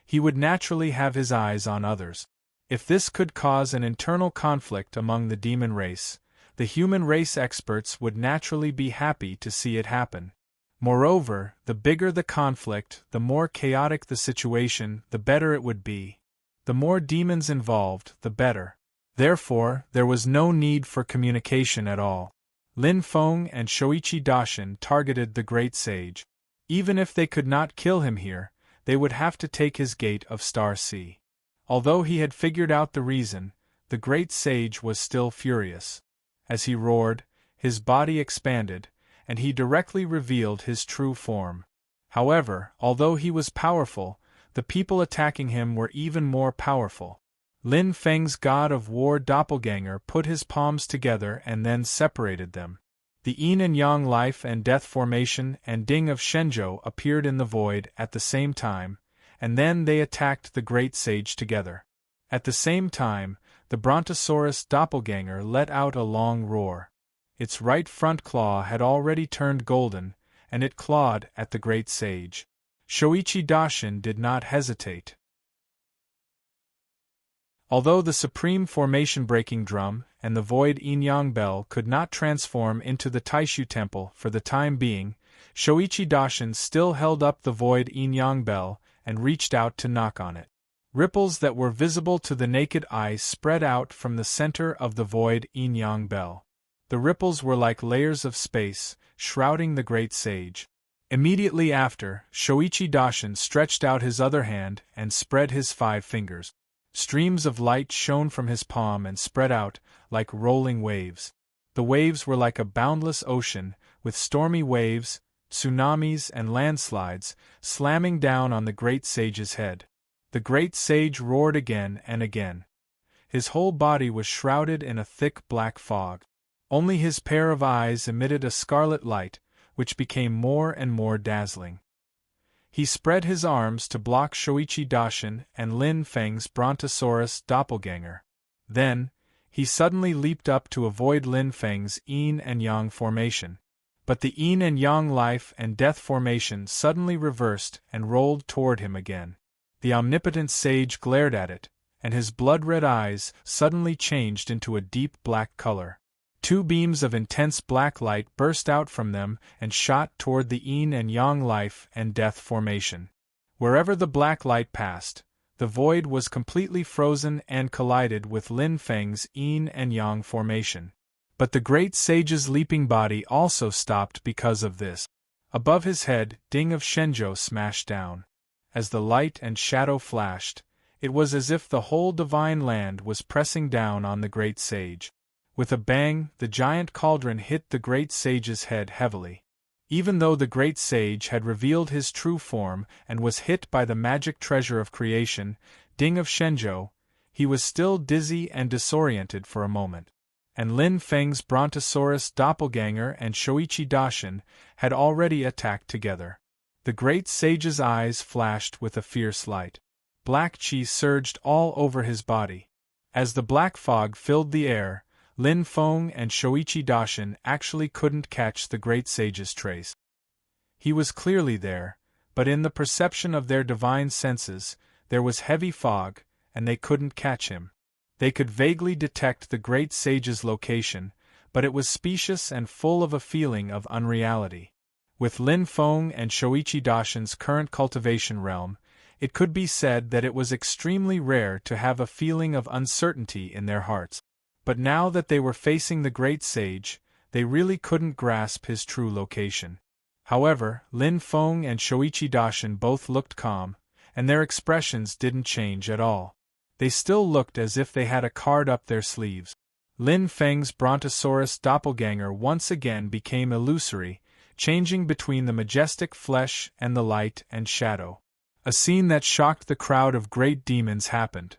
he would naturally have his eyes on others. If this could cause an internal conflict among the demon race, the human race experts would naturally be happy to see it happen. Moreover, the bigger the conflict, the more chaotic the situation, the better it would be. The more demons involved, the better. Therefore, there was no need for communication at all. Lin Feng and Shoichi Dashin targeted the Great Sage. Even if they could not kill him here, they would have to take his Gate of Star Sea. Although he had figured out the reason, the Great Sage was still furious. As he roared, his body expanded, and he directly revealed his true form. However, although he was powerful, the people attacking him were even more powerful. Lin Feng's god of war doppelganger put his palms together and then separated them. The yin and yang life and death formation and ding of Shenzhou appeared in the void at the same time, and then they attacked the Great Sage together. At the same time, the Brontosaurus doppelganger let out a long roar. Its right front claw had already turned golden, and it clawed at the Great Sage. Shoichi Dashin did not hesitate. Although the supreme formation-breaking drum and the void yin-yang bell could not transform into the Taishu Temple for the time being, Shoichi Dashin still held up the void yin-yang bell and reached out to knock on it. Ripples that were visible to the naked eye spread out from the center of the void yin-yang bell. The ripples were like layers of space, shrouding the Great Sage. Immediately after, Shoichi Dashin stretched out his other hand and spread his 5 fingers. Streams of light shone from his palm and spread out, like rolling waves. The waves were like a boundless ocean, with stormy waves, tsunamis and landslides, slamming down on the Great Sage's head. The Great Sage roared again and again. His whole body was shrouded in a thick black fog. Only his pair of eyes emitted a scarlet light, which became more and more dazzling. He spread his arms to block Shoichi Dashin and Lin Feng's Brontosaurus doppelganger. Then, he suddenly leaped up to avoid Lin Feng's yin and yang formation. But the yin and yang life and death formation suddenly reversed and rolled toward him again. The omnipotent sage glared at it, and his blood-red eyes suddenly changed into a deep black color. Two beams of intense black light burst out from them and shot toward the yin and yang life and death formation. Wherever the black light passed, the void was completely frozen and collided with Lin Feng's yin and yang formation. But the great sage's leaping body also stopped because of this. Above his head, Ding of Shenzhou smashed down. As the light and shadow flashed, it was as if the whole divine land was pressing down on the great sage. With a bang, the giant cauldron hit the great sage's head heavily. Even though the great sage had revealed his true form and was hit by the magic treasure of creation, Ding of Shenzhou, he was still dizzy and disoriented for a moment. And Lin Feng's Brontosaurus doppelganger and Shoichi Dashin had already attacked together. The great sage's eyes flashed with a fierce light. Black chi surged all over his body. As the black fog filled the air, Lin Feng and Shoichi Dashin actually couldn't catch the great sage's trace. He was clearly there, but in the perception of their divine senses, there was heavy fog, and they couldn't catch him. They could vaguely detect the great sage's location, but it was specious and full of a feeling of unreality. With Lin Feng and Shoichi Dashin's current cultivation realm, it could be said that it was extremely rare to have a feeling of uncertainty in their hearts. But now that they were facing the great sage, they really couldn't grasp his true location. However, Lin Feng and Shoichi Dashin both looked calm, and their expressions didn't change at all. They still looked as if they had a card up their sleeves. Lin Feng's Brontosaurus doppelganger once again became illusory, changing between the majestic flesh and the light and shadow. A scene that shocked the crowd of great demons happened.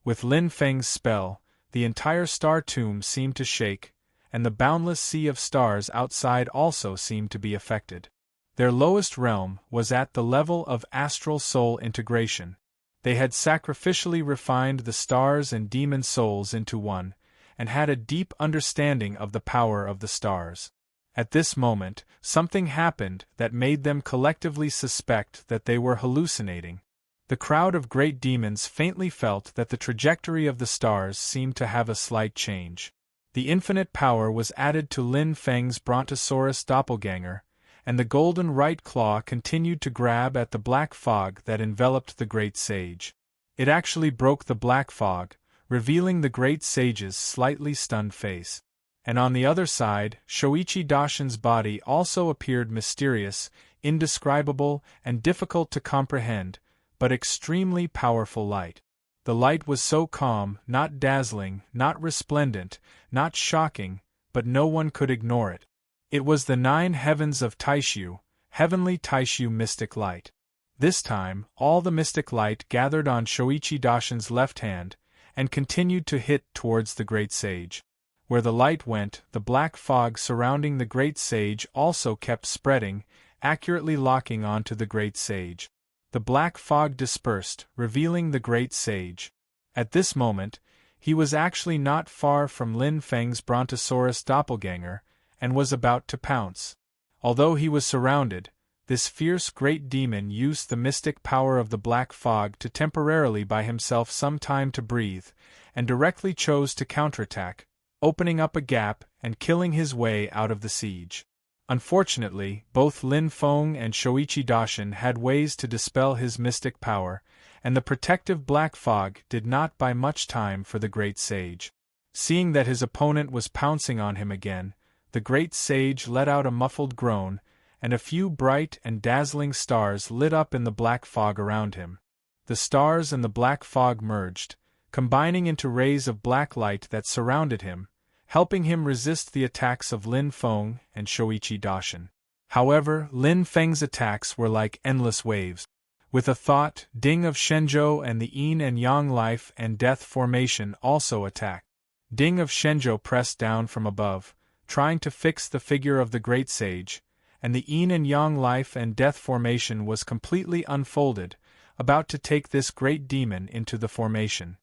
With Lin Feng's spell, the entire star tomb seemed to shake, and the boundless sea of stars outside also seemed to be affected. Their lowest realm was at the level of astral soul integration. They had sacrificially refined the stars and demon souls into one, and had a deep understanding of the power of the stars. At this moment, something happened that made them collectively suspect that they were hallucinating. The crowd of great demons faintly felt that the trajectory of the stars seemed to have a slight change. The infinite power was added to Lin Feng's Brontosaurus doppelganger, and the golden right claw continued to grab at the black fog that enveloped the great sage. It actually broke the black fog, revealing the great sage's slightly stunned face. And on the other side, Shoichi Dashin's body also appeared mysterious, indescribable, and difficult to comprehend, but extremely powerful light. The light was so calm, not dazzling, not resplendent, not shocking, but no one could ignore it. It was the 9 heavens of Taishu, heavenly Taishu mystic light. This time, all the mystic light gathered on Shoichi Dashin's left hand, and continued to hit towards the great sage. Where the light went, the black fog surrounding the great sage also kept spreading, accurately locking onto the great sage. The black fog dispersed, revealing the great sage. At this moment, he was actually not far from Lin Feng's Brontosaurus doppelganger, and was about to pounce. Although he was surrounded, this fierce great demon used the mystic power of the black fog to temporarily buy himself some time to breathe, and directly chose to counterattack, opening up a gap and killing his way out of the siege. Unfortunately, both Lin Feng and Shoichi Dashin had ways to dispel his mystic power, and the protective black fog did not buy much time for the great sage. Seeing that his opponent was pouncing on him again, the great sage let out a muffled groan, and a few bright and dazzling stars lit up in the black fog around him. The stars and the black fog merged, combining into rays of black light that surrounded him, helping him resist the attacks of Lin Feng and Shoichi Dashin. However, Lin Feng's attacks were like endless waves. With a thought, Ding of Shenzhou and the yin and yang life and death formation also attacked. Ding of Shenzhou pressed down from above, trying to fix the figure of the great sage, and the yin and yang life and death formation was completely unfolded, about to take this great demon into the formation.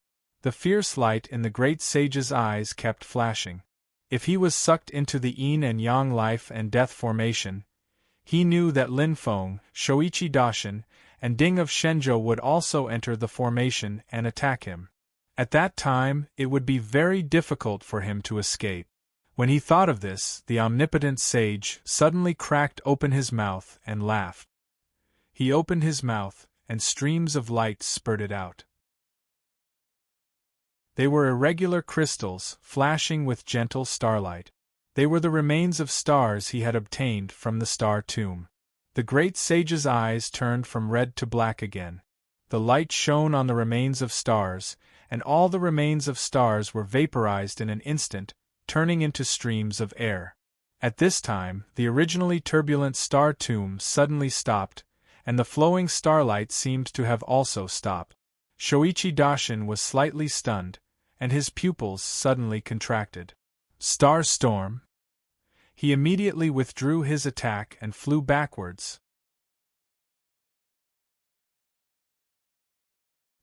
The fierce light in the great sage's eyes kept flashing. If he was sucked into the yin and yang life and death formation, he knew that Lin Feng, Shoichi Daishin, and Ding of Shenzhou would also enter the formation and attack him. At that time, it would be very difficult for him to escape. When he thought of this, the omnipotent sage suddenly cracked open his mouth and laughed. He opened his mouth, and streams of light spurted out. They were irregular crystals, flashing with gentle starlight. They were the remains of stars he had obtained from the star tomb. The great sage's eyes turned from red to black again. The light shone on the remains of stars, and all the remains of stars were vaporized in an instant, turning into streams of air. At this time, the originally turbulent star tomb suddenly stopped, and the flowing starlight seemed to have also stopped. Shoichi Daishin was slightly stunned, and his pupils suddenly contracted. Star storm! He immediately withdrew his attack and flew backwards.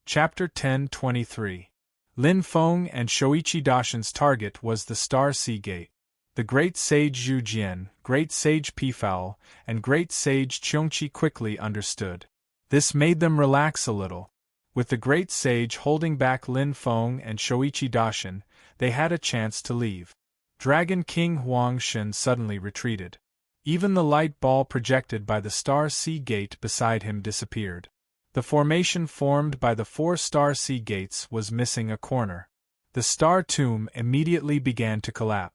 Chapter 10:23. Lin Feng and Shoichi Daishin's target was the Star Sea Gate. The great sage Zhu Jian, great sage Pifao, and great sage Qiongqi quickly understood. This made them relax a little. With the great sage holding back Lin Feng and Shoichi Daishin, they had a chance to leave. Dragon King Huangshen suddenly retreated. Even the light ball projected by the Star Sea Gate beside him disappeared. The formation formed by the 4 Star Sea Gates was missing a corner. The Star Tomb immediately began to collapse.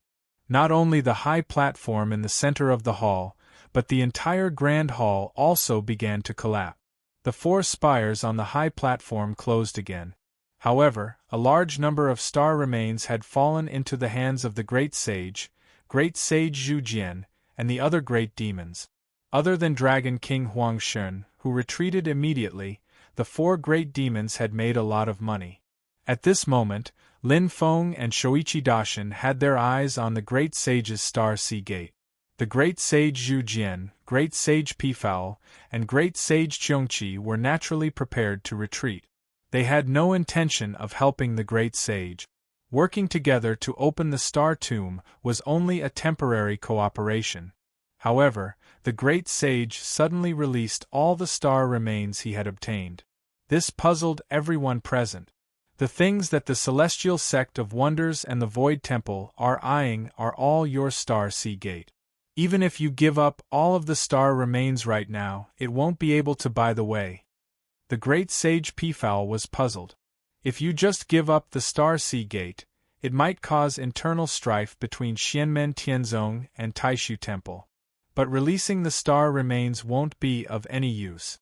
Not only the high platform in the center of the hall, but the entire Grand Hall also began to collapse. The 4 spires on the high platform closed again. However, a large number of star remains had fallen into the hands of the Great Sage Zhu Jian, and the other great demons. Other than Dragon King Huangshen, who retreated immediately, the 4 great demons had made a lot of money. At this moment, Lin Feng and Shoichi Daishin had their eyes on the Great Sage's Star Sea Gate. The Great Sage Zhu Jian, Great Sage Pifao, and Great Sage Qiongqi were naturally prepared to retreat. They had no intention of helping the Great Sage. Working together to open the Star Tomb was only a temporary cooperation. However, the Great Sage suddenly released all the star remains he had obtained. This puzzled everyone present. The things that the Celestial Sect of Wonders and the Void Temple are eyeing are all your Star Sea Gate. Even if you give up all of the star remains right now, it won't be able to buy the way. The Great Sage Pifao was puzzled. If you just give up the Star Sea Gate, it might cause internal strife between Xianmen Tianzong and Taishu Temple. But releasing the star remains won't be of any use.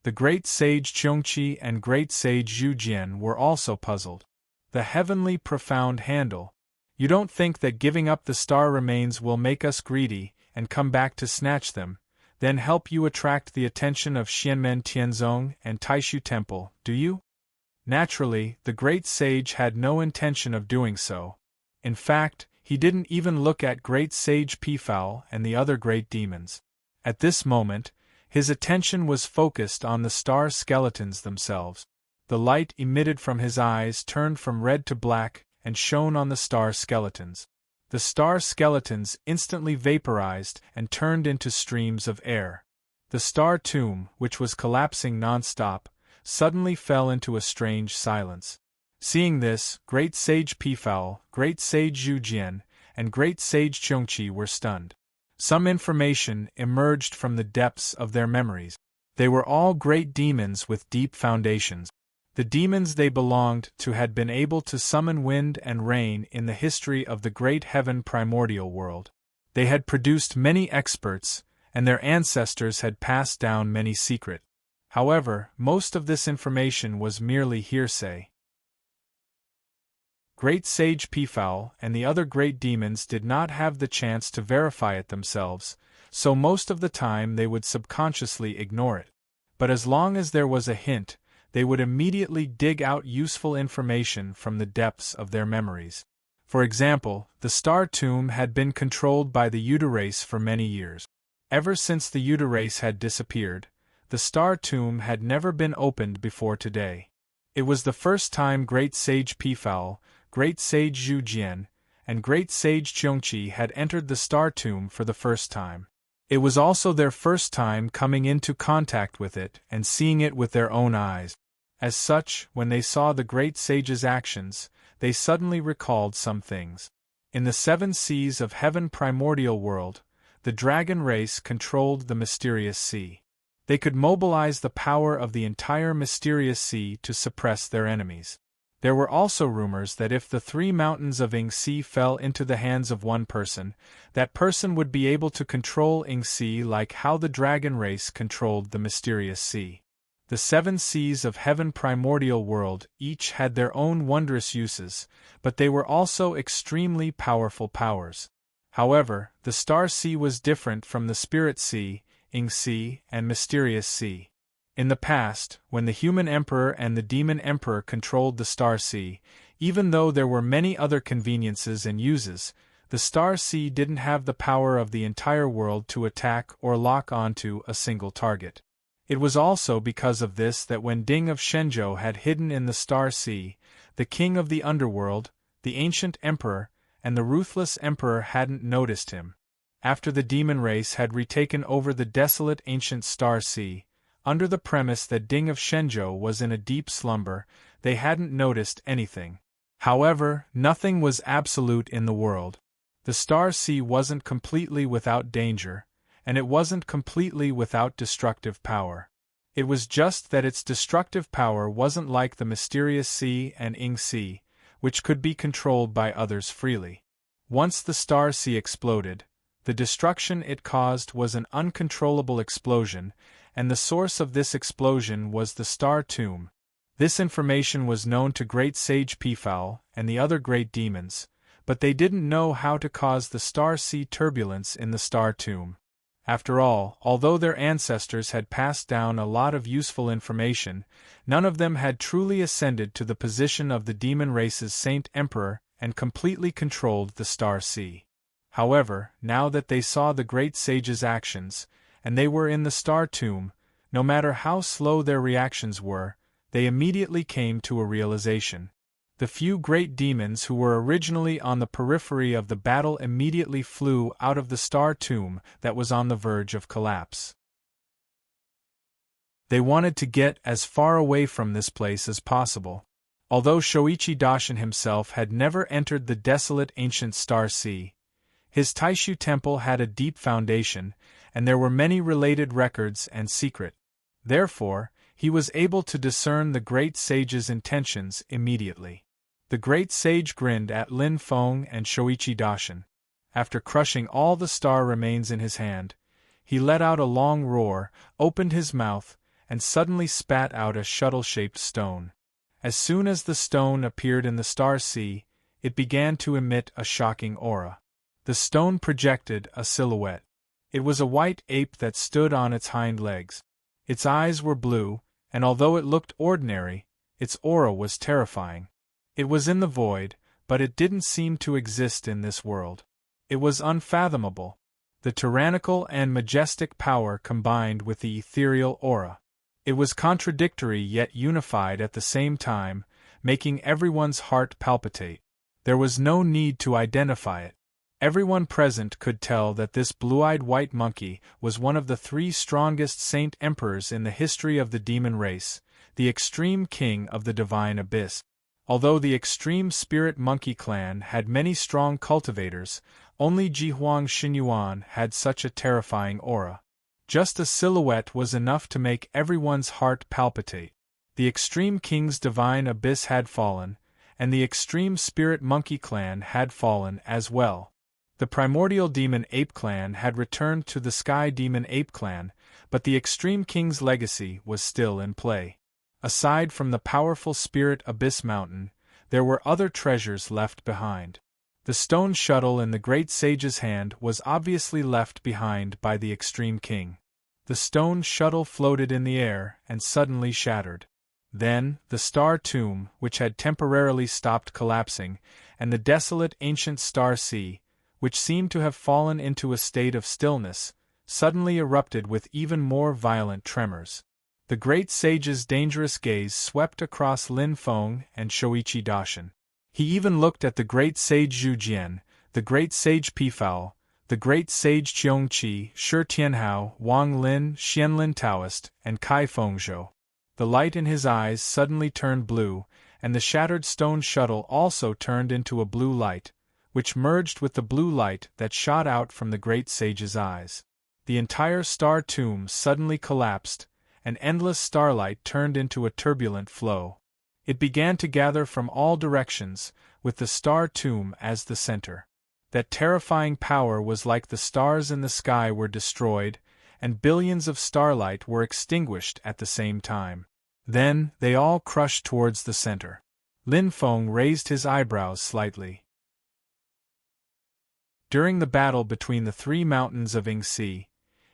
The Great Sage Qiongqi and Great Sage Zhu Jian were also puzzled. The heavenly profound handle. You don't think that giving up the star remains will make us greedy and come back to snatch them, then help you attract the attention of Xianmen Tianzong and Taishu Temple, do you? Naturally, the Great Sage had no intention of doing so. In fact, he didn't even look at Great Sage Pifao and the other great demons. At this moment, his attention was focused on the star skeletons themselves. The light emitted from his eyes turned from red to black and shone on the star skeletons. The star skeletons instantly vaporized and turned into streams of air. The star tomb, which was collapsing non-stop, suddenly fell into a strange silence. Seeing this, Great Sage Pifao, Great Sage Zhu Jian, and Great Sage Qiongqi were stunned. Some information emerged from the depths of their memories. They were all great demons with deep foundations. The demons they belonged to had been able to summon wind and rain in the history of the great heaven primordial world. They had produced many experts, and their ancestors had passed down many secrets. However, most of this information was merely hearsay. Great Sage Pifao and the other great demons did not have the chance to verify it themselves, so most of the time they would subconsciously ignore it. But as long as there was a hint, they would immediately dig out useful information from the depths of their memories. For example, the Star Tomb had been controlled by the Yuta race for many years. Ever since the Yuta race had disappeared, the Star Tomb had never been opened before today. It was the first time Great Sage Pifao, Great Sage Zhu Jian, and Great Sage Qiongqi had entered the Star Tomb for the first time. It was also their first time coming into contact with it and seeing it with their own eyes. As such, when they saw the Great Sage's actions, they suddenly recalled some things. In the 7 seas of Heaven primordial world, the dragon race controlled the mysterious sea. They could mobilize the power of the entire mysterious sea to suppress their enemies. There were also rumors that if the 3 mountains of Yingxi fell into the hands of one person, that person would be able to control Yingxi like how the dragon race controlled the mysterious sea. The 7 seas of Heaven primordial world each had their own wondrous uses, but they were also extremely powerful powers. However, the Star Sea was different from the Spirit Sea, Yingxi, and Mysterious Sea. In the past, when the Human Emperor and the Demon Emperor controlled the Star Sea, even though there were many other conveniences and uses, the Star Sea didn't have the power of the entire world to attack or lock onto a single target. It was also because of this that when Ding of Shenzhou had hidden in the Star Sea, the King of the Underworld, the Ancient Emperor, and the Ruthless Emperor hadn't noticed him. After the demon race had retaken over the desolate ancient Star Sea, under the premise that Ding of Shenzhou was in a deep slumber, they hadn't noticed anything. However, nothing was absolute in the world. The Star Sea wasn't completely without danger, and it wasn't completely without destructive power. It was just that its destructive power wasn't like the Mysterious Sea and Yingxi, which could be controlled by others freely. Once the Star Sea exploded, the destruction it caused was an uncontrollable explosion, and the source of this explosion was the Star Tomb. This information was known to Great Sage Pifao and the other great demons, but they didn't know how to cause the Star Sea turbulence in the Star Tomb. After all, although their ancestors had passed down a lot of useful information, none of them had truly ascended to the position of the demon race's Saint Emperor and completely controlled the Star Sea. However, now that they saw the Great Sage's actions, and they were in the Star Tomb, no matter how slow their reactions were, they immediately came to a realization. The few great demons who were originally on the periphery of the battle immediately flew out of the Star Tomb that was on the verge of collapse. They wanted to get as far away from this place as possible. Although Shoichi Dashin himself had never entered the desolate ancient Star Sea, his Taishu temple had a deep foundation, and there were many related records and secret. Therefore, he was able to discern the Great Sage's intentions immediately. The Great Sage grinned at Lin Feng and Shoichi Dashin. After crushing all the star remains in his hand, he let out a long roar, opened his mouth, and suddenly spat out a shuttle-shaped stone. As soon as the stone appeared in the Star Sea, it began to emit a shocking aura. The stone projected a silhouette. It was a white ape that stood on its hind legs. Its eyes were blue, and although it looked ordinary, its aura was terrifying. It was in the void, but it didn't seem to exist in this world. It was unfathomable. The tyrannical and majestic power combined with the ethereal aura. It was contradictory yet unified at the same time, making everyone's heart palpitate. There was no need to identify it. Everyone present could tell that this blue-eyed white monkey was one of the 3 strongest Saint Emperors in the history of the demon race, the extreme king of the divine abyss. Although the extreme spirit monkey clan had many strong cultivators, only Jihuang Xinyuan had such a terrifying aura. Just a silhouette was enough to make everyone's heart palpitate. The extreme king's divine abyss had fallen, and the extreme spirit monkey clan had fallen as well. The primordial demon ape clan had returned to the sky demon ape clan, but the extreme king's legacy was still in play. Aside from the powerful spirit abyss mountain, there were other treasures left behind. The stone shuttle in the great sage's hand was obviously left behind by the extreme king. The stone shuttle floated in the air and suddenly shattered. Then, the Star Tomb, which had temporarily stopped collapsing, and the desolate ancient Star Sea, which seemed to have fallen into a state of stillness, suddenly erupted with even more violent tremors. The great sage's dangerous gaze swept across Lin Feng and Shoichi Daishin. He even looked at the great sage Zhu Jian, the great sage Pifao, the great sage Qiongqi, Shi Tianhao, Wang Lin, Xianlin Taoist, and Kai Fengzhou. The light in his eyes suddenly turned blue, and the shattered stone shuttle also turned into a blue light, which merged with the blue light that shot out from the great sage's eyes. The entire star tomb suddenly collapsed, and endless starlight turned into a turbulent flow. It began to gather from all directions, with the star tomb as the center. That terrifying power was like the stars in the sky were destroyed, and billions of starlight were extinguished at the same time. Then, they all crushed towards the center. Lin Feng raised his eyebrows slightly. During the battle between the three mountains of Yingxi,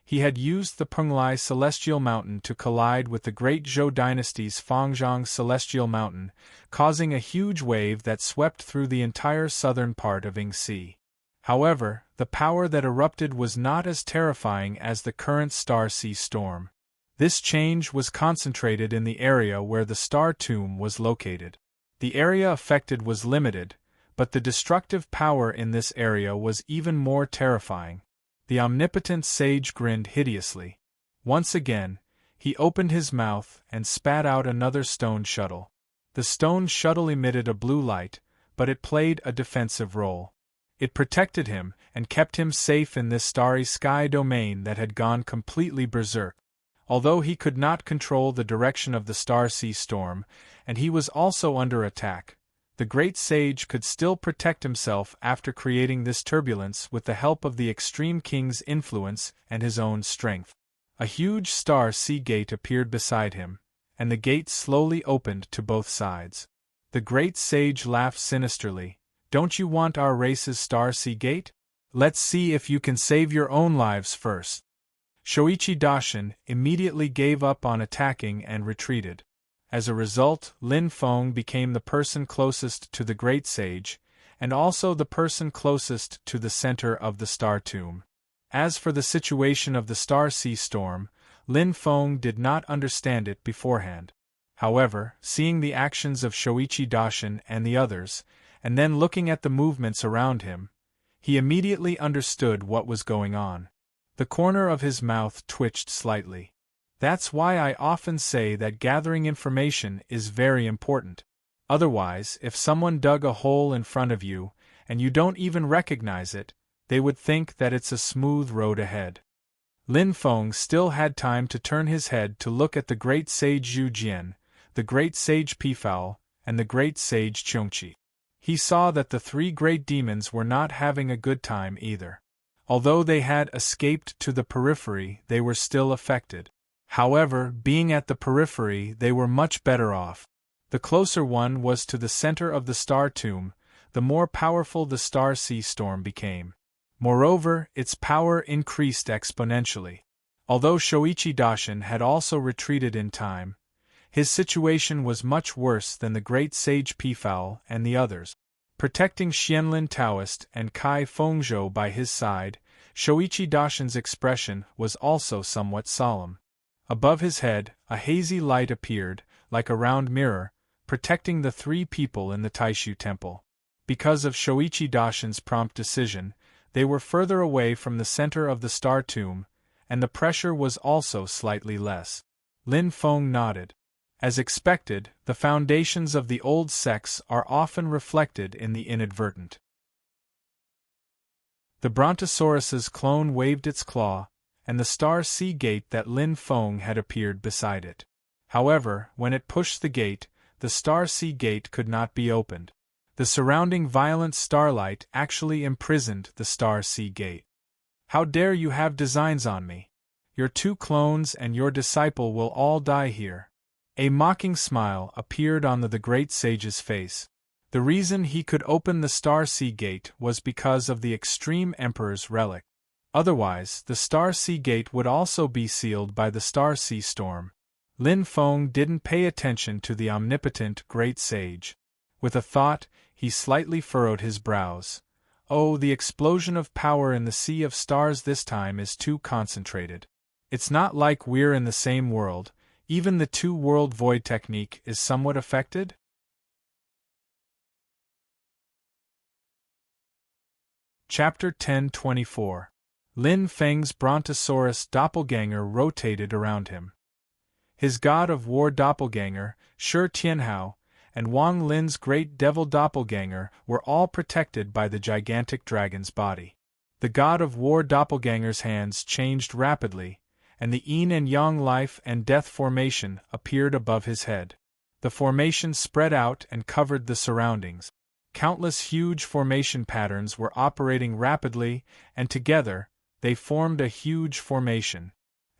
he had used the Penglai Celestial Mountain to collide with the great Zhou dynasty's Fangzhong Celestial Mountain, causing a huge wave that swept through the entire southern part of Yingxi. However, the power that erupted was not as terrifying as the current star sea storm. This change was concentrated in the area where the star tomb was located. The area affected was limited, but the destructive power in this area was even more terrifying. The omnipotent sage grinned hideously. Once again, he opened his mouth and spat out another stone shuttle. The stone shuttle emitted a blue light, but it played a defensive role. It protected him and kept him safe in this starry sky domain that had gone completely berserk. Although he could not control the direction of the star sea storm, and he was also under attack, the great sage could still protect himself after creating this turbulence with the help of the extreme king's influence and his own strength. A huge star sea gate appeared beside him, and the gate slowly opened to both sides. The great sage laughed sinisterly. "Don't you want our race's star sea gate? Let's see if you can save your own lives first." Shoichi Daishin immediately gave up on attacking and retreated. As a result, Lin Feng became the person closest to the great sage, and also the person closest to the center of the star tomb. As for the situation of the star sea storm, Lin Feng did not understand it beforehand. However, seeing the actions of Shoichi Daishin and the others, and then looking at the movements around him, he immediately understood what was going on. The corner of his mouth twitched slightly. That's why I often say that gathering information is very important. Otherwise, if someone dug a hole in front of you, and you don't even recognize it, they would think that it's a smooth road ahead. Lin Feng still had time to turn his head to look at the great sage Zhu Jian, the great sage Pifao, and the great sage Qiongqi. He saw that the three great demons were not having a good time either. Although they had escaped to the periphery, they were still affected. However, being at the periphery, they were much better off. The closer one was to the center of the star tomb, the more powerful the star sea storm became. Moreover, its power increased exponentially. Although Shoichi Daishin had also retreated in time, his situation was much worse than the great sage Pifao and the others. Protecting Xianlin Taoist and Kai Fengzhou by his side, Shoichi Daishin's expression was also somewhat solemn. Above his head, a hazy light appeared, like a round mirror, protecting the three people in the Taishu temple. Because of Shoichi Daishin's prompt decision, they were further away from the center of the star tomb, and the pressure was also slightly less. Lin Feng nodded. As expected, the foundations of the old sects are often reflected in the inadvertent. The Brontosaurus's clone waved its claw, and the star sea gate that Lin Feng had appeared beside it. However, when it pushed the gate, the star sea gate could not be opened. The surrounding violent starlight actually imprisoned the star sea gate. "How dare you have designs on me? Your two clones and your disciple will all die here." A mocking smile appeared on the great sage's face. The reason he could open the star sea gate was because of the extreme emperor's relic. Otherwise, the star sea gate would also be sealed by the star sea storm. Lin Feng didn't pay attention to the omnipotent great sage. With a thought, he slightly furrowed his brows. Oh, the explosion of power in the sea of stars this time is too concentrated. It's not like we're in the same world, even the two-world void technique is somewhat affected? Chapter 10:24. Lin Feng's Brontosaurus doppelganger rotated around him. His god of war doppelganger, Shi Tianhao, and Wang Lin's great devil doppelganger were all protected by the gigantic dragon's body. The god of war doppelganger's hands changed rapidly, and the yin and yang life and death formation appeared above his head. The formation spread out and covered the surroundings. Countless huge formation patterns were operating rapidly, and together, they formed a huge formation.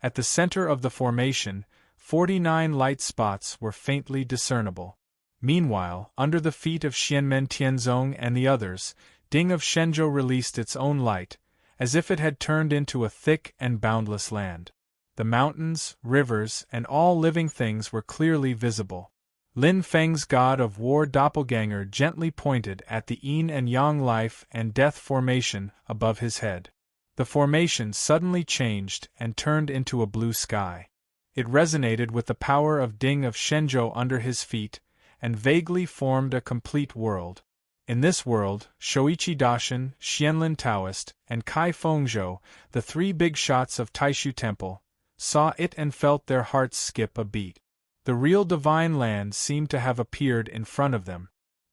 At the center of the formation, 49 light spots were faintly discernible. Meanwhile, under the feet of Xianmen Tianzong and the others, Ding of Shenzhou released its own light, as if it had turned into a thick and boundless land. The mountains, rivers, and all living things were clearly visible. Lin Feng's god of war doppelganger gently pointed at the yin and yang life and death formation above his head. The formation suddenly changed and turned into a blue sky. It resonated with the power of Ding of Shenzhou under his feet, and vaguely formed a complete world. In this world, Shoichi Daishin, Xianlin Taoist, and Kai Fengzhou, the three big shots of Taishu Temple, saw it and felt their hearts skip a beat. The real divine land seemed to have appeared in front of them.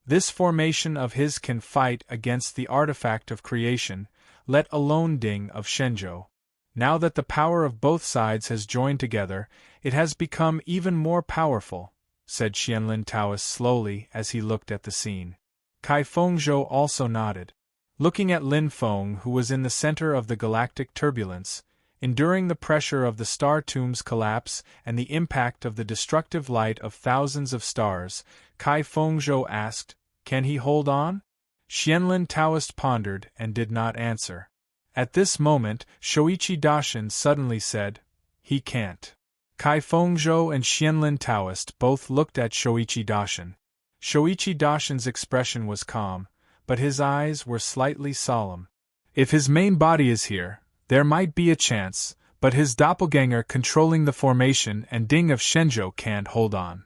This formation of his can fight against the artifact of creation, let alone Ding of Shenzhou. Now that the power of both sides has joined together, it has become even more powerful, said Xianlin Taoist slowly as he looked at the scene. Kai Fengzhou also nodded. Looking at Lin Feng, who was in the center of the galactic turbulence, enduring the pressure of the star tomb's collapse and the impact of the destructive light of thousands of stars, Kai Fengzhou asked, "Can he hold on?" Xianlin Taoist pondered and did not answer. At this moment, Shoichi Daishin suddenly said, "He can't." Kai Fengzhou and Xianlin Taoist both looked at Shoichi Daishin. Shoichi Daishin's expression was calm, but his eyes were slightly solemn. If his main body is here, there might be a chance, but his doppelganger controlling the formation and Ding of Shenzhou can't hold on.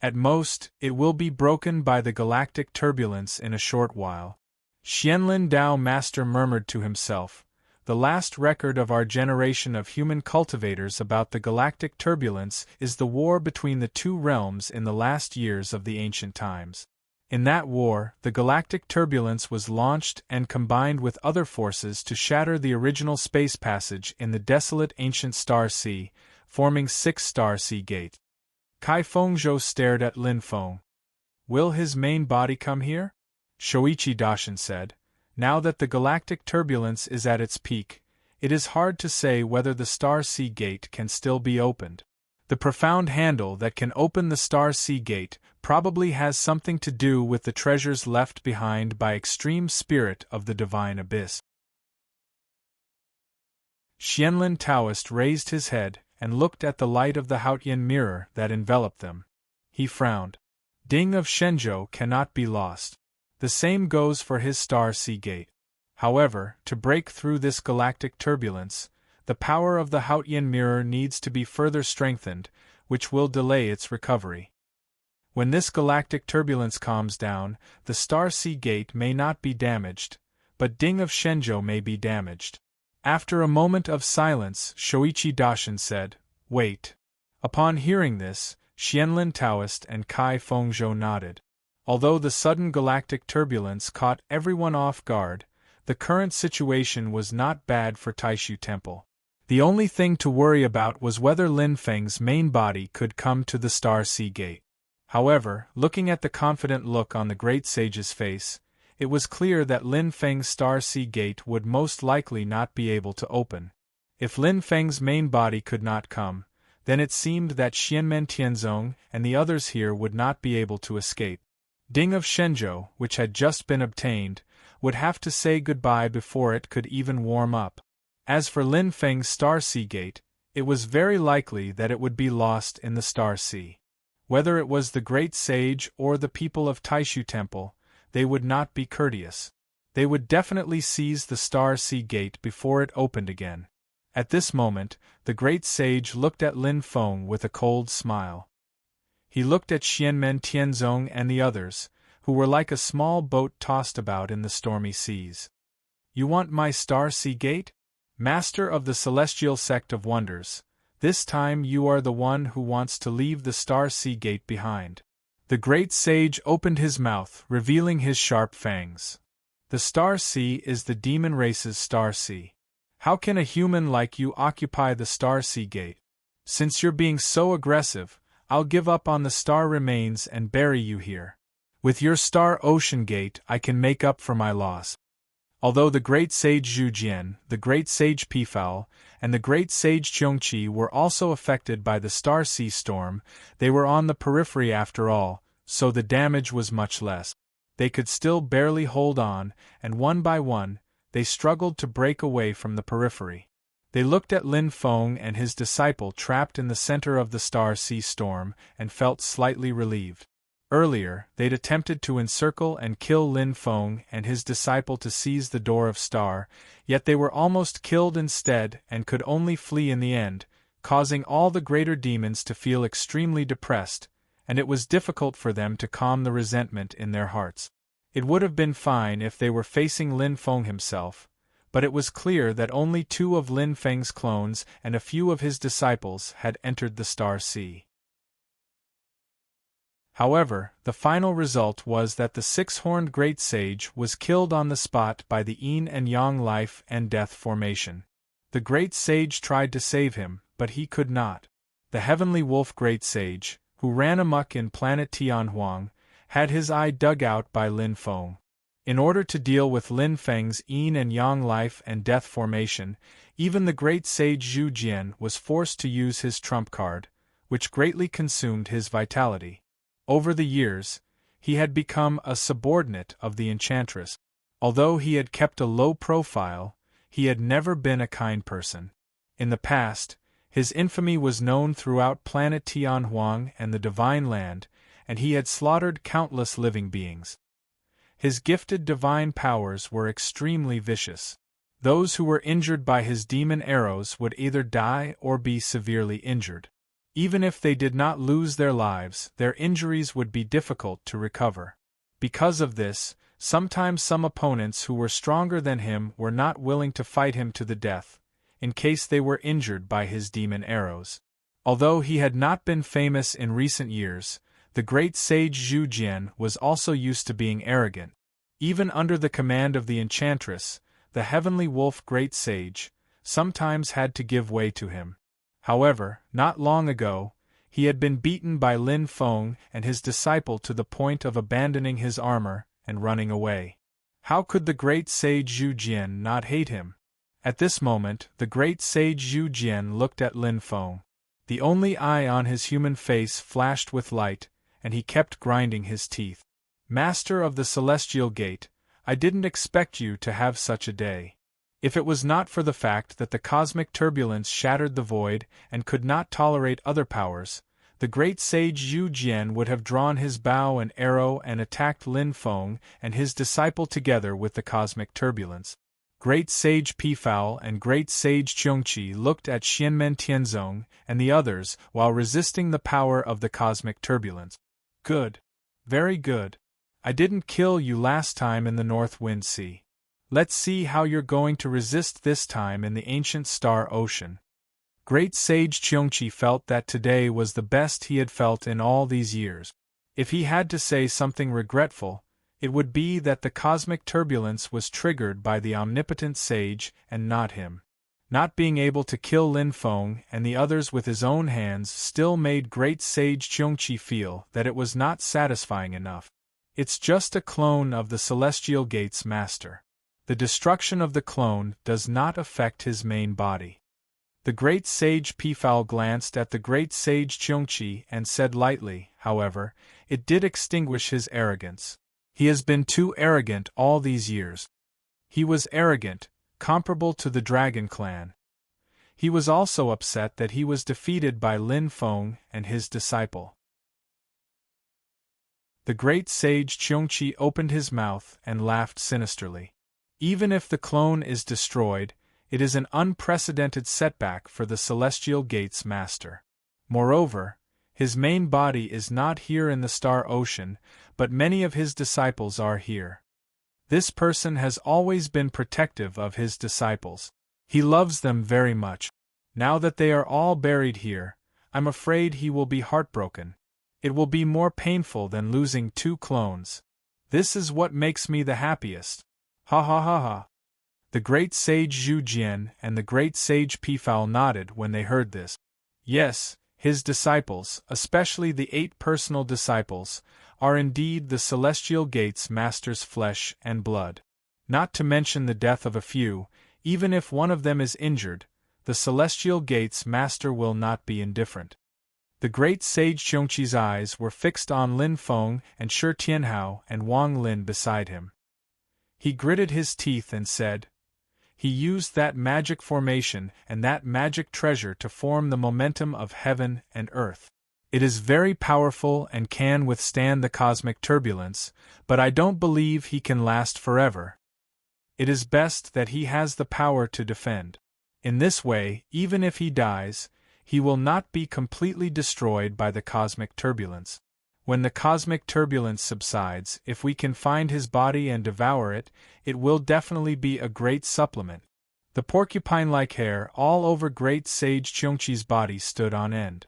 At most, it will be broken by the galactic turbulence in a short while. Xianlin Dao Master murmured to himself, "The last record of our generation of human cultivators about the galactic turbulence is the war between the two realms in the last years of the ancient times. In that war, the galactic turbulence was launched and combined with other forces to shatter the original space passage in the desolate ancient star sea, forming 6 star sea gates." Kai Fengzhou stared at Lin Feng. "Will his main body come here?" Shoichi Daishin said. "Now that the galactic turbulence is at its peak, it is hard to say whether the star sea gate can still be opened. The profound handle that can open the star sea gate probably has something to do with the treasures left behind by extreme spirit of the divine abyss." Xianlin Taoist raised his head and looked at the light of the Haotian mirror that enveloped them. He frowned. Ding of Shenzhou cannot be lost. The same goes for his star sea gate. However, to break through this galactic turbulence, the power of the Haotian mirror needs to be further strengthened, which will delay its recovery. When this galactic turbulence calms down, the star sea gate may not be damaged, but Ding of Shenzhou may be damaged. After a moment of silence, Shoichi Daishin said, "Wait." Upon hearing this, Xianlin Taoist and Kai Fengzhou nodded. Although the sudden galactic turbulence caught everyone off guard, the current situation was not bad for Taishu Temple. The only thing to worry about was whether Lin Feng's main body could come to the Star Sea Gate. However, looking at the confident look on the great sage's face, it was clear that Lin Feng's Star Sea Gate would most likely not be able to open. If Lin Feng's main body could not come, then it seemed that Xianmen Tianzong and the others here would not be able to escape. Ding of Shenzhou, which had just been obtained, would have to say goodbye before it could even warm up. As for Lin Feng's Star Sea Gate, it was very likely that it would be lost in the Star Sea. Whether it was the great sage or the people of Taishu Temple, they would not be courteous. They would definitely seize the Star Sea Gate before it opened again. At this moment, the great sage looked at Lin Feng with a cold smile. He looked at Xianmen Tianzong and the others, who were like a small boat tossed about in the stormy seas. You want my Star Sea Gate? Master of the Celestial Sect of Wonders, this time you are the one who wants to leave the Star Sea Gate behind. The great sage opened his mouth, revealing his sharp fangs. The Star Sea is the demon race's Star Sea. How can a human like you occupy the Star Sea Gate? Since you're being so aggressive, I'll give up on the star remains and bury you here. With your Star Ocean Gate I can make up for my loss. Although the great sage Zhu Jian, the great sage Pifao, and the great sage Qiongqi were also affected by the Star Sea storm, they were on the periphery after all, so the damage was much less. They could still barely hold on, and one by one, they struggled to break away from the periphery. They looked at Lin Feng and his disciple trapped in the center of the Star Sea storm and felt slightly relieved. Earlier, they'd attempted to encircle and kill Lin Feng and his disciple to seize the Door of Star, yet they were almost killed instead and could only flee in the end, causing all the greater demons to feel extremely depressed, and it was difficult for them to calm the resentment in their hearts. It would have been fine if they were facing Lin Feng himself, but it was clear that only 2 of Lin Feng's clones and a few of his disciples had entered the Star Sea. However, the final result was that the 6-horned great sage was killed on the spot by the yin and yang life and death formation. The great sage tried to save him, but he could not. The heavenly wolf great sage, who ran amok in planet Tianhuang, had his eye dug out by Lin Feng. In order to deal with Lin Feng's yin and yang life and death formation, even the great sage Zhu Jian was forced to use his trump card, which greatly consumed his vitality. Over the years, he had become a subordinate of the enchantress. Although he had kept a low profile, he had never been a kind person. In the past, his infamy was known throughout planet Tianhuang and the Divine Land, and he had slaughtered countless living beings. His gifted divine powers were extremely vicious. Those who were injured by his demon arrows would either die or be severely injured. Even if they did not lose their lives, their injuries would be difficult to recover. Because of this, sometimes some opponents who were stronger than him were not willing to fight him to the death, in case they were injured by his demon arrows. Although he had not been famous in recent years, the great sage Zhu Jian was also used to being arrogant. Even under the command of the enchantress, the heavenly wolf great sage sometimes had to give way to him. However, not long ago, he had been beaten by Lin Feng and his disciple to the point of abandoning his armor and running away. How could the great sage Zhu Jian not hate him? At this moment, the great sage Zhu Jian looked at Lin Feng. The only eye on his human face flashed with light, and he kept grinding his teeth. Master of the Celestial Gate, I didn't expect you to have such a day. If it was not for the fact that the cosmic turbulence shattered the void and could not tolerate other powers, the great sage Zhu Jian would have drawn his bow and arrow and attacked Lin Feng and his disciple together with the cosmic turbulence. Great sage Pifao and great sage Qiongqi looked at Xianmen Tianzong and the others while resisting the power of the cosmic turbulence. Good. Very good. I didn't kill you last time in the North Wind Sea. Let's see how you're going to resist this time in the ancient Star Ocean. Great sage Qiongqi felt that today was the best he had felt in all these years. If he had to say something regretful, it would be that the cosmic turbulence was triggered by the omnipotent sage and not him. Not being able to kill Lin Feng and the others with his own hands still made great sage Qiongqi feel that it was not satisfying enough. It's just a clone of the Celestial Gate's master. The destruction of the clone does not affect his main body. The great sage Pifao glanced at the great sage Qiongqi and said lightly, however, it did extinguish his arrogance. He has been too arrogant all these years. He was arrogant, comparable to the Dragon Clan. He was also upset that he was defeated by Lin Feng and his disciple. The great sage Qiongqi opened his mouth and laughed sinisterly. Even if the clone is destroyed, It is an unprecedented setback for the Celestial Gate's master. Moreover, his main body is not here in the star ocean, but many of his disciples are here. This person has always been protective of his disciples. He loves them very much. Now that they are all buried here, I'm afraid he will be heartbroken. It will be more painful than losing 2 clones. This is what makes me the happiest. Ha ha ha ha. The great sage Zhu Jian and the great sage Pifao nodded when they heard this. Yes, his disciples, especially the 8 personal disciples, are indeed the Celestial Gate's master's flesh and blood. Not to mention the death of a few, even if one of them is injured, the Celestial Gate's master will not be indifferent. The great sage Qiongqi's eyes were fixed on Lin Feng and Shi Tianhao and Wang Lin beside him. He gritted his teeth and said, "He used that magic formation and that magic treasure to form the momentum of heaven and earth. It is very powerful and can withstand the cosmic turbulence, but I don't believe he can last forever. It is best that he has the power to defend. In this way, even if he dies, he will not be completely destroyed by the cosmic turbulence. When the cosmic turbulence subsides, if we can find his body and devour it, it will definitely be a great supplement." The porcupine-like hair all over great sage Qiongqi's body stood on end.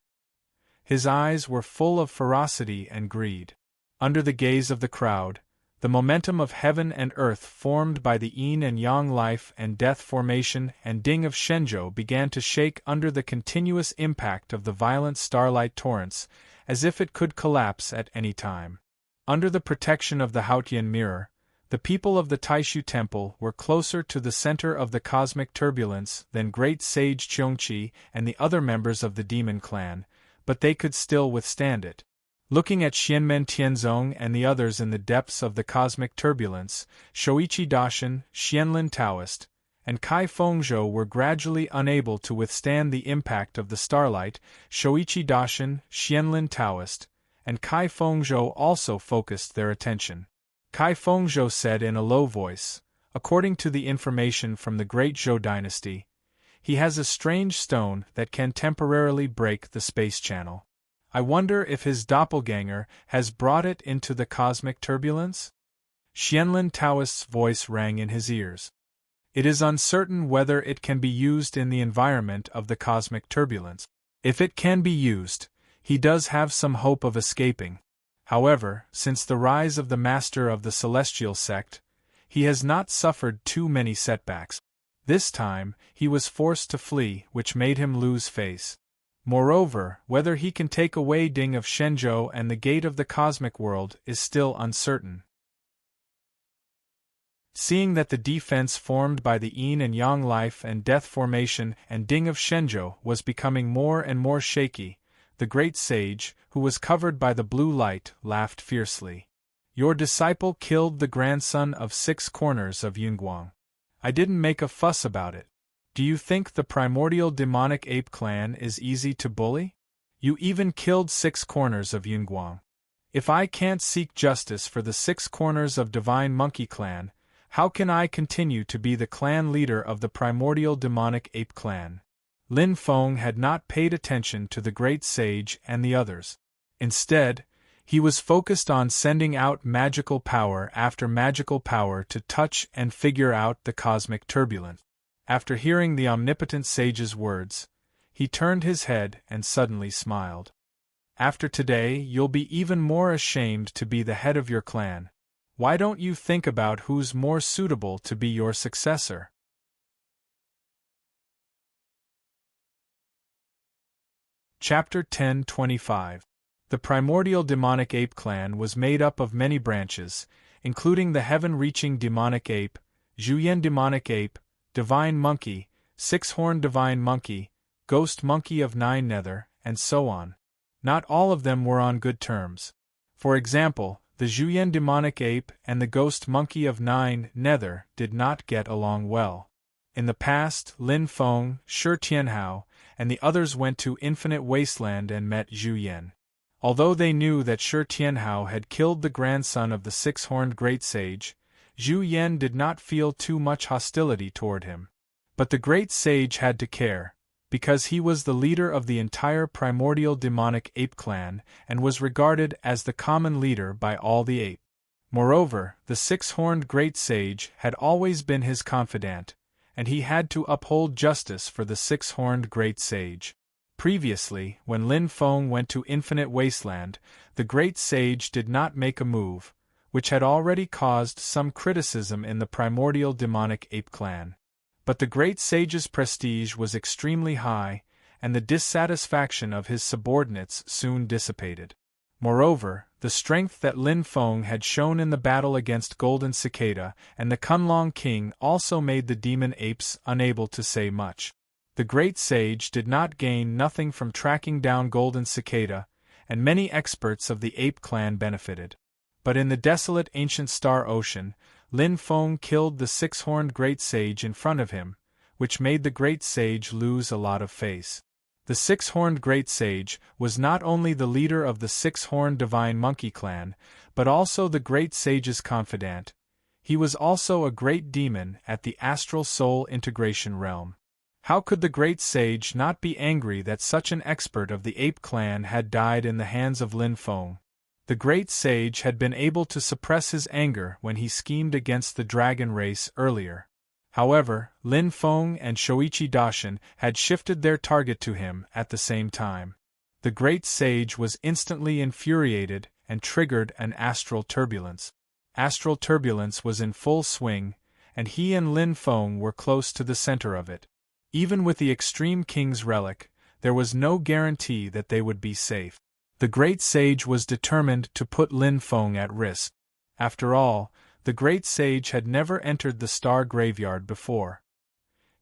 His eyes were full of ferocity and greed. Under the gaze of the crowd, the momentum of heaven and earth formed by the yin and yang life and death formation and ding of Shenzhou began to shake under the continuous impact of the violent starlight torrents, as if it could collapse at any time. Under the protection of the Haotian mirror, the people of the Taishu Temple were closer to the center of the cosmic turbulence than great sage Qiongqi and the other members of the demon clan, but they could still withstand it. Looking at Xianmen Tianzong and the others in the depths of the cosmic turbulence, Shoichi Daishin, Xianlin Taoist, and Kai Fengzhou were gradually unable to withstand the impact of the starlight. Shoichi Daishin, Xianlin Taoist, and Kai Fengzhou also focused their attention. Kai Fengzhou said in a low voice, "According to the information from the Great Zhou dynasty, he has a strange stone that can temporarily break the space channel. I wonder if his doppelganger has brought it into the cosmic turbulence?" Xianlin Taoist's voice rang in his ears. "It is uncertain whether it can be used in the environment of the cosmic turbulence. If it can be used, he does have some hope of escaping. However, since the rise of the master of the celestial sect, he has not suffered too many setbacks. This time, he was forced to flee, which made him lose face. Moreover, whether he can take away Ding of Shenzhou and the gate of the cosmic world is still uncertain." Seeing that the defense formed by the yin and yang life and death formation and Ding of Shenzhou was becoming more and more shaky, the great sage, who was covered by the blue light, laughed fiercely. "Your disciple killed the grandson of 6 corners of Yunguang. I didn't make a fuss about it. Do you think the primordial demonic ape clan is easy to bully? You even killed 6 corners of Yunguang. If I can't seek justice for the 6 corners of Divine Monkey Clan, how can I continue to be the clan leader of the primordial demonic ape clan?" Lin Feng had not paid attention to the great sage and the others. Instead, he was focused on sending out magical power after magical power to touch and figure out the cosmic turbulence. After hearing the omnipotent sage's words, he turned his head and suddenly smiled. "After today, you'll be even more ashamed to be the head of your clan. Why don't you think about who's more suitable to be your successor?" Chapter 10:25. The primordial demonic ape clan was made up of many branches, including the heaven-reaching demonic ape, Zhuyan demonic ape, divine monkey, 6-horned divine monkey, ghost monkey of 9 nether, and so on. Not all of them were on good terms. For example, the Zhuyan demonic ape and the ghost monkey of 9 nether did not get along well. In the past, Lin Feng, Shi Tianhao, and the others went to Infinite Wasteland and met Zhu Yan. Although they knew that Shi Tianhao had killed the grandson of the 6-horned great sage, Zhu Yan did not feel too much hostility toward him. But the great sage had to care, because he was the leader of the entire primordial demonic ape clan and was regarded as the common leader by all the apes. Moreover, the six-horned great sage had always been his confidant, and he had to uphold justice for the six-horned great sage. Previously, when Lin Feng went to Infinite Wasteland, the great sage did not make a move, which had already caused some criticism in the primordial demonic ape clan. But the great sage's prestige was extremely high, and the dissatisfaction of his subordinates soon dissipated. Moreover, the strength that Lin Feng had shown in the battle against Golden Cicada and the Kunlong King also made the demon apes unable to say much. The great sage did not gain nothing from tracking down Golden Cicada, and many experts of the ape clan benefited. But in the desolate ancient star ocean, Lin Feng killed the six-horned great sage in front of him, which made the great sage lose a lot of face. The six-horned great sage was not only the leader of the six-horned divine monkey clan, but also the great sage's confidant. He was also a great demon at the astral soul integration realm. How could the great sage not be angry that such an expert of the ape clan had died in the hands of Lin Feng? The great sage had been able to suppress his anger when he schemed against the dragon race earlier. However, Lin Feng and Shoichi Daishin had shifted their target to him at the same time. The great sage was instantly infuriated and triggered an astral turbulence. Astral turbulence was in full swing, and he and Lin Feng were close to the center of it. Even with the Extreme King's relic, there was no guarantee that they would be safe. The great sage was determined to put Lin Feng at risk. After all, the great sage had never entered the star graveyard before.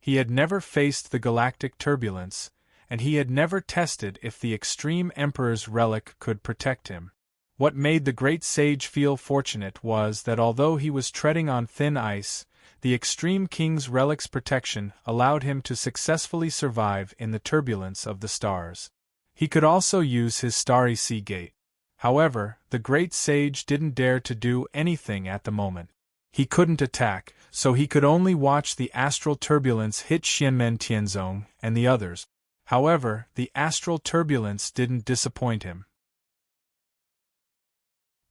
He had never faced the galactic turbulence, and he had never tested if the Extreme Emperor's relic could protect him. What made the great sage feel fortunate was that although he was treading on thin ice, the Extreme King's relic's protection allowed him to successfully survive in the turbulence of the stars. He could also use his starry sea gate. However, the great sage didn't dare to do anything at the moment. He couldn't attack, so he could only watch the astral turbulence hit Xianmen Tianzong and the others. However, the astral turbulence didn't disappoint him.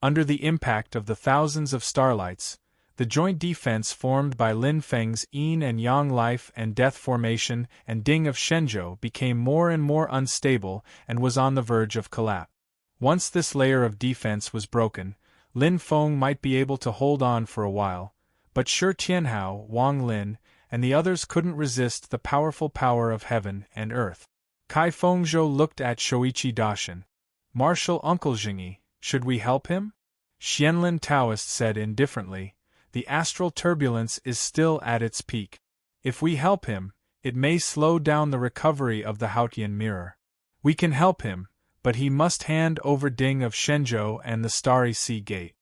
Under the impact of the thousands of starlights, the joint defense formed by Lin Feng's yin and yang life and death formation and ding of Shenzhou became more and more unstable and was on the verge of collapse. Once this layer of defense was broken, Lin Feng might be able to hold on for a while, but Shi Tianhao, Wang Lin, and the others couldn't resist the powerful power of heaven and earth. Kai Fengzhou looked at Shoichi Daishin. "Marshal Uncle Jingyi, should we help him?" Xianlin Taoist said indifferently, "The astral turbulence is still at its peak. If we help him, it may slow down the recovery of the Haotian mirror. We can help him, but he must hand over Ding of Shenzhou and the Starry Sea Gate."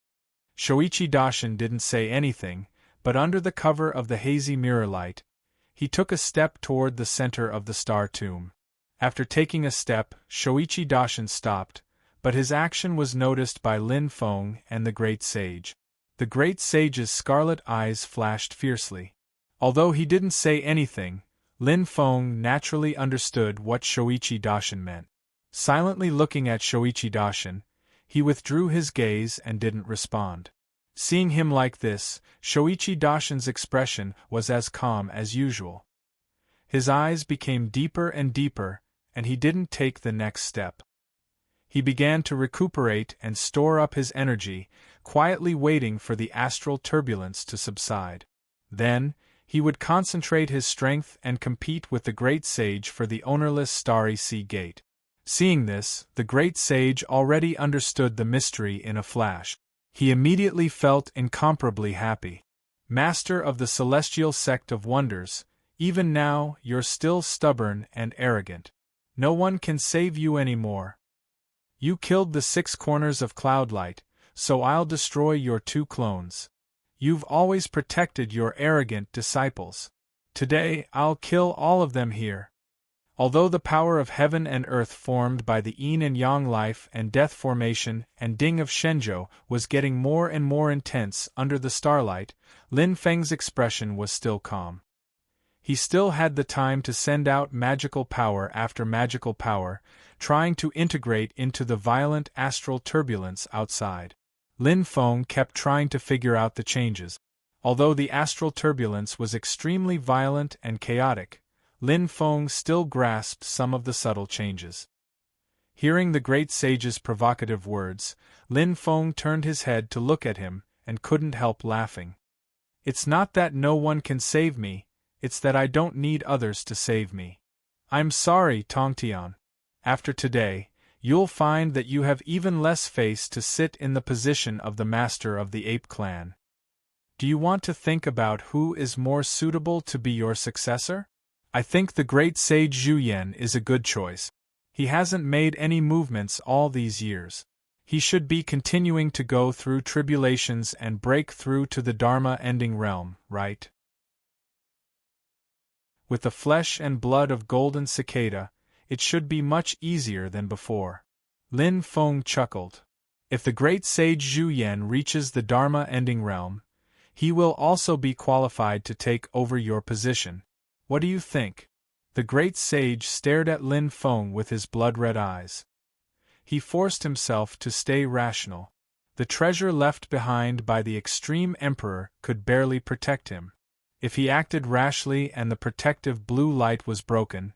Shoichi Daishin didn't say anything, but under the cover of the hazy mirror light, he took a step toward the center of the star tomb. After taking a step, Shoichi Daishin stopped, but his action was noticed by Lin Feng and the great sage. The great sage's scarlet eyes flashed fiercely. Although he didn't say anything, Lin Feng naturally understood what Shoichi Daishin meant. Silently looking at Shoichi Daishin, he withdrew his gaze and didn't respond. Seeing him like this, Shoichi Daishin's expression was as calm as usual. His eyes became deeper and deeper, and he didn't take the next step. He began to recuperate and store up his energy, quietly waiting for the astral turbulence to subside. Then, he would concentrate his strength and compete with the great sage for the ownerless Starry Sea Gate. Seeing this, the great sage already understood the mystery in a flash. He immediately felt incomparably happy. "Master of the celestial sect of wonders, even now you're still stubborn and arrogant. No one can save you anymore. You killed the 6 corners of Cloudlight, so I'll destroy your 2 clones. You've always protected your arrogant disciples. Today I'll kill all of them here." Although the power of heaven and earth formed by the yin and yang life and death formation and ding of Shenzhou was getting more and more intense under the starlight, Lin Feng's expression was still calm. He still had the time to send out magical power after magical power, trying to integrate into the violent astral turbulence outside. Lin Feng kept trying to figure out the changes. Although the astral turbulence was extremely violent and chaotic, Lin Feng still grasped some of the subtle changes. Hearing the great sage's provocative words, Lin Feng turned his head to look at him and couldn't help laughing. It's not that no one can save me, it's that I don't need others to save me. I'm sorry, Tongtian. After today, you'll find that you have even less face to sit in the position of the master of the ape clan. Do you want to think about who is more suitable to be your successor? I think the great sage Zhu Yan is a good choice. He hasn't made any movements all these years. He should be continuing to go through tribulations and break through to the Dharma-ending realm, right? With the flesh and blood of golden cicada, it should be much easier than before. Lin Feng chuckled. If the great sage Zhu Yan reaches the Dharma-ending realm, he will also be qualified to take over your position. What do you think? The great sage stared at Lin Feng with his blood-red eyes. He forced himself to stay rational. The treasure left behind by the extreme emperor could barely protect him. If he acted rashly and the protective blue light was broken,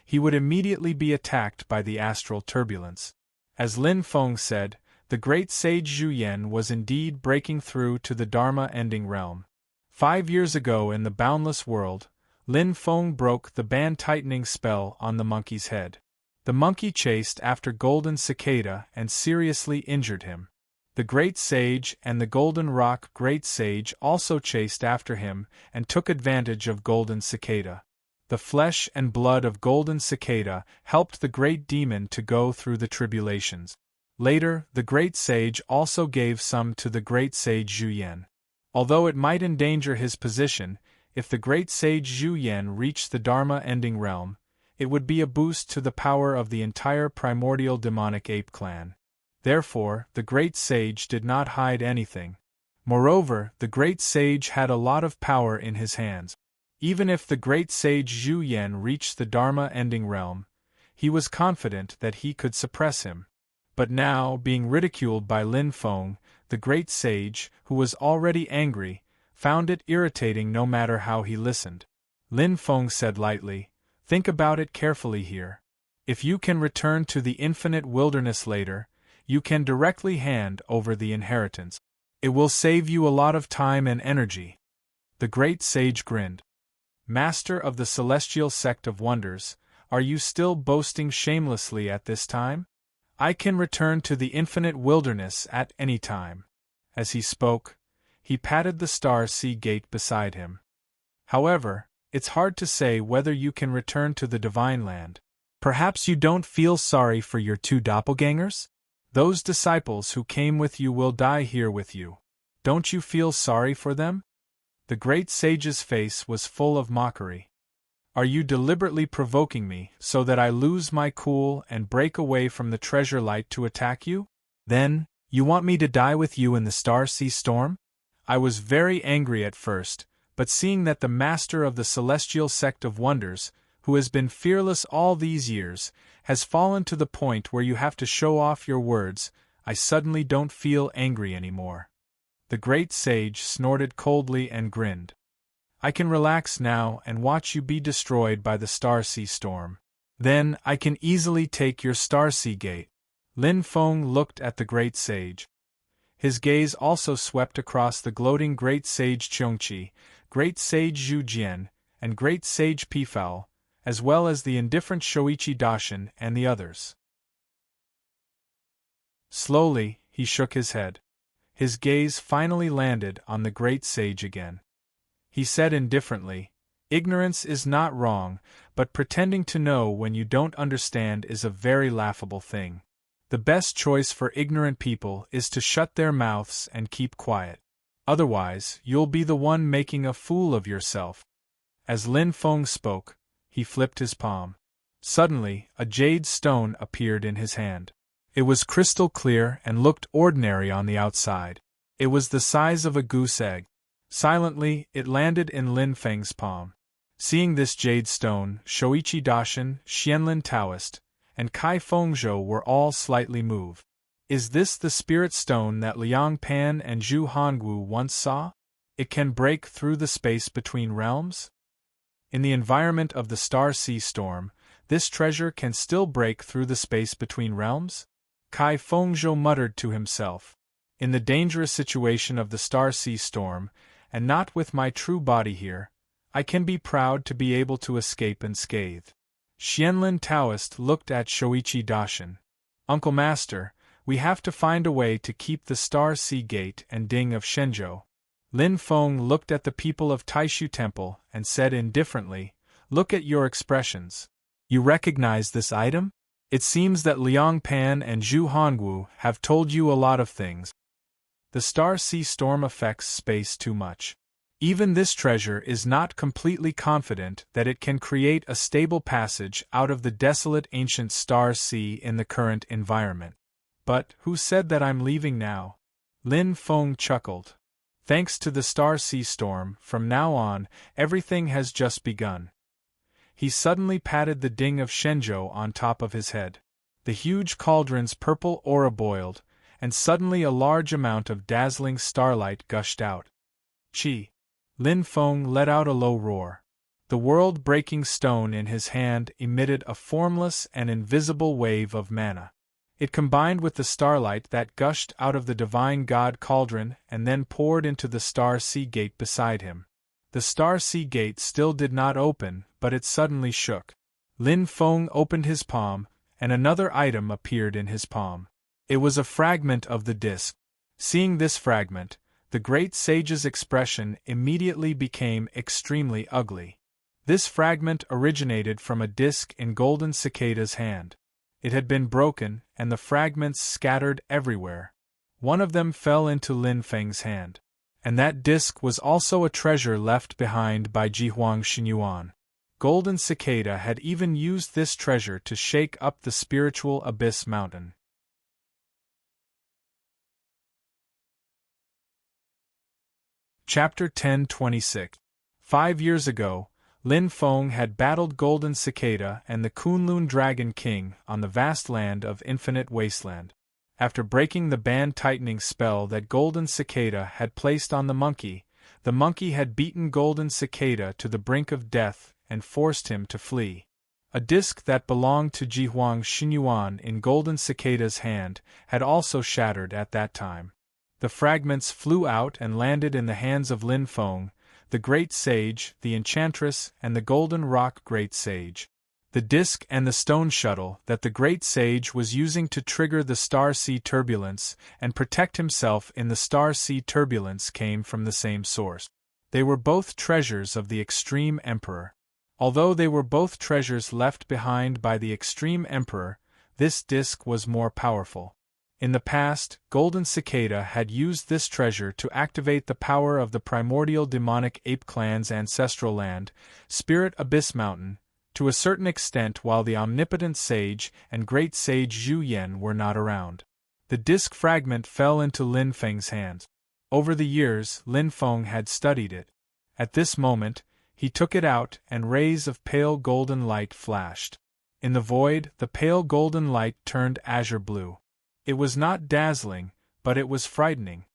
he would immediately be attacked by the astral turbulence. As Lin Feng said, the great sage Zhu Yan was indeed breaking through to the Dharma-ending realm. 5 years ago in the boundless world, Lin Feng broke the band-tightening spell on the monkey's head. The monkey chased after Golden Cicada and seriously injured him. The Great Sage and the Golden Rock Great Sage also chased after him and took advantage of Golden Cicada. The flesh and blood of Golden Cicada helped the Great Demon to go through the tribulations. Later, the Great Sage also gave some to the Great Sage Zhu Yan. Although it might endanger his position, if the Great Sage Zhu Yan reached the Dharma-ending realm, it would be a boost to the power of the entire primordial demonic ape clan. Therefore, the Great Sage did not hide anything. Moreover, the Great Sage had a lot of power in his hands. Even if the Great Sage Zhu Yan reached the Dharma-ending realm, he was confident that he could suppress him. But now, being ridiculed by Lin Feng, the Great Sage, who was already angry, found it irritating no matter how he listened. Lin Feng said lightly, "Think about it carefully here. If you can return to the infinite wilderness later, you can directly hand over the inheritance. It will save you a lot of time and energy." The Great Sage grinned. "Master of the Celestial Sect of Wonders, are you still boasting shamelessly at this time? I can return to the infinite wilderness at any time." As he spoke, he patted the Star Sea Gate beside him. "However, it's hard to say whether you can return to the Divine Land. Perhaps you don't feel sorry for your 2 doppelgangers? Those disciples who came with you will die here with you. Don't you feel sorry for them?" The Great Sage's face was full of mockery. "Are you deliberately provoking me so that I lose my cool and break away from the treasure light to attack you? Then, you want me to die with you in the Star Sea storm?" I was very angry at first, but seeing that the master of the Celestial Sect of Wonders, who has been fearless all these years, has fallen to the point where you have to show off your words, I suddenly don't feel angry anymore. The Great Sage snorted coldly and grinned. "I can relax now and watch you be destroyed by the Star Sea storm. Then I can easily take your Star Sea Gate." Lin Feng looked at the Great Sage. His gaze also swept across the gloating Great Sage Cheongqi, Great Sage Zhu Jian, and Great Sage Pifao, as well as the indifferent Shoichi Dashin and the others. Slowly, he shook his head. His gaze finally landed on the Great Sage again. He said indifferently, "Ignorance is not wrong, but pretending to know when you don't understand is a very laughable thing. The best choice for ignorant people is to shut their mouths and keep quiet. Otherwise, you'll be the one making a fool of yourself." As Lin Feng spoke, he flipped his palm. Suddenly, a jade stone appeared in his hand. It was crystal clear and looked ordinary on the outside. It was the size of a goose egg. Silently, it landed in Lin Feng's palm. Seeing this jade stone, Shoichi Dashin, Xianlin Taoist, and Kai Fengzhou were all slightly moved. Is this the spirit stone that Liang Pan and Zhu Hongwu once saw? It can break through the space between realms? In the environment of the Star Sea Storm, this treasure can still break through the space between realms? Kai Fengzhou muttered to himself. In the dangerous situation of the Star Sea Storm, and not with my true body here, I can be proud to be able to escape unscathed. Xianlin Taoist looked at Shoichi Dashin. Uncle Master, we have to find a way to keep the Star Sea Gate and Ding of Shenzhou. Lin Feng looked at the people of Taishu Temple and said indifferently, Look at your expressions. You recognize this item? It seems that Liang Pan and Zhu Hongwu have told you a lot of things. The Star Sea Storm affects space too much. Even this treasure is not completely confident that it can create a stable passage out of the desolate ancient Star Sea in the current environment. But who said that I'm leaving now? Lin Feng chuckled. Thanks to the Star Sea Storm, from now on, everything has just begun. He suddenly patted the Ding of Shenzhou on top of his head. The huge cauldron's purple aura boiled, and suddenly a large amount of dazzling starlight gushed out. Chi! Lin Feng let out a low roar. The world-breaking stone in his hand emitted a formless and invisible wave of mana. It combined with the starlight that gushed out of the divine god cauldron and then poured into the Star Sea Gate beside him. The Star Sea Gate still did not open, but it suddenly shook. Lin Feng opened his palm, and another item appeared in his palm. It was a fragment of the disc. Seeing this fragment, the great sage's expression immediately became extremely ugly. This fragment originated from a disc in Golden Cicada's hand. It had been broken, and the fragments scattered everywhere. One of them fell into Lin Feng's hand. And that disc was also a treasure left behind by Jihuang Xinyuan. Golden Cicada had even used this treasure to shake up the spiritual abyss mountain. Chapter 1026. 5 years ago, Lin Feng had battled Golden Cicada and the Kunlun Dragon King on the vast land of Infinite Wasteland. After breaking the band-tightening spell that Golden Cicada had placed on the monkey had beaten Golden Cicada to the brink of death and forced him to flee. A disc that belonged to Jihuang Xinyuan in Golden Cicada's hand had also shattered at that time. The fragments flew out and landed in the hands of Lin Feng, the Great Sage, the Enchantress, and the Golden Rock Great Sage. The disc and the stone shuttle that the Great Sage was using to trigger the Star Sea turbulence and protect himself in the Star Sea turbulence came from the same source. They were both treasures of the Extreme Emperor. Although they were both treasures left behind by the Extreme Emperor, this disc was more powerful. In the past, Golden Cicada had used this treasure to activate the power of the primordial demonic ape clan's ancestral land, Spirit Abyss Mountain, to a certain extent while the omnipotent sage and great sage Zhu Yan were not around. The disc fragment fell into Lin Feng's hands. Over the years, Lin Feng had studied it. At this moment, he took it out and rays of pale golden light flashed. In the void, the pale golden light turned azure blue. It was not dazzling, but it was frightening.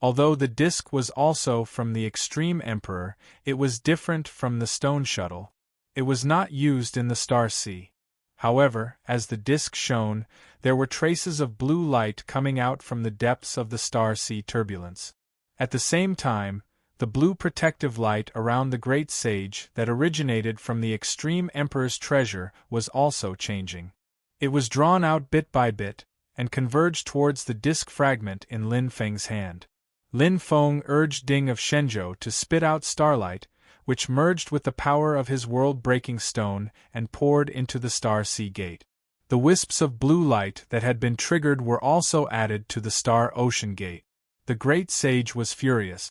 Although the disc was also from the Extreme Emperor, it was different from the stone shuttle. It was not used in the Star Sea. However, as the disc shone, there were traces of blue light coming out from the depths of the Star Sea turbulence. At the same time, the blue protective light around the Great Sage that originated from the Extreme Emperor's treasure was also changing. It was drawn out bit by bit, and converged towards the disc fragment in Lin Feng's hand. Lin Feng urged Ding of Shenzhou to spit out starlight, which merged with the power of his world-breaking stone and poured into the Star Sea Gate. The wisps of blue light that had been triggered were also added to the Star Ocean Gate. The Great Sage was furious.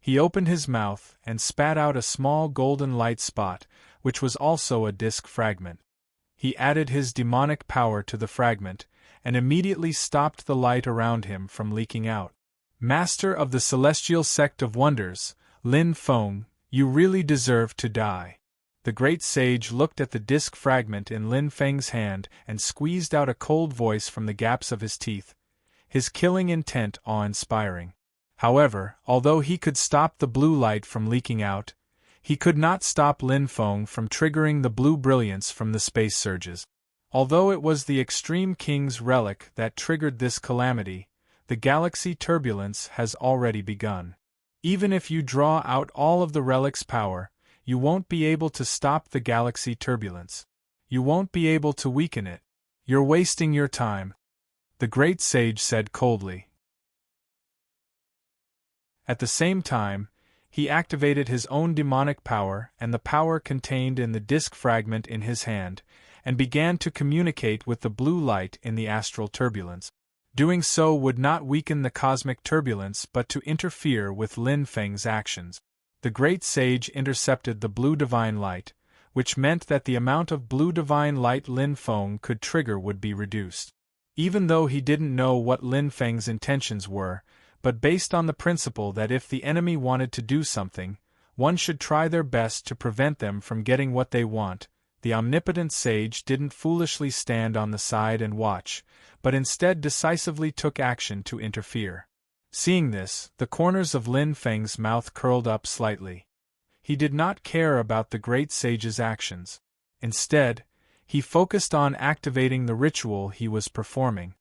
He opened his mouth and spat out a small golden light spot, which was also a disc fragment. He added his demonic power to the fragment, and immediately stopped the light around him from leaking out. Master of the Celestial Sect of Wonders, Lin Feng, you really deserve to die. The great sage looked at the disc fragment in Lin Feng's hand and squeezed out a cold voice from the gaps of his teeth, his killing intent awe-inspiring. However, although he could stop the blue light from leaking out, he could not stop Lin Feng from triggering the blue brilliance from the space surges. Although it was the Extreme King's relic that triggered this calamity, the galaxy turbulence has already begun. Even if you draw out all of the relic's power, you won't be able to stop the galaxy turbulence. You won't be able to weaken it. You're wasting your time, the great sage said coldly. At the same time, he activated his own demonic power and the power contained in the disc fragment in his hand, and began to communicate with the blue light in the astral turbulence. Doing so would not weaken the cosmic turbulence but to interfere with Lin Feng's actions. The great sage intercepted the blue divine light, which meant that the amount of blue divine light Lin Feng could trigger would be reduced. Even though he didn't know what Lin Feng's intentions were, but based on the principle that if the enemy wanted to do something, one should try their best to prevent them from getting what they want, the omnipotent sage didn't foolishly stand on the side and watch, but instead decisively took action to interfere. Seeing this, the corners of Lin Feng's mouth curled up slightly. He did not care about the great sage's actions. Instead, he focused on activating the ritual he was performing.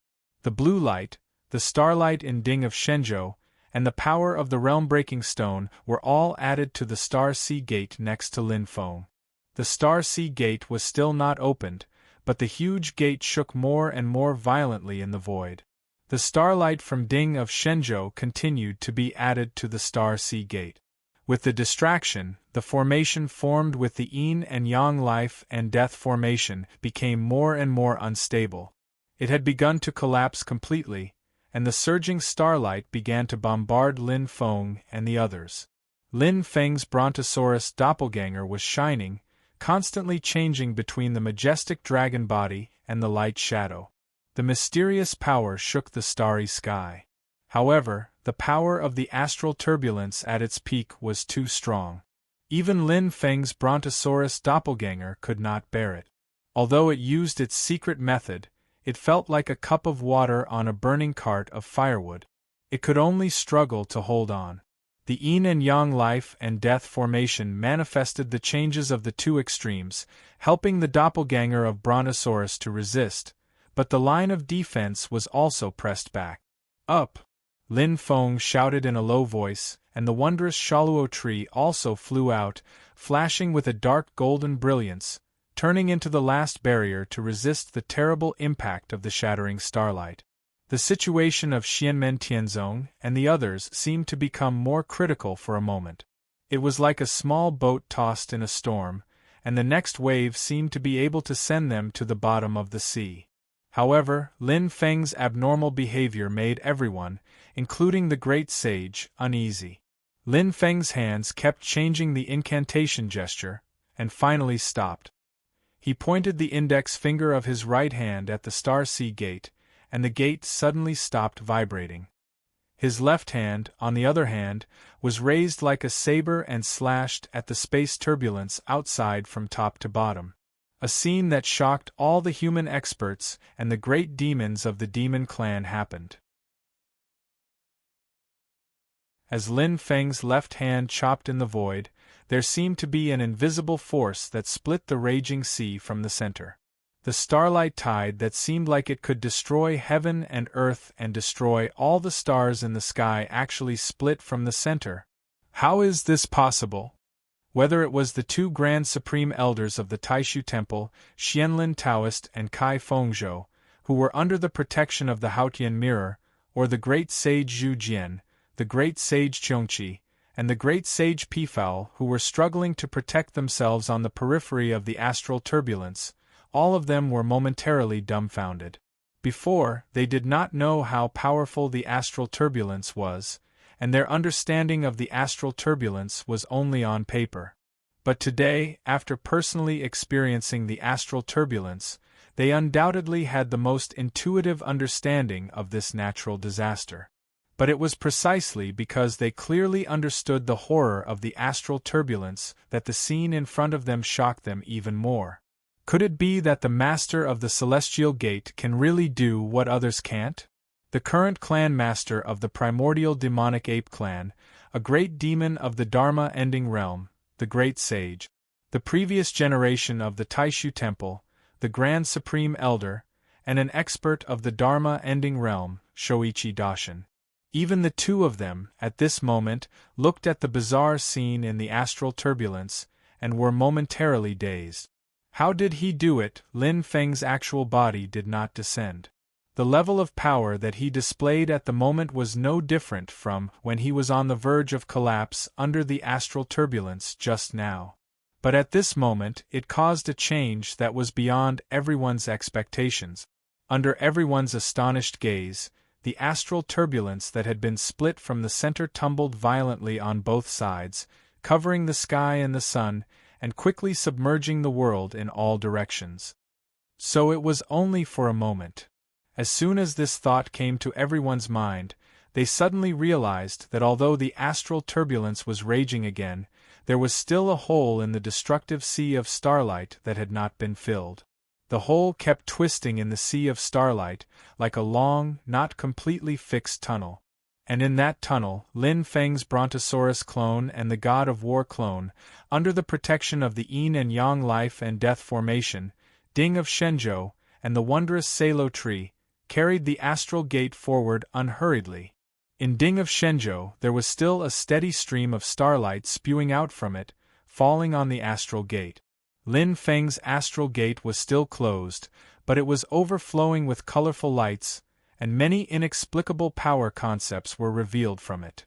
The blue light, the starlight in Ding of Shenzhou, and the power of the realm-breaking stone were all added to the Star Sea Gate next to Lin Feng. The Star Sea Gate was still not opened, but the huge gate shook more and more violently in the void. The starlight from Ding of Shenzhou continued to be added to the Star Sea Gate. With the distraction, the formation formed with the yin and yang life and death formation became more and more unstable. It had begun to collapse completely, and the surging starlight began to bombard Lin Feng and the others. Lin Feng's Brontosaurus doppelganger was shining, constantly changing between the majestic dragon body and the light shadow. The mysterious power shook the starry sky. However, the power of the astral turbulence at its peak was too strong. Even Lin Feng's Brontosaurus doppelganger could not bear it. Although it used its secret method, it felt like a cup of water on a burning cart of firewood. It could only struggle to hold on. The yin and yang life and death formation manifested the changes of the two extremes, helping the doppelganger of Brontosaurus to resist, but the line of defense was also pressed back. Up! Lin Feng shouted in a low voice, and the wondrous Shaluo tree also flew out, flashing with a dark golden brilliance, turning into the last barrier to resist the terrible impact of the shattering starlight. The situation of Xianmen Tianzong and the others seemed to become more critical for a moment. It was like a small boat tossed in a storm, and the next wave seemed to be able to send them to the bottom of the sea. However, Lin Feng's abnormal behavior made everyone, including the great sage, uneasy. Lin Feng's hands kept changing the incantation gesture, and finally stopped. He pointed the index finger of his right hand at the Star Sea Gate, and the gate suddenly stopped vibrating. His left hand, on the other hand, was raised like a saber and slashed at the space turbulence outside from top to bottom. A scene that shocked all the human experts and the great demons of the demon clan happened. As Lin Feng's left hand chopped in the void, there seemed to be an invisible force that split the raging sea from the center. The starlight tide that seemed like it could destroy heaven and earth and destroy all the stars in the sky actually split from the center. How is this possible? Whether it was the two grand supreme elders of the Taishu Temple, Xianlin Taoist and Kai Fengzhou, who were under the protection of the Haotian Mirror, or the great sage Zhu Jian, the great sage Qiongqi, and the great sage Pifao, who were struggling to protect themselves on the periphery of the astral turbulence, all of them were momentarily dumbfounded. Before, they did not know how powerful the astral turbulence was, and their understanding of the astral turbulence was only on paper. But today, after personally experiencing the astral turbulence, they undoubtedly had the most intuitive understanding of this natural disaster. But it was precisely because they clearly understood the horror of the astral turbulence that the scene in front of them shocked them even more. Could it be that the master of the celestial gate can really do what others can't? The current clan master of the primordial demonic ape clan, a great demon of the Dharma-ending realm, the great sage, the previous generation of the Taishu temple, the grand supreme elder, and an expert of the Dharma-ending realm, Shoichi Dashin. Even the two of them, at this moment, looked at the bizarre scene in the astral turbulence, and were momentarily dazed. How did he do it? Lin Feng's actual body did not descend. The level of power that he displayed at the moment was no different from when he was on the verge of collapse under the astral turbulence just now. But at this moment it caused a change that was beyond everyone's expectations. Under everyone's astonished gaze, the astral turbulence that had been split from the center tumbled violently on both sides, covering the sky and the sun, and quickly submerging the world in all directions. So it was only for a moment. As soon as this thought came to everyone's mind, they suddenly realized that although the astral turbulence was raging again, there was still a hole in the destructive sea of starlight that had not been filled. The hole kept twisting in the sea of starlight, like a long, not completely fixed tunnel. And in that tunnel, Lin Feng's Brontosaurus clone and the God of War clone, under the protection of the Yin and Yang life and death formation, Ding of Shenzhou, and the wondrous Salo tree, carried the astral gate forward unhurriedly. In Ding of Shenzhou there was still a steady stream of starlight spewing out from it, falling on the astral gate. Lin Feng's astral gate was still closed, but it was overflowing with colorful lights, and many inexplicable power concepts were revealed from it.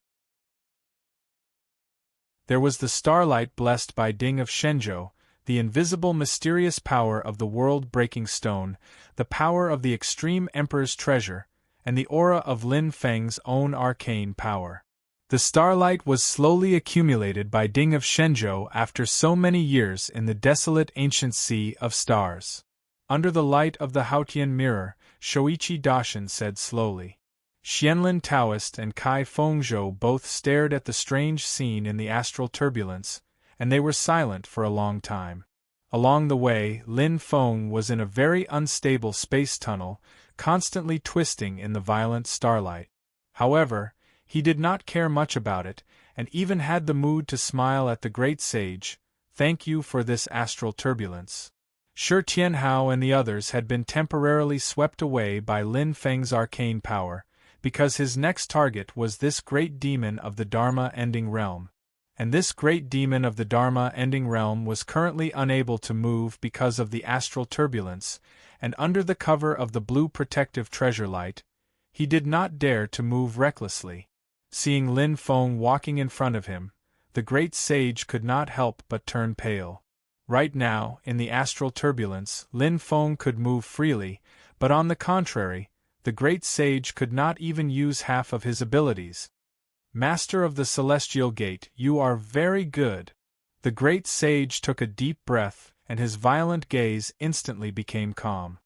There was the starlight blessed by Ding of Shenzhou, the invisible mysterious power of the world-breaking stone, the power of the extreme emperor's treasure, and the aura of Lin Feng's own arcane power. The starlight was slowly accumulated by Ding of Shenzhou after so many years in the desolate ancient sea of stars. Under the light of the Haotian mirror, Shoichi Dashin said slowly. Xianlin Taoist and Kai Fengzhou both stared at the strange scene in the astral turbulence, and they were silent for a long time. Along the way, Lin Feng was in a very unstable space tunnel, constantly twisting in the violent starlight. However, he did not care much about it, and even had the mood to smile at the great sage. Thank you for this astral turbulence. Shi Tianhao and the others had been temporarily swept away by Lin Feng's arcane power, because his next target was this great demon of the Dharma-ending realm. And this great demon of the Dharma-ending realm was currently unable to move because of the astral turbulence, and under the cover of the blue protective treasure light, he did not dare to move recklessly. Seeing Lin Feng walking in front of him, the great sage could not help but turn pale. Right now, in the astral turbulence, Lin Feng could move freely, but on the contrary, the great sage could not even use half of his abilities. Master of the Celestial Gate, you are very good. The great sage took a deep breath, and his violent gaze instantly became calm.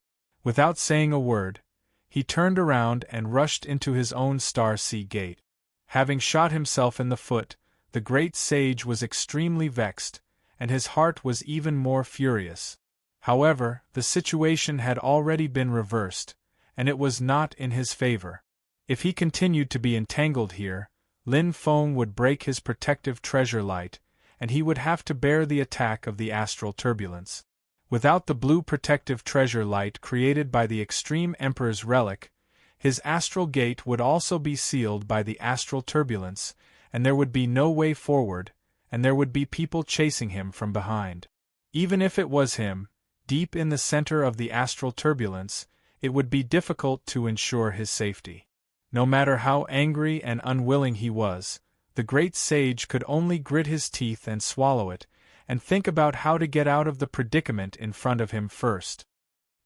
Without saying a word, he turned around and rushed into his own Star Sea Gate. Having shot himself in the foot, the great sage was extremely vexed, and his heart was even more furious. However, the situation had already been reversed, and it was not in his favor. If he continued to be entangled here, Lin Feng would break his protective treasure light, and he would have to bear the attack of the astral turbulence. Without the blue protective treasure light created by the extreme emperor's relic, his astral gate would also be sealed by the astral turbulence, and there would be no way forward, and there would be people chasing him from behind. Even if it was him, deep in the center of the astral turbulence, it would be difficult to ensure his safety. No matter how angry and unwilling he was, the great sage could only grit his teeth and swallow it, and think about how to get out of the predicament in front of him first.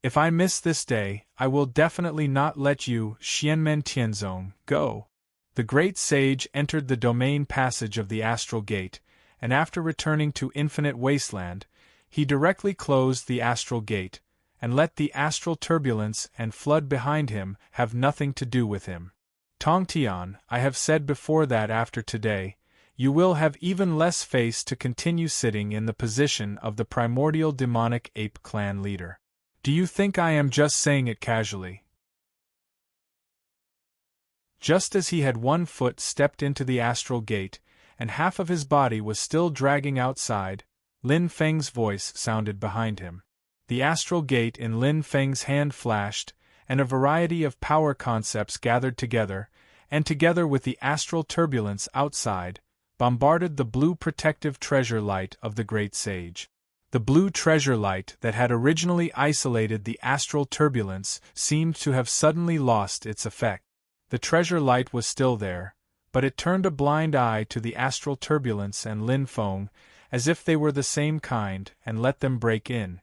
If I miss this day, I will definitely not let you, Xianmen Tianzong, go. The great sage entered the domain passage of the astral gate, and after returning to Infinite Wasteland, he directly closed the astral gate, and let the astral turbulence and flood behind him have nothing to do with him. Tongtian, I have said before that after today, you will have even less face to continue sitting in the position of the primordial demonic ape clan leader. Do you think I am just saying it casually? Just as he had one foot stepped into the astral gate, and half of his body was still dragging outside, Lin Feng's voice sounded behind him. The astral gate in Lin Feng's hand flashed, and a variety of power concepts gathered together, and together with the astral turbulence outside, bombarded the blue protective treasure light of the great sage. The blue treasure light that had originally isolated the astral turbulence seemed to have suddenly lost its effect. The treasure light was still there, but it turned a blind eye to the astral turbulence and Lin Feng, as if they were the same kind, and let them break in.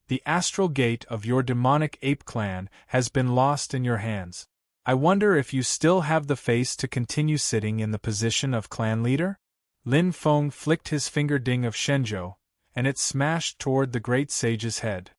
The astral gate of your demonic ape clan has been lost in your hands. I wonder if you still have the face to continue sitting in the position of clan leader? Lin Feng flicked his finger ding of Shenzhou, and it smashed toward the great sage's head.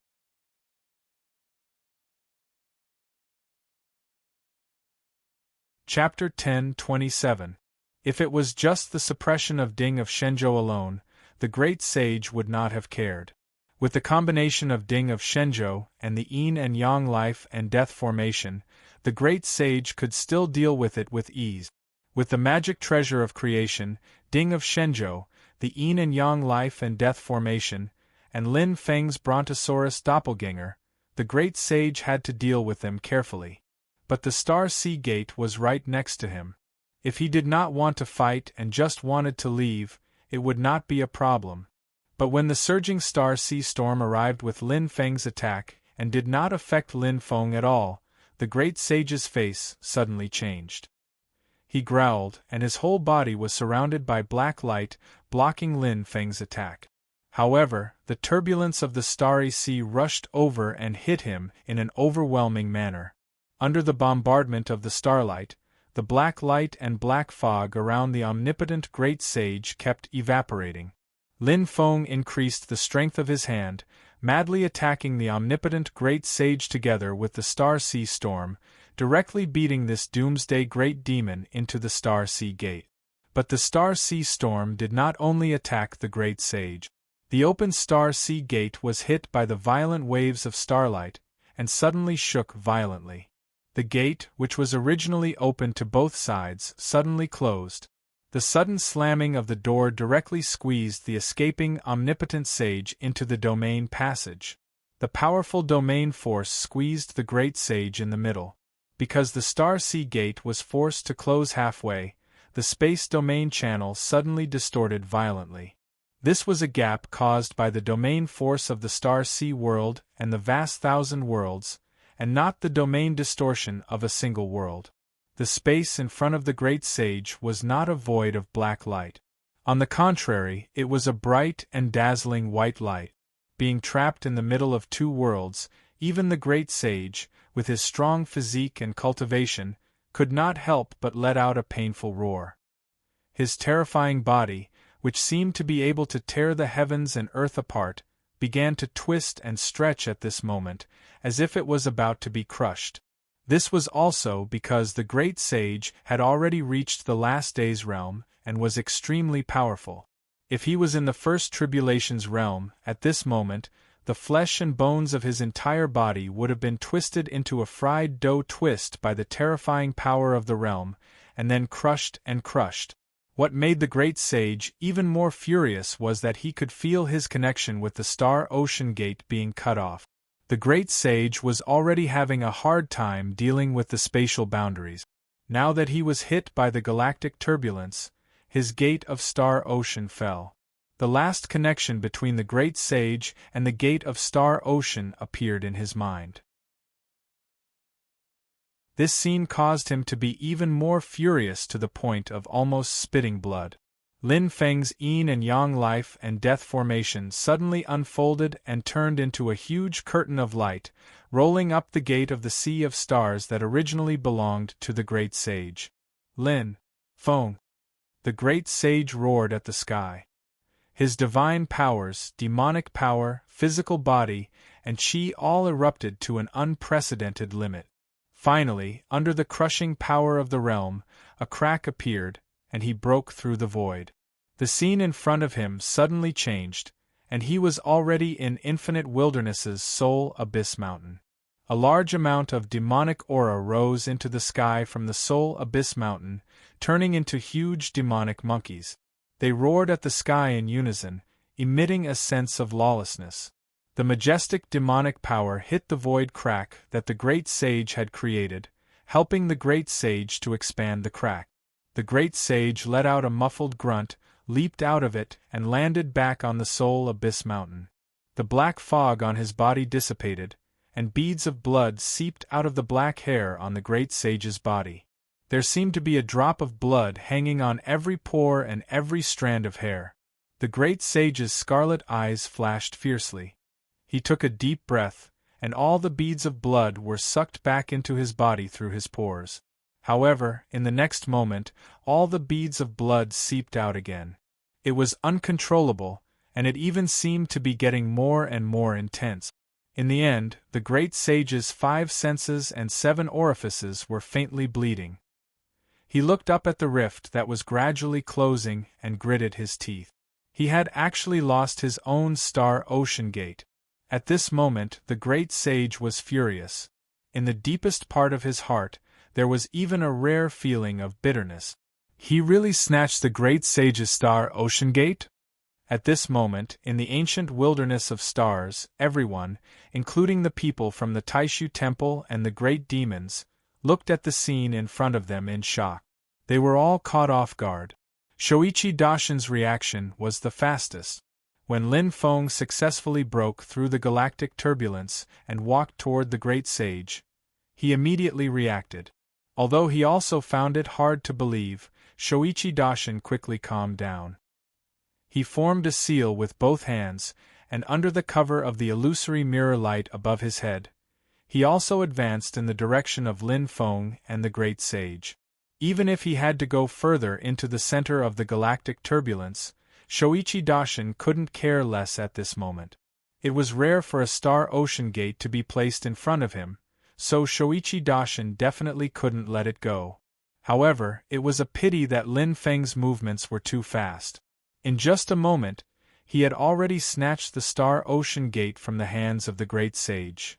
Chapter 10:27. If it was just the suppression of Ding of Shenzhou alone, the great sage would not have cared. With the combination of Ding of Shenzhou and the yin and yang life and death formation, the great sage could still deal with it with ease. With the magic treasure of creation, Ding of Shenzhou, the yin and yang life and death formation, and Lin Feng's Brontosaurus doppelganger, the great sage had to deal with them carefully. But the Star Sea Gate was right next to him. If he did not want to fight and just wanted to leave, it would not be a problem. But when the surging Star Sea Storm arrived with Lin Feng's attack and did not affect Lin Feng at all, the great sage's face suddenly changed. He growled, and his whole body was surrounded by black light, blocking Lin Feng's attack. However, the turbulence of the starry sea rushed over and hit him in an overwhelming manner. Under the bombardment of the starlight, the black light and black fog around the omnipotent great sage kept evaporating. Lin Feng increased the strength of his hand, madly attacking the omnipotent great sage together with the Star Sea Storm, directly beating this doomsday great demon into the Star Sea Gate. But the Star Sea Storm did not only attack the great sage. The open Star Sea Gate was hit by the violent waves of starlight, and suddenly shook violently. The gate, which was originally open to both sides, suddenly closed. The sudden slamming of the door directly squeezed the escaping omnipotent sage into the domain passage. The powerful domain force squeezed the great sage in the middle. Because the Star Sea Gate was forced to close halfway, the space domain channel suddenly distorted violently. This was a gap caused by the domain force of the Star Sea world and the vast thousand worlds, and not the domain distortion of a single world. The space in front of the great sage was not a void of black light. On the contrary, it was a bright and dazzling white light. Being trapped in the middle of two worlds, even the great sage, with his strong physique and cultivation, could not help but let out a painful roar. His terrifying body, which seemed to be able to tear the heavens and earth apart, began to twist and stretch at this moment, as if it was about to be crushed. This was also because the great sage had already reached the last day's realm, and was extremely powerful. If he was in the first tribulation's realm, at this moment, the flesh and bones of his entire body would have been twisted into a fried dough twist by the terrifying power of the realm, and then crushed and crushed. What made the great sage even more furious was that he could feel his connection with the Star Ocean Gate being cut off. The great sage was already having a hard time dealing with the spatial boundaries. Now that he was hit by the galactic turbulence, his gate of Star Ocean fell. The last connection between the great sage and the gate of Star Ocean appeared in his mind. This scene caused him to be even more furious to the point of almost spitting blood. Lin Feng's yin and yang life and death formation suddenly unfolded and turned into a huge curtain of light, rolling up the gate of the sea of stars that originally belonged to the great sage. Lin Feng! The great sage roared at the sky. His divine powers, demonic power, physical body, and chi all erupted to an unprecedented limit. Finally, under the crushing power of the realm, a crack appeared, and he broke through the void. The scene in front of him suddenly changed, and he was already in Infinite Wilderness's Soul Abyss Mountain. A large amount of demonic aura rose into the sky from the Soul Abyss Mountain, turning into huge demonic monkeys. They roared at the sky in unison, emitting a sense of lawlessness. The majestic demonic power hit the void crack that the Great Sage had created, helping the Great Sage to expand the crack. The Great Sage let out a muffled grunt, leaped out of it, and landed back on the Soul Abyss Mountain. The black fog on his body dissipated, and beads of blood seeped out of the black hair on the Great Sage's body. There seemed to be a drop of blood hanging on every pore and every strand of hair. The Great Sage's scarlet eyes flashed fiercely. He took a deep breath, and all the beads of blood were sucked back into his body through his pores. However, in the next moment, all the beads of blood seeped out again. It was uncontrollable, and it even seemed to be getting more and more intense. In the end, the Great Sage's 5 senses and 7 orifices were faintly bleeding. He looked up at the rift that was gradually closing and gritted his teeth. He had actually lost his own star ocean gate. At this moment, the Great Sage was furious. In the deepest part of his heart, there was even a rare feeling of bitterness. He really snatched the Great Sage's star ocean gate? At this moment, in the ancient wilderness of stars, everyone, including the people from the Taishu Temple and the great demons, looked at the scene in front of them in shock. They were all caught off guard. Shoichi Dashin's reaction was the fastest. When Lin Feng successfully broke through the galactic turbulence and walked toward the Great Sage, he immediately reacted. Although he also found it hard to believe, Shoichi Dashin quickly calmed down. He formed a seal with both hands, and under the cover of the illusory mirror light above his head, he also advanced in the direction of Lin Feng and the Great Sage. Even if he had to go further into the center of the galactic turbulence, Shoichi Dashin couldn't care less at this moment. It was rare for a star ocean gate to be placed in front of him, so Shoichi Dashin definitely couldn't let it go. However, it was a pity that Lin Feng's movements were too fast. In just a moment, he had already snatched the star ocean gate from the hands of the Great Sage.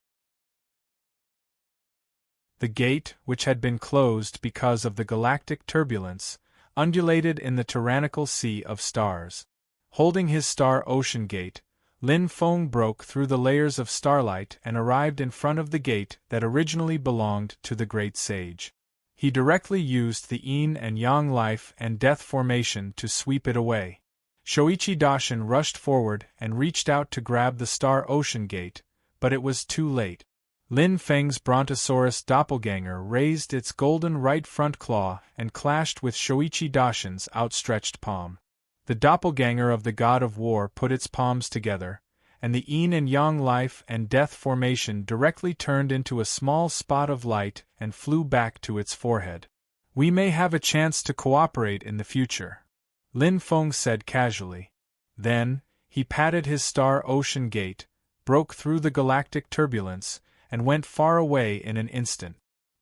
The gate, which had been closed because of the galactic turbulence, undulated in the tyrannical sea of stars. Holding his star ocean gate, Lin Feng broke through the layers of starlight and arrived in front of the gate that originally belonged to the Great Sage. He directly used the yin and yang life and death formation to sweep it away. Shoichi Dashin rushed forward and reached out to grab the star ocean gate, but it was too late. Lin Feng's Brontosaurus doppelganger raised its golden right front claw and clashed with Shoichi Dashin's outstretched palm. The doppelganger of the god of war put its palms together, and the yin and yang life and death formation directly turned into a small spot of light and flew back to its forehead. "We may have a chance to cooperate in the future," Lin Feng said casually. Then, he patted his star ocean gate, broke through the galactic turbulence, and went far away in an instant.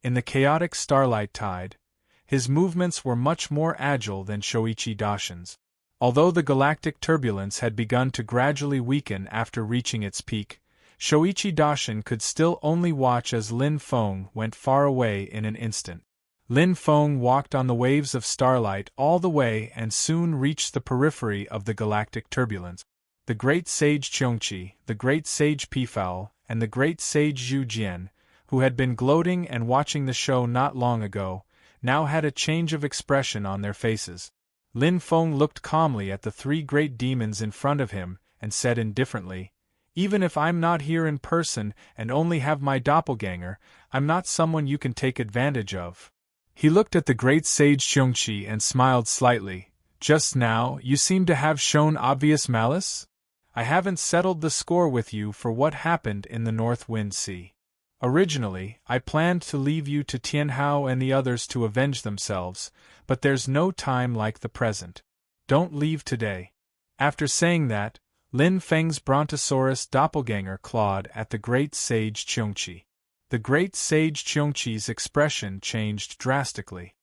In the chaotic starlight tide, his movements were much more agile than Shoichi Dashin's. Although the galactic turbulence had begun to gradually weaken after reaching its peak, Shoichi Dashin could still only watch as Lin Feng went far away in an instant. Lin Feng walked on the waves of starlight all the way and soon reached the periphery of the galactic turbulence. The Great Sage Qiongqi, the Great Sage Peafowl, and the Great Sage Zhu Jian, who had been gloating and watching the show not long ago, now had a change of expression on their faces. Lin Feng looked calmly at the 3 great demons in front of him and said indifferently, "Even if I'm not here in person and only have my doppelganger, I'm not someone you can take advantage of." He looked at the Great Sage Qiongqi and smiled slightly. "Just now, you seem to have shown obvious malice? I haven't settled the score with you for what happened in the North Wind Sea. Originally, I planned to leave you to Tianhao and the others to avenge themselves, but there's no time like the present. Don't leave today." After saying that, Lin Feng's Brontosaurus doppelganger clawed at the Great Sage Qiongqi. The great sage Cheongchi's expression changed drastically.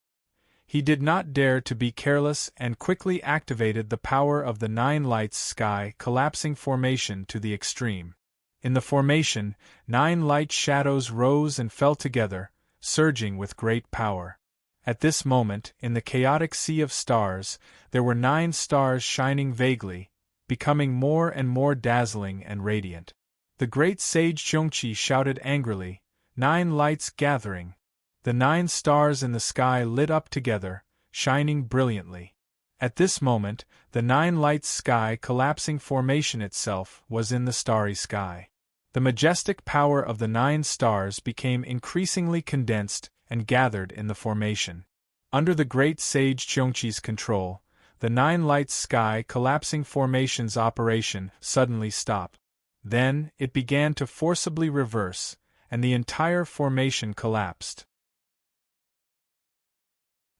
He did not dare to be careless and quickly activated the power of the Nine Lights Sky Collapsing Formation to the extreme. In the formation, 9 light shadows rose and fell together, surging with great power. At this moment, in the chaotic sea of stars, there were 9 stars shining vaguely, becoming more and more dazzling and radiant. The great sage Cheongchi shouted angrily, "9 lights gathering!" The 9 stars in the sky lit up together, shining brilliantly. At this moment, the 9 lights sky collapsing formation itself was in the starry sky. The majestic power of the 9 stars became increasingly condensed and gathered in the formation. Under the great sage Cheongchi's control, the 9 lights sky collapsing formation's operation suddenly stopped. Then, it began to forcibly reverse, and the entire formation collapsed.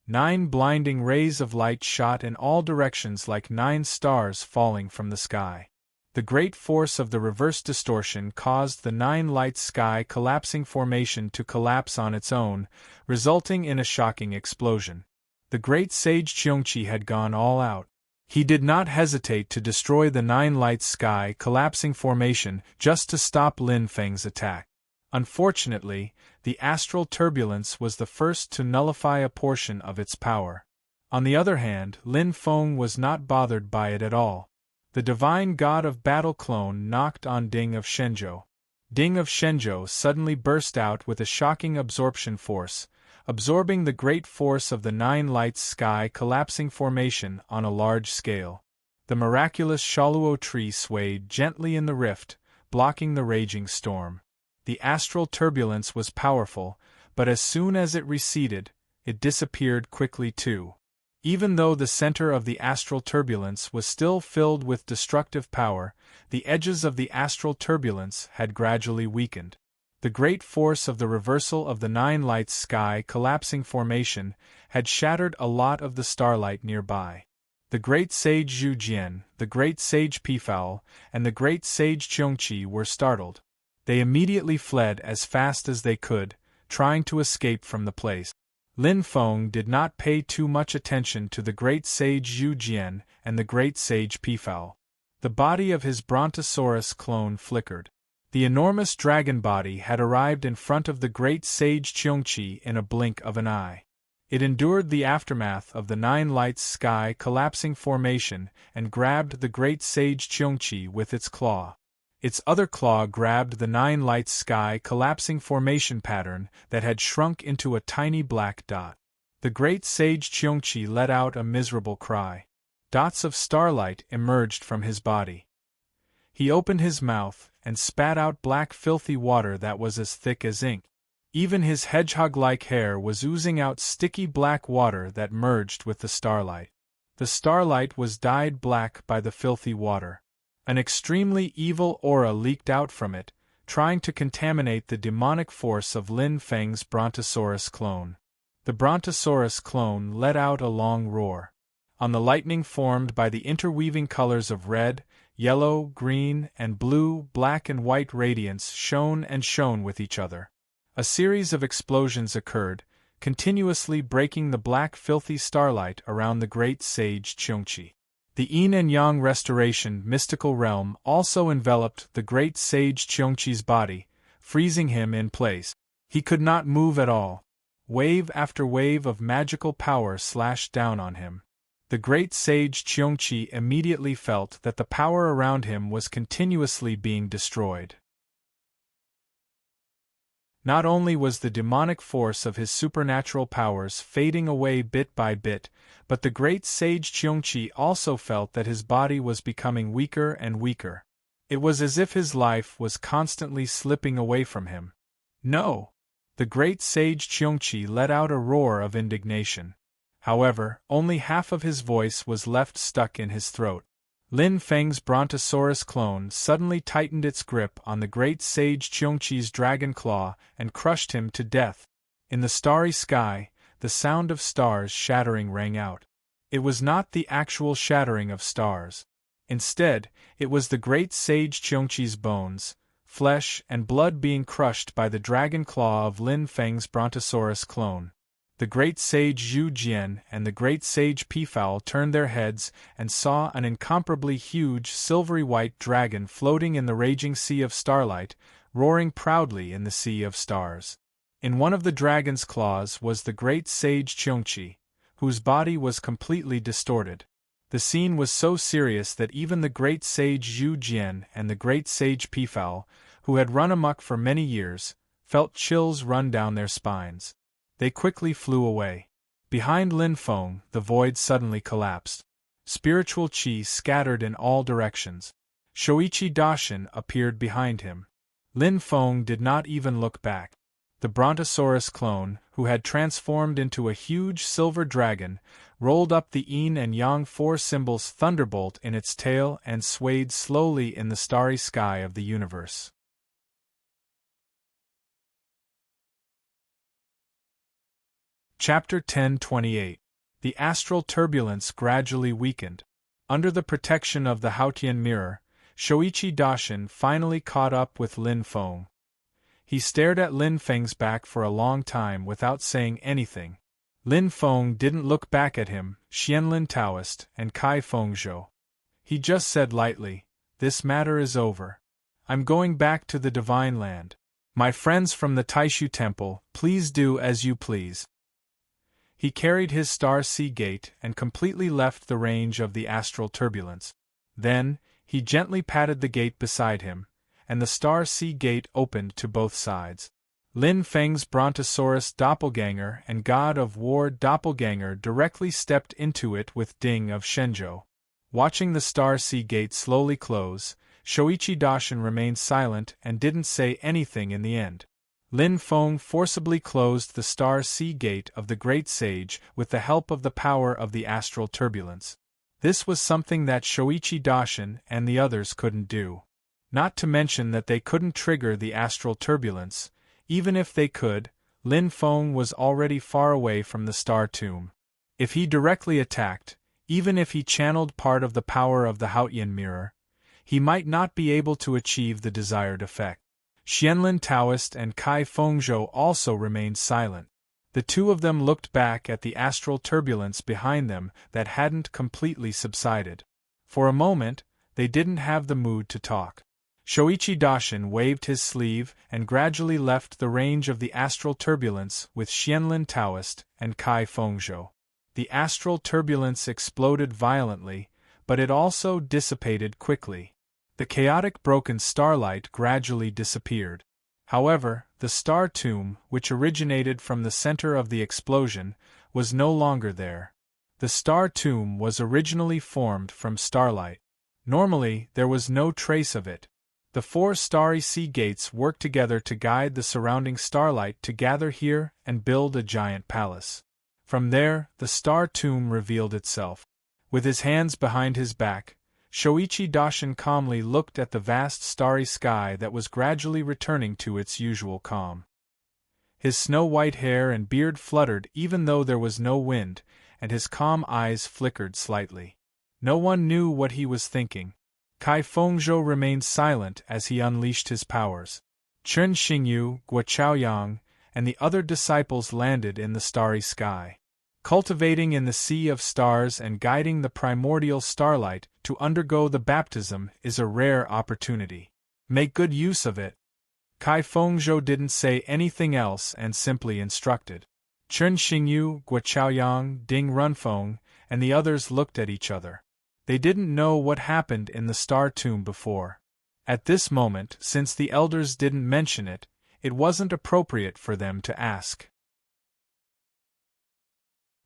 9 blinding rays of light shot in all directions like 9 stars falling from the sky. The great force of the reverse distortion caused the 9 light sky collapsing formation to collapse on its own, resulting in a shocking explosion. The great sage Cheongchi had gone all out. He did not hesitate to destroy the 9 light sky collapsing formation just to stop Lin Feng's attack. Unfortunately, the astral turbulence was the first to nullify a portion of its power. On the other hand, Lin Feng was not bothered by it at all. The divine god of battle clone knocked on Ding of Shenzhou. Ding of Shenzhou suddenly burst out with a shocking absorption force, absorbing the great force of the 9 lights sky collapsing formation on a large scale. The miraculous Shaluo tree swayed gently in the rift, blocking the raging storm. The astral turbulence was powerful, but as soon as it receded, it disappeared quickly too. Even though the center of the astral turbulence was still filled with destructive power, the edges of the astral turbulence had gradually weakened. The great force of the reversal of the 9 lights sky collapsing formation had shattered a lot of the starlight nearby. The great sage Zhu Jian, the great sage Peafowl, and the great sage Cheongchi were startled. They immediately fled as fast as they could, trying to escape from the place. Lin Feng did not pay too much attention to the great sage Zhu Jian and the great sage Peafowl. The body of his Brontosaurus clone flickered. The enormous dragon body had arrived in front of the great sage Cheongchi in a blink of an eye. It endured the aftermath of the 9 lights sky collapsing formation and grabbed the great sage Cheongchi with its claw. Its other claw grabbed the 9 lights sky collapsing formation pattern that had shrunk into a tiny black dot. The great sage Cheongchi let out a miserable cry. Dots of starlight emerged from his body. He opened his mouth and spat out black filthy water that was as thick as ink. Even his hedgehog-like hair was oozing out sticky black water that merged with the starlight. The starlight was dyed black by the filthy water. An extremely evil aura leaked out from it, trying to contaminate the demonic force of Lin Feng's Brontosaurus clone. The Brontosaurus clone let out a long roar. On the lightning formed by the interweaving colors of red, yellow, green, and blue, black and white radiance shone and shone with each other. A series of explosions occurred, continuously breaking the black filthy starlight around the great sage Cheongchi. The yin and yang restoration mystical realm also enveloped the great sage Cheongchi's body, freezing him in place. He could not move at all. Wave after wave of magical power slashed down on him. The great sage Cheongchi immediately felt that the power around him was continuously being destroyed. Not only was the demonic force of his supernatural powers fading away bit by bit, but the great sage Cheongchi also felt that his body was becoming weaker and weaker. It was as if his life was constantly slipping away from him. No! The great sage Cheongchi let out a roar of indignation. However, only half of his voice was left stuck in his throat. Lin Feng's Brontosaurus clone suddenly tightened its grip on the great sage Cheongchi's dragon claw and crushed him to death. In the starry sky, the sound of stars shattering rang out. It was not the actual shattering of stars. Instead, it was the great sage Cheongchi's bones, flesh and blood being crushed by the dragon claw of Lin Feng's Brontosaurus clone. The great sage Zhu Jian and the great sage Peafowl turned their heads and saw an incomparably huge silvery-white dragon floating in the raging sea of starlight, roaring proudly in the sea of stars. In one of the dragon's claws was the great sage Qiongqi, whose body was completely distorted. The scene was so serious that even the great sage Zhu Jian and the great sage Peafowl, who had run amok for many years, felt chills run down their spines. They quickly flew away. Behind Lin Feng, the void suddenly collapsed. Spiritual qi scattered in all directions. Shoichi Daishin appeared behind him. Lin Feng did not even look back. The Brontosaurus clone, who had transformed into a huge silver dragon, rolled up the yin and yang 4 symbols thunderbolt in its tail and swayed slowly in the starry sky of the universe. Chapter 10:28. The astral turbulence gradually weakened. Under the protection of the Haotian mirror, Shoichi Daishin finally caught up with Lin Feng. He stared at Lin Feng's back for a long time without saying anything. Lin Feng didn't look back at him, Xianlin Taoist, and Kai Fengzhou. He just said lightly, "This matter is over. I'm going back to the Divine Land. My friends from the Taishu Temple, please do as you please." He carried his star sea gate and completely left the range of the astral turbulence. Then, he gently patted the gate beside him, and the star sea gate opened to both sides. Lin Feng's Brontosaurus doppelganger and God of War doppelganger directly stepped into it with Ding of Shenzhou. Watching the star sea gate slowly close, Shoichi Daishin remained silent and didn't say anything in the end. Lin Feng forcibly closed the star sea gate of the great sage with the help of the power of the astral turbulence. This was something that Shoichi Daishin and the others couldn't do. Not to mention that they couldn't trigger the astral turbulence. Even if they could, Lin Feng was already far away from the star tomb. If he directly attacked, even if he channeled part of the power of the Haotian mirror, he might not be able to achieve the desired effect. Xianlin Taoist and Kai Fengzhou also remained silent. The two of them looked back at the astral turbulence behind them that hadn't completely subsided. For a moment, they didn't have the mood to talk. Shoichi Daishin waved his sleeve and gradually left the range of the astral turbulence with Xianlin Taoist and Kai Fengzhou. The astral turbulence exploded violently, but it also dissipated quickly. The chaotic broken starlight gradually disappeared. However, the star tomb, which originated from the center of the explosion, was no longer there. The star tomb was originally formed from starlight. Normally, there was no trace of it. The 4 starry sea gates worked together to guide the surrounding starlight to gather here and build a giant palace. From there, the star tomb revealed itself. With his hands behind his back, Shoichi Daishin calmly looked at the vast starry sky that was gradually returning to its usual calm. His snow-white hair and beard fluttered even though there was no wind, and his calm eyes flickered slightly. No one knew what he was thinking. Kai Fengzhou remained silent as he unleashed his powers. Chen Xingyu, Guo Chaoyang, and the other disciples landed in the starry sky. Cultivating in the sea of stars and guiding the primordial starlight to undergo the baptism is a rare opportunity. Make good use of it. Kai Fengzhou didn't say anything else and simply instructed. Chen Xingyu, Guo Chaoyang, Ding Runfeng, and the others looked at each other. They didn't know what happened in the star tomb before. At this moment, since the elders didn't mention it, it wasn't appropriate for them to ask.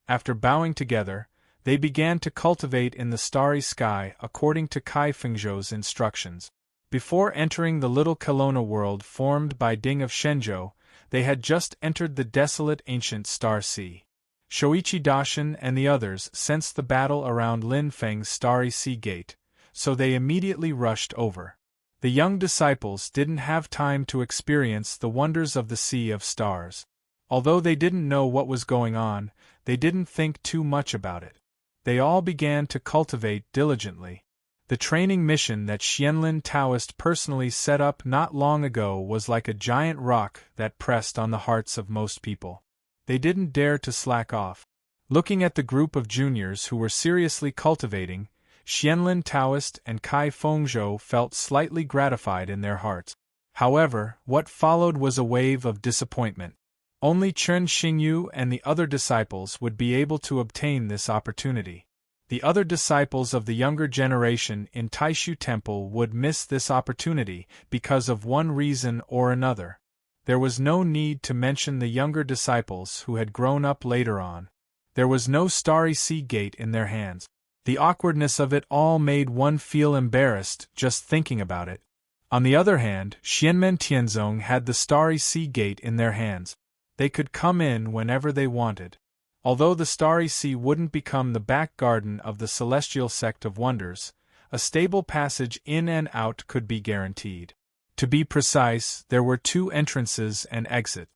After bowing together, they began to cultivate in the starry sky according to Kai Fengzhou's instructions. Before entering the little Kelowna world formed by Ding of Shenzhou, they had just entered the desolate ancient star sea. Shoichi Daishin and the others sensed the battle around Lin Feng's starry sea gate, so they immediately rushed over. The young disciples didn't have time to experience the wonders of the sea of stars. Although they didn't know what was going on, they didn't think too much about it. They all began to cultivate diligently. The training mission that Xianlin Taoist personally set up not long ago was like a giant rock that pressed on the hearts of most people. They didn't dare to slack off. Looking at the group of juniors who were seriously cultivating, Xianlin Taoist and Kai Fengzhou felt slightly gratified in their hearts. However, what followed was a wave of disappointment. Only Chen Xingyu and the other disciples would be able to obtain this opportunity. The other disciples of the younger generation in Taishu Temple would miss this opportunity because of one reason or another. There was no need to mention the younger disciples who had grown up later on. There was no starry sea gate in their hands. The awkwardness of it all made one feel embarrassed just thinking about it. On the other hand, Xianmen Tianzong had the starry sea gate in their hands. They could come in whenever they wanted. Although the starry sea wouldn't become the back garden of the celestial sect of wonders, a stable passage in and out could be guaranteed. To be precise, there were 2 entrances and exit.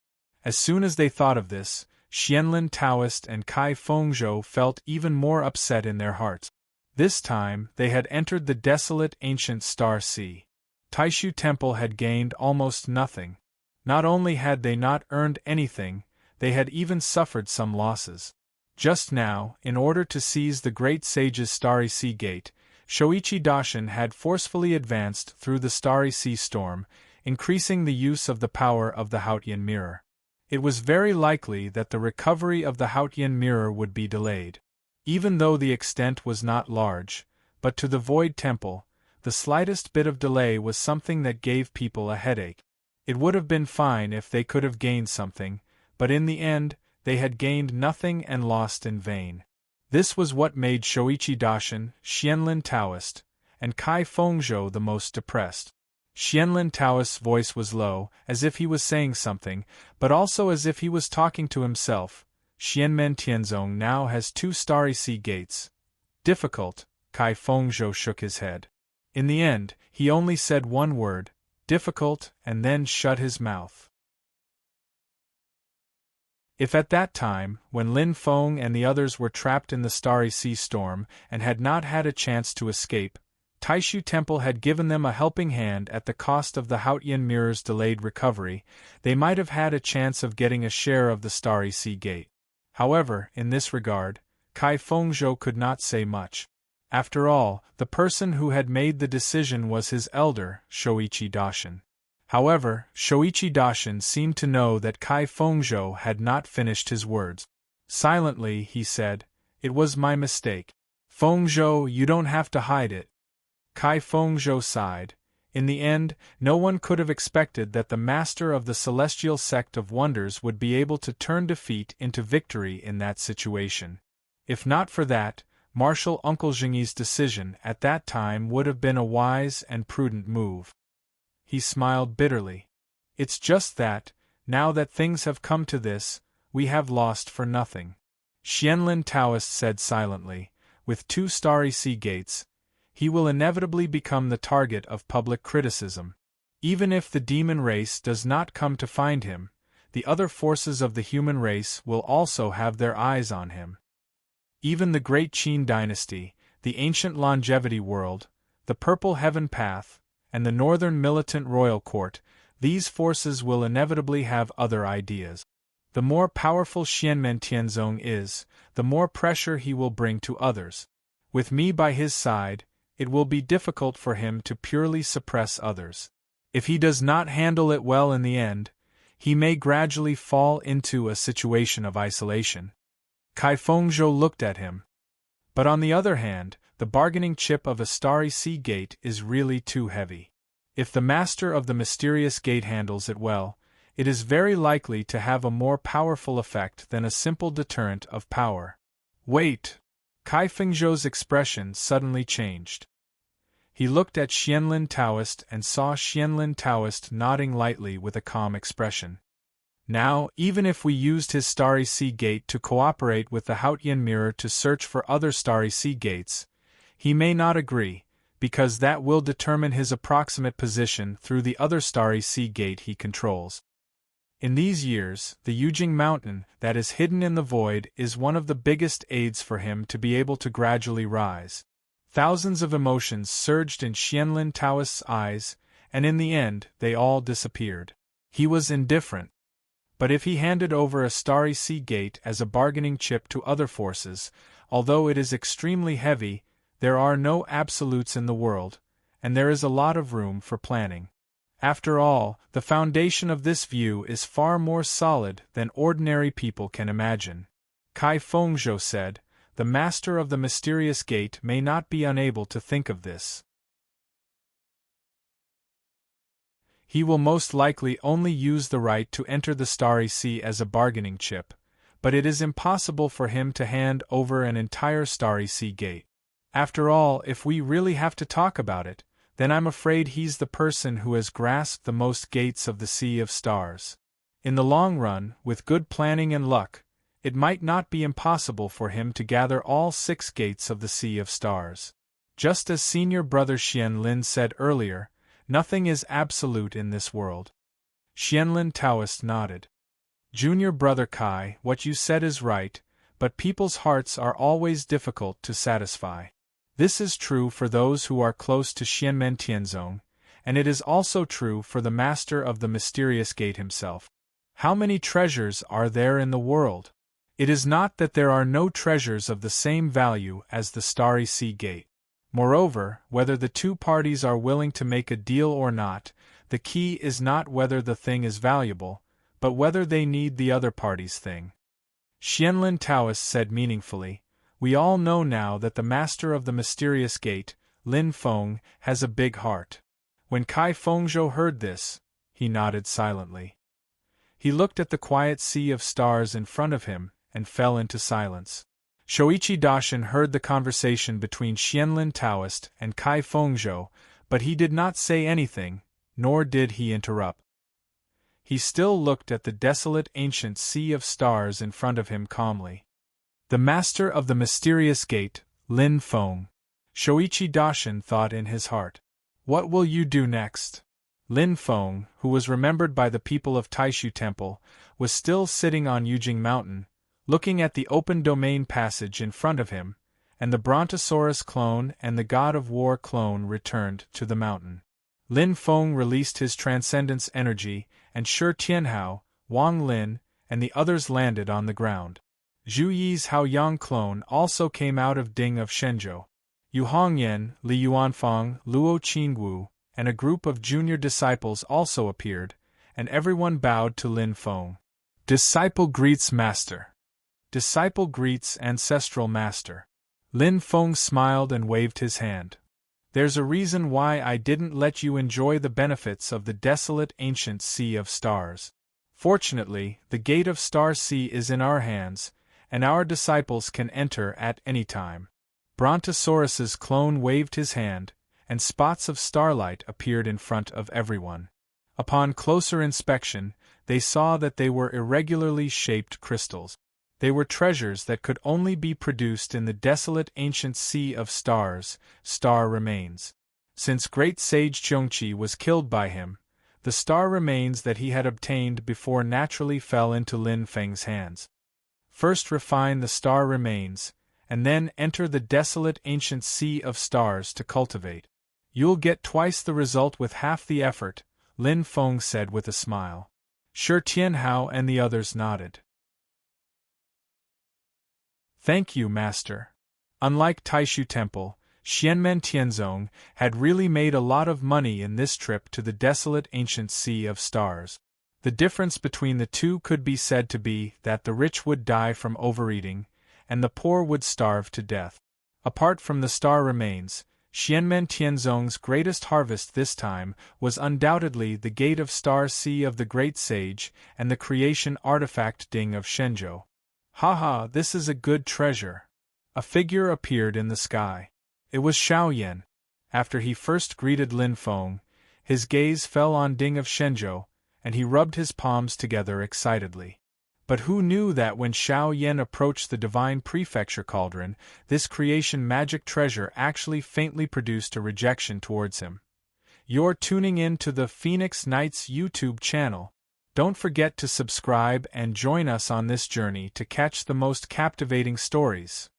As soon as they thought of this, Xianlin Taoist and Kai Fengzhou felt even more upset in their hearts. This time, they had entered the desolate ancient Star Sea. Taishu Temple had gained almost nothing. Not only had they not earned anything, they had even suffered some losses. Just now, in order to seize the great sage's starry sea gate, Shoichi Daishin had forcefully advanced through the starry sea storm, increasing the use of the power of the Haotian mirror. It was very likely that the recovery of the Haotian mirror would be delayed. Even though the extent was not large, but to the Void Temple, the slightest bit of delay was something that gave people a headache. It would have been fine if they could have gained something, but in the end, they had gained nothing and lost in vain. This was what made Shoichi Daishin, Xianlin Taoist, and Kai Fengzhou the most depressed. Xianlin Taoist's voice was low, as if he was saying something, but also as if he was talking to himself. Xianmen Tianzong now has 2 starry sea gates. Difficult, Kai Fengzhou shook his head. In the end, he only said one word, difficult, and then shut his mouth. If at that time, when Lin Feng and the others were trapped in the starry sea storm and had not had a chance to escape, Taishu Temple had given them a helping hand at the cost of the Haotian mirror's delayed recovery, they might have had a chance of getting a share of the starry sea gate. However, in this regard, Kai Fengzhou could not say much. After all, the person who had made the decision was his elder, Shoichi Daishin. However, Shoichi Daishin seemed to know that Kai Fengzhou had not finished his words. Silently, he said, "It was my mistake. Fengzhou, you don't have to hide it." Kai Fengzhou sighed. In the end, no one could have expected that the master of the celestial sect of wonders would be able to turn defeat into victory in that situation. If not for that, Marshal Uncle Jingyi's decision at that time would have been a wise and prudent move. He smiled bitterly. "It's just that, now that things have come to this, we have lost for nothing." Xianlin Taoist said silently, "With 2 starry sea gates, he will inevitably become the target of public criticism. Even if the demon race does not come to find him, the other forces of the human race will also have their eyes on him. Even the great Qin dynasty, the ancient longevity world, the Purple Heaven Path, and the Northern Militant Royal Court, these forces will inevitably have other ideas. The more powerful Xianmen Tianzong is, the more pressure he will bring to others. With me by his side, it will be difficult for him to purely suppress others. If he does not handle it well in the end, he may gradually fall into a situation of isolation." Kai Fengzhou looked at him. "But on the other hand, the bargaining chip of a starry sea gate is really too heavy. If the master of the mysterious gate handles it well, it is very likely to have a more powerful effect than a simple deterrent of power." "Wait!" Kai Fengzhou's expression suddenly changed. He looked at Xianlin Taoist and saw Xianlin Taoist nodding lightly with a calm expression. "Now, even if we used his starry sea gate to cooperate with the Haotian mirror to search for other starry sea gates, he may not agree, because that will determine his approximate position through the other starry sea gate he controls. In these years, the Yujing Mountain that is hidden in the void is one of the biggest aids for him to be able to gradually rise. Thousands of emotions surged in Xianlin Taoist's eyes, and in the end they all disappeared. He was indifferent. But if he handed over a starry sea gate as a bargaining chip to other forces, although it is extremely heavy, there are no absolutes in the world, and there is a lot of room for planning. After all, the foundation of this view is far more solid than ordinary people can imagine. Kai Fengzhou said, "The master of the mysterious gate may not be unable to think of this. He will most likely only use the right to enter the starry sea as a bargaining chip, but it is impossible for him to hand over an entire starry sea gate. After all, if we really have to talk about it, then I'm afraid he's the person who has grasped the most gates of the Sea of Stars. In the long run, with good planning and luck, it might not be impossible for him to gather all 6 gates of the Sea of Stars. Just as senior brother Xianlin said earlier, nothing is absolute in this world." Xianlin Taoist nodded. "Junior brother Kai, what you said is right, but people's hearts are always difficult to satisfy. This is true for those who are close to Xianmen Tianzong, and it is also true for the master of the mysterious gate himself. How many treasures are there in the world? It is not that there are no treasures of the same value as the starry sea gate. Moreover, whether the two parties are willing to make a deal or not, the key is not whether the thing is valuable, but whether they need the other party's thing." Xianlin Taoist said meaningfully, "We all know now that the master of the mysterious gate, Lin Feng, has a big heart." When Kai Fengzhou heard this, he nodded silently. He looked at the quiet sea of stars in front of him, and fell into silence. Shoichi Daishin heard the conversation between Xianlin Taoist and Kai Fengzhou, but he did not say anything, nor did he interrupt. He still looked at the desolate ancient sea of stars in front of him calmly. The master of the mysterious gate, Lin Feng. Shoichi Daishin thought in his heart. What will you do next? Lin Feng, who was remembered by the people of Taishu Temple, was still sitting on Yujing Mountain, looking at the open domain passage in front of him, and the Brontosaurus clone and the God of War clone returned to the mountain. Lin Feng released his transcendence energy, and Shi Tianhao, Wang Lin, and the others landed on the ground. Zhu Yi's Haoyang clone also came out of Ding of Shenzhou. Yu Hongyan, Li Yuanfang, Luo Qingwu, and a group of junior disciples also appeared, and everyone bowed to Lin Feng. Disciple greets master. Disciple greets ancestral master. Lin Feng smiled and waved his hand. There's a reason why I didn't let you enjoy the benefits of the desolate ancient Sea of Stars. Fortunately, the Gate of Star Sea is in our hands, and our disciples can enter at any time. Brontosaurus's clone waved his hand, and spots of starlight appeared in front of everyone. Upon closer inspection, they saw that they were irregularly shaped crystals. They were treasures that could only be produced in the desolate ancient Sea of Stars, star remains. Since great sage Zhongqi was killed by him, the star remains that he had obtained before naturally fell into Lin Feng's hands. First refine the star remains, and then enter the desolate ancient Sea of Stars to cultivate. You'll get twice the result with half the effort, Lin Feng said with a smile. Shi Tianhao and the others nodded. Thank you, Master. Unlike Taishu Temple, Xianmen Tianzong had really made a lot of money in this trip to the desolate ancient Sea of Stars. The difference between the two could be said to be that the rich would die from overeating, and the poor would starve to death. Apart from the star remains, Xianmen Tianzong's greatest harvest this time was undoubtedly the Gate of Star Sea of the Great Sage and the creation artifact Ding of Shenzhou. Haha, this is a good treasure. A figure appeared in the sky. It was Xiaoyan. After he first greeted Lin Feng, his gaze fell on Ding of Shenzhou, and he rubbed his palms together excitedly. But who knew that when Xiaoyan approached the divine prefecture cauldron, this creation magic treasure actually faintly produced a rejection towards him? You're tuning in to the Phoenix Knights YouTube channel. Don't forget to subscribe and join us on this journey to catch the most captivating stories.